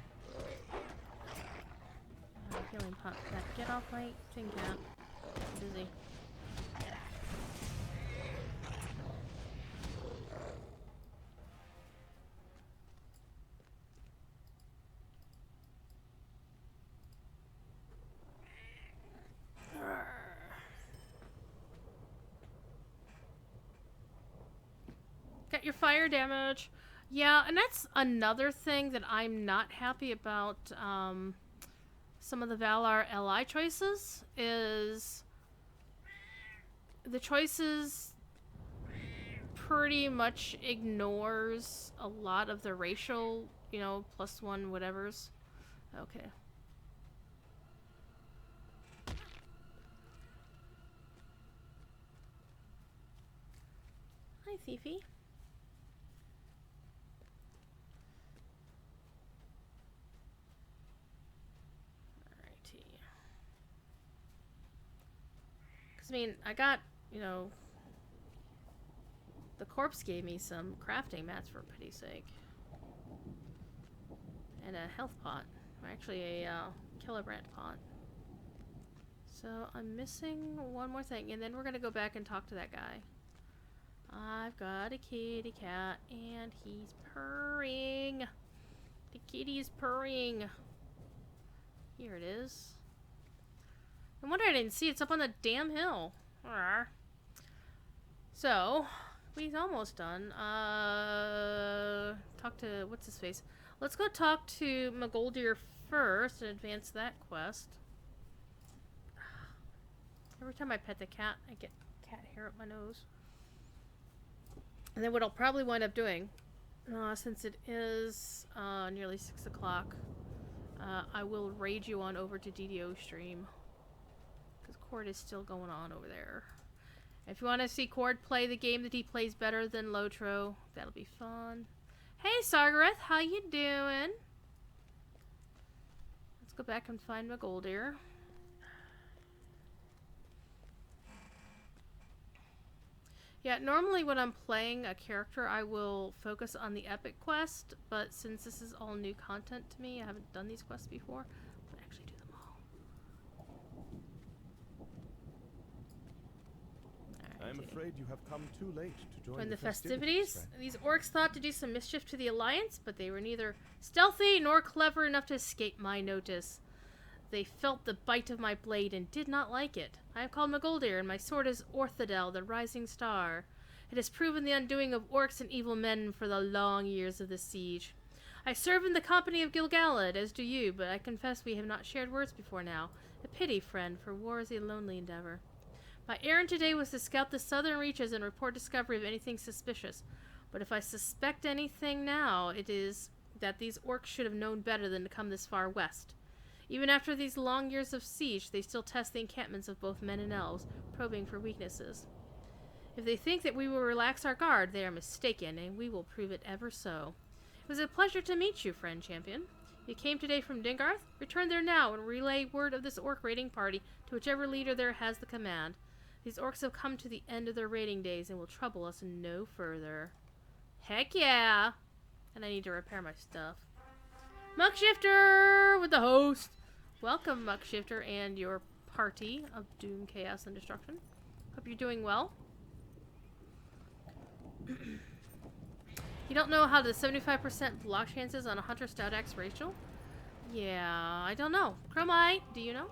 Healing pot. Get off my thing, cat. I'm busy. Got your fire damage. Yeah, and that's another thing that I'm not happy about some of the Valar LI choices is the choices pretty much ignores a lot of the racial, you know, +1 whatevers. Okay. Hi, Fifi. I mean, I got, you know, the corpse gave me some crafting mats for pity's sake. And a health pot. Or actually a killer brand pot. So I'm missing one more thing, and then we're gonna go back and talk to that guy. I've got a kitty cat, and he's purring. The kitty is purring. Here it is. No wonder I didn't see it. It's up on the damn hill. Arrgh. So, we're almost done. Talk to... what's his face? Let's go talk to Magoldir first and advance that quest. Every time I pet the cat, I get cat hair up my nose. And then what I'll probably wind up doing, since it is nearly 6 o'clock, I will raid you on over to DDO stream. Because Cord is still going on over there. If you want to see Cord play the game that he plays better than Lotro, that'll be fun. Hey Sargareth, how you doing? Let's go back and find Magoldir. Yeah, normally when I'm playing a character, I will focus on the epic quest, but since this is all new content to me, I haven't done these quests before, I'm gonna actually do them all. I'm afraid you have come too late to join Join the the festivities. friend. These orcs thought to do some mischief to the Alliance, but they were neither stealthy nor clever enough to escape my notice. They felt the bite of my blade and did not like it. I am called Magoldir, and my sword is Orthadel, the rising star. It has proven the undoing of orcs and evil men for the long years of the siege. I serve in the company of Gil-galad, as do you, but I confess we have not shared words before now. A pity, friend, for war is a lonely endeavor. My errand today was to scout the southern reaches and report discovery of anything suspicious. But if I suspect anything now, it is that these orcs should have known better than to come this far west. Even after these long years of siege, they still test the encampments of both men and elves, probing for weaknesses. If they think that we will relax our guard, they are mistaken, and we will prove it ever so. It was a pleasure to meet you, friend champion. You came today from Dingarth? Return there now and relay word of this orc raiding party to whichever leader there has the command. These orcs have come to the end of their raiding days and will trouble us no further. Heck yeah! And I need to repair my stuff. Muckshifter with the host! Welcome, Muckshifter, and your party of doom, chaos, and destruction. Hope you're doing well. You don't know how the 75% block chances on a Hunter Stout Axe Rachel? Yeah, I don't know. Chromite, do you know?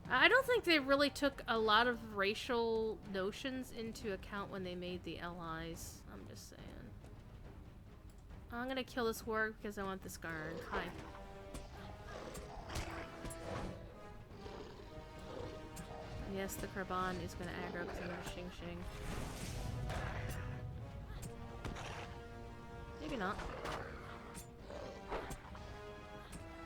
I don't think they really took a lot of racial notions into account when they made the allies. I'm just saying. I'm gonna kill this warg because I want this guard. Hi. Yes, the Karban is gonna aggro because I'm gonna Shing Shing. Maybe not.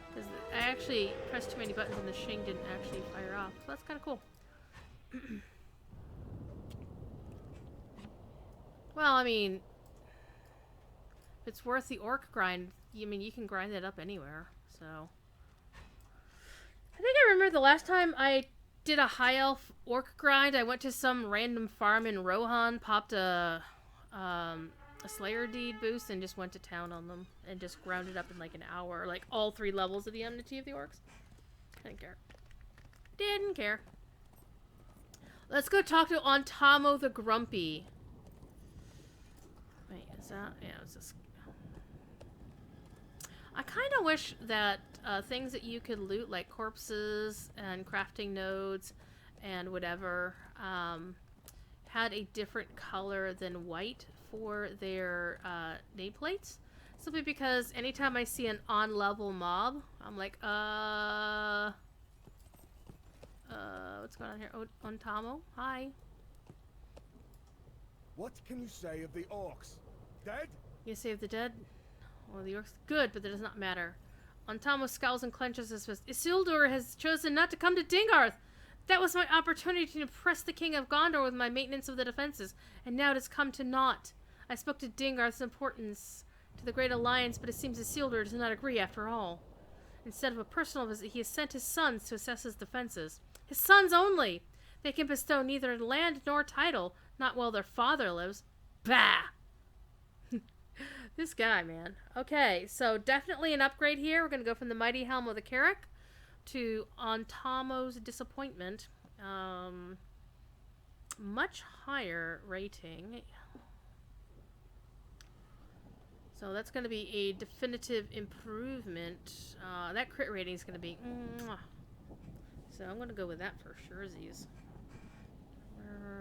Because I actually pressed too many buttons and the Shing didn't actually fire off. So that's kind of cool. Well, I mean, if it's worth the orc grind, you can grind it up anywhere, so. I think I remember the last time I did a high elf orc grind. I went to some random farm in Rohan, popped a Slayer deed boost, and just went to town on them and just ground it up in like an hour, like all 3 levels of the enmity of the orcs. Didn't care. Didn't care. Let's go talk to Ontamo the Grumpy. Wait, is that? Yeah, it's this. I kind of wish that things that you could loot, like corpses and crafting nodes and whatever, had a different color than white for their nameplates. Simply because anytime I see an on-level mob, I'm like, what's going on here? Ontamo? Hi. What can you say of the orcs? Dead? You save the dead? Well, the orcs. Good, but that does not matter. Ontamo scowls and clenches his fist. Isildur has chosen not to come to Dingarth! That was my opportunity to impress the king of Gondor with my maintenance of the defenses, and now it has come to naught. I spoke to Dingarth's importance to the Great Alliance, but it seems Isildur does not agree after all. Instead of a personal visit, he has sent his sons to assess his defenses. His sons only! They can bestow neither land nor title, not while their father lives. Bah! This guy, man. Okay, so definitely an upgrade here. We're going to go from the Mighty Helm of the Carrack to Ontamo's Disappointment. Much higher rating. So that's going to be a definitive improvement. That crit rating is going to be... Mwah. So I'm going to go with that for surezies.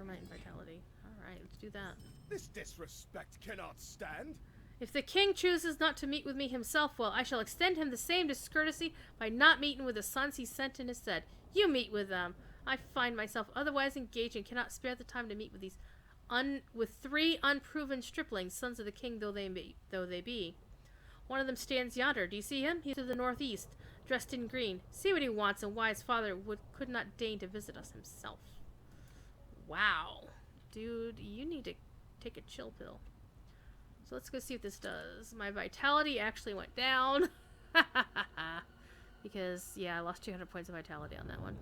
Might and Vitality. Alright, let's do that. This disrespect cannot stand. If the king chooses not to meet with me himself, well, I shall extend him the same discourtesy by not meeting with the sons he sent in his stead. You meet with them. I find myself otherwise engaged and cannot spare the time to meet with these with 3 unproven striplings, sons of the king though they be. One of them stands yonder. Do you see him? He's to the northeast, dressed in green. See what he wants, and why his father could not deign to visit us himself. Wow. Dude, you need to take a chill pill. So let's go see what this does. My vitality actually went down. Because, yeah, I lost 200 points of vitality on that one.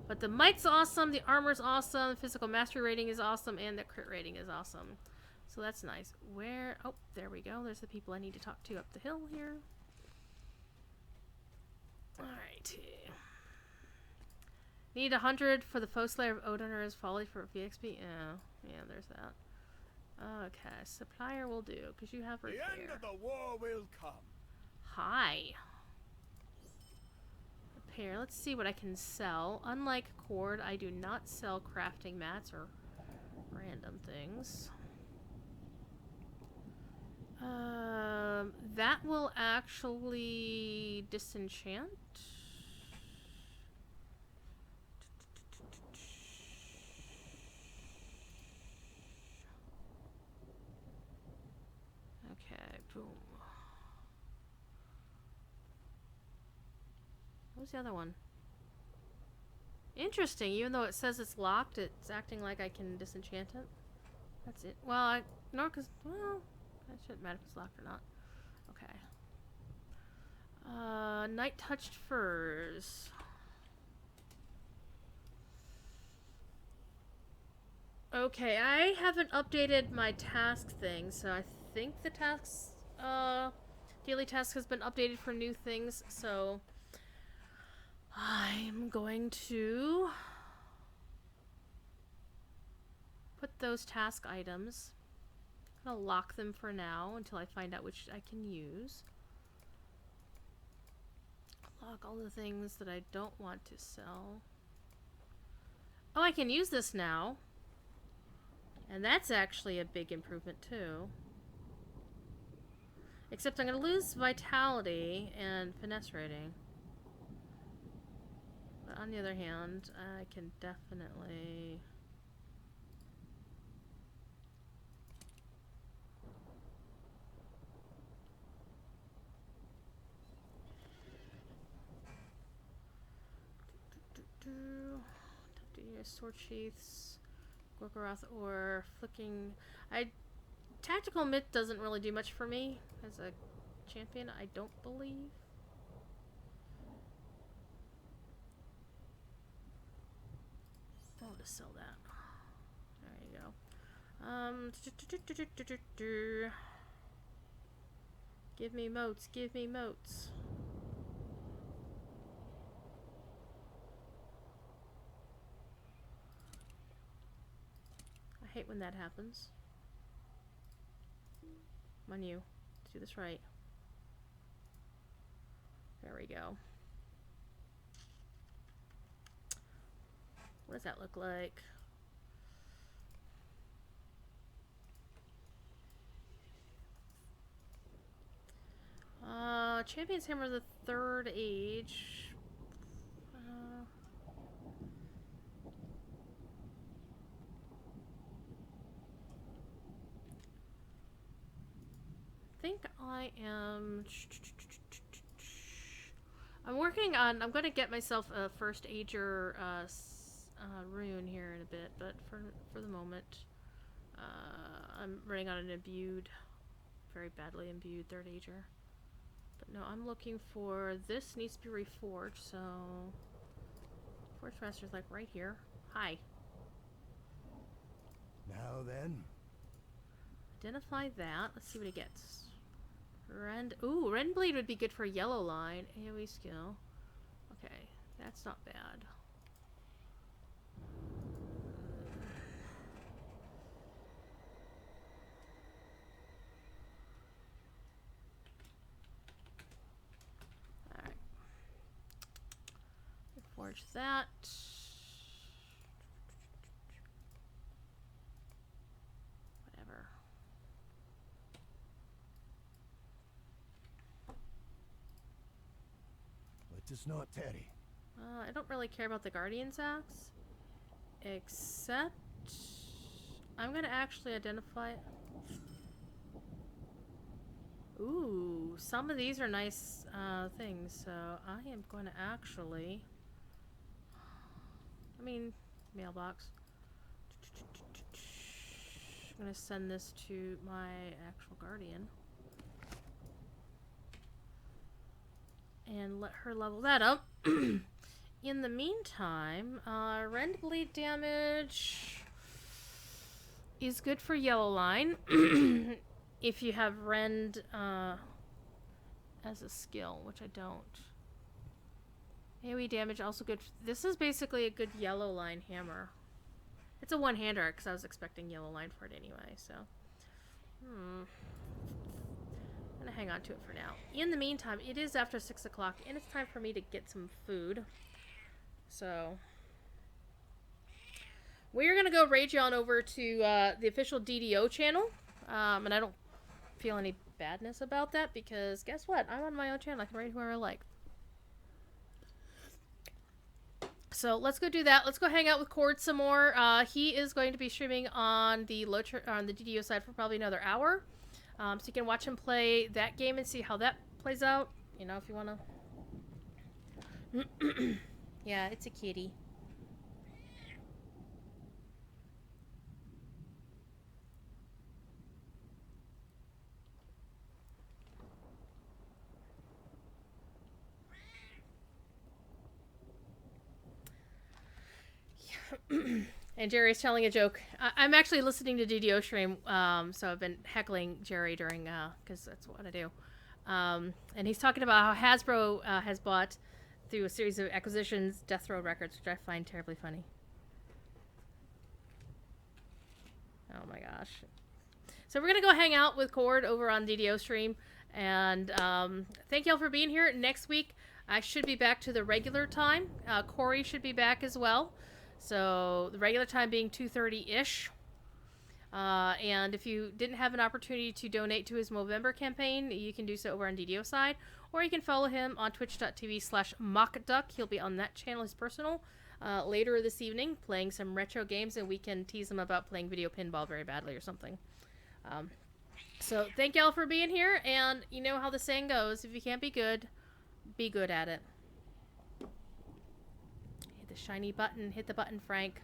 But the might's awesome, the armor's awesome, the physical mastery rating is awesome, and the crit rating is awesome. So that's nice. Where? Oh, there we go. There's the people I need to talk to up the hill here. Alright. Need 100 for the Foe Slayer of Odin or his Folly for VXP? Yeah, there's that. Okay, supplier will do, because you have repair. The end of the war will come. Hi. Repair. Let's see what I can sell. Unlike Cord, I do not sell crafting mats or random things. That will actually disenchant. Okay, boom. What was the other one? Interesting, even though it says it's locked, it's acting like I can disenchant it. That's it. Well, no, because, well, that shouldn't matter if it's locked or not. Okay. Night Touched Furs. Okay, I haven't updated my task thing, so I think the tasks, daily task has been updated for new things, so I'm going to put those task items. I'm gonna lock them for now until I find out which I can use. Lock all the things that I don't want to sell. Oh, I can use this now. And that's actually a big improvement too. Except I'm going to lose vitality and finesse rating. But on the other hand, I can definitely... Sword sheaths, Gorgoroth or flicking. Tactical myth doesn't really do much for me as a champion, I don't believe. to sell that. There you go. Give me moats, give me moats. I hate when that happens. Come on, you. Let's do this right. There we go. What does that look like? Champion's Hammer of the Third Age. I think I am... I'm working on... I'm going to get myself a First Ager rune here in a bit, but for the moment, I'm running on an imbued, very badly imbued Third Ager. But no, I'm looking for... This needs to be reforged, so... Forge Master's like right here. Hi. Now then. Identify that. Let's see what he gets. Ooh, Rendblade would be good for a yellow line. AoE skill. Okay, that's not bad. Alright. Forge that. Whatever. Let us not tarry. I don't really care about the Guardian's Axe. Except... I'm gonna actually identify... Ooh, some of these are nice things, so I am going to actually... mailbox. I'm going to send this to my actual Guardian. And let her level that up. In the meantime, Rend Bleed damage is good for yellow line. If you have Rend as a skill, which I don't. AoE damage also good. This is basically a good yellow line hammer. It's a one-hander because I was expecting yellow line for it anyway, so. I'm gonna hang on to it for now. In the meantime, it is after 6 o'clock and it's time for me to get some food. So we're gonna go rage on over to the official DDO channel. And I don't feel any badness about that because guess what? I'm on my own channel. I can raid whoever I like. So let's go do that. Let's go hang out with Cord some more. He is going to be streaming on the DDO side for probably another hour. So you can watch him play that game and see how that plays out. You know, if you want to. Yeah, it's a kitty. And Jerry's telling a joke. I'm actually listening to DDO stream, so I've been heckling Jerry during, because that's what I do. And he's talking about how Hasbro has bought, through a series of acquisitions, Death Row Records, which I find terribly funny. Oh my gosh. So we're going to go hang out with Cord over on DDO stream. And thank y'all for being here. Next week, I should be back to the regular time. Corey should be back as well. So the regular time being 2:30-ish. And if you didn't have an opportunity to donate to his Movember campaign, you can do so over on DDO side. Or you can follow him on twitch.tv/mockduck. He'll be on that channel, his personal, later this evening, playing some retro games. And we can tease him about playing video pinball very badly or something. So thank y'all for being here. And you know how the saying goes, if you can't be good at it. Hit the shiny button. Hit the button, Frank.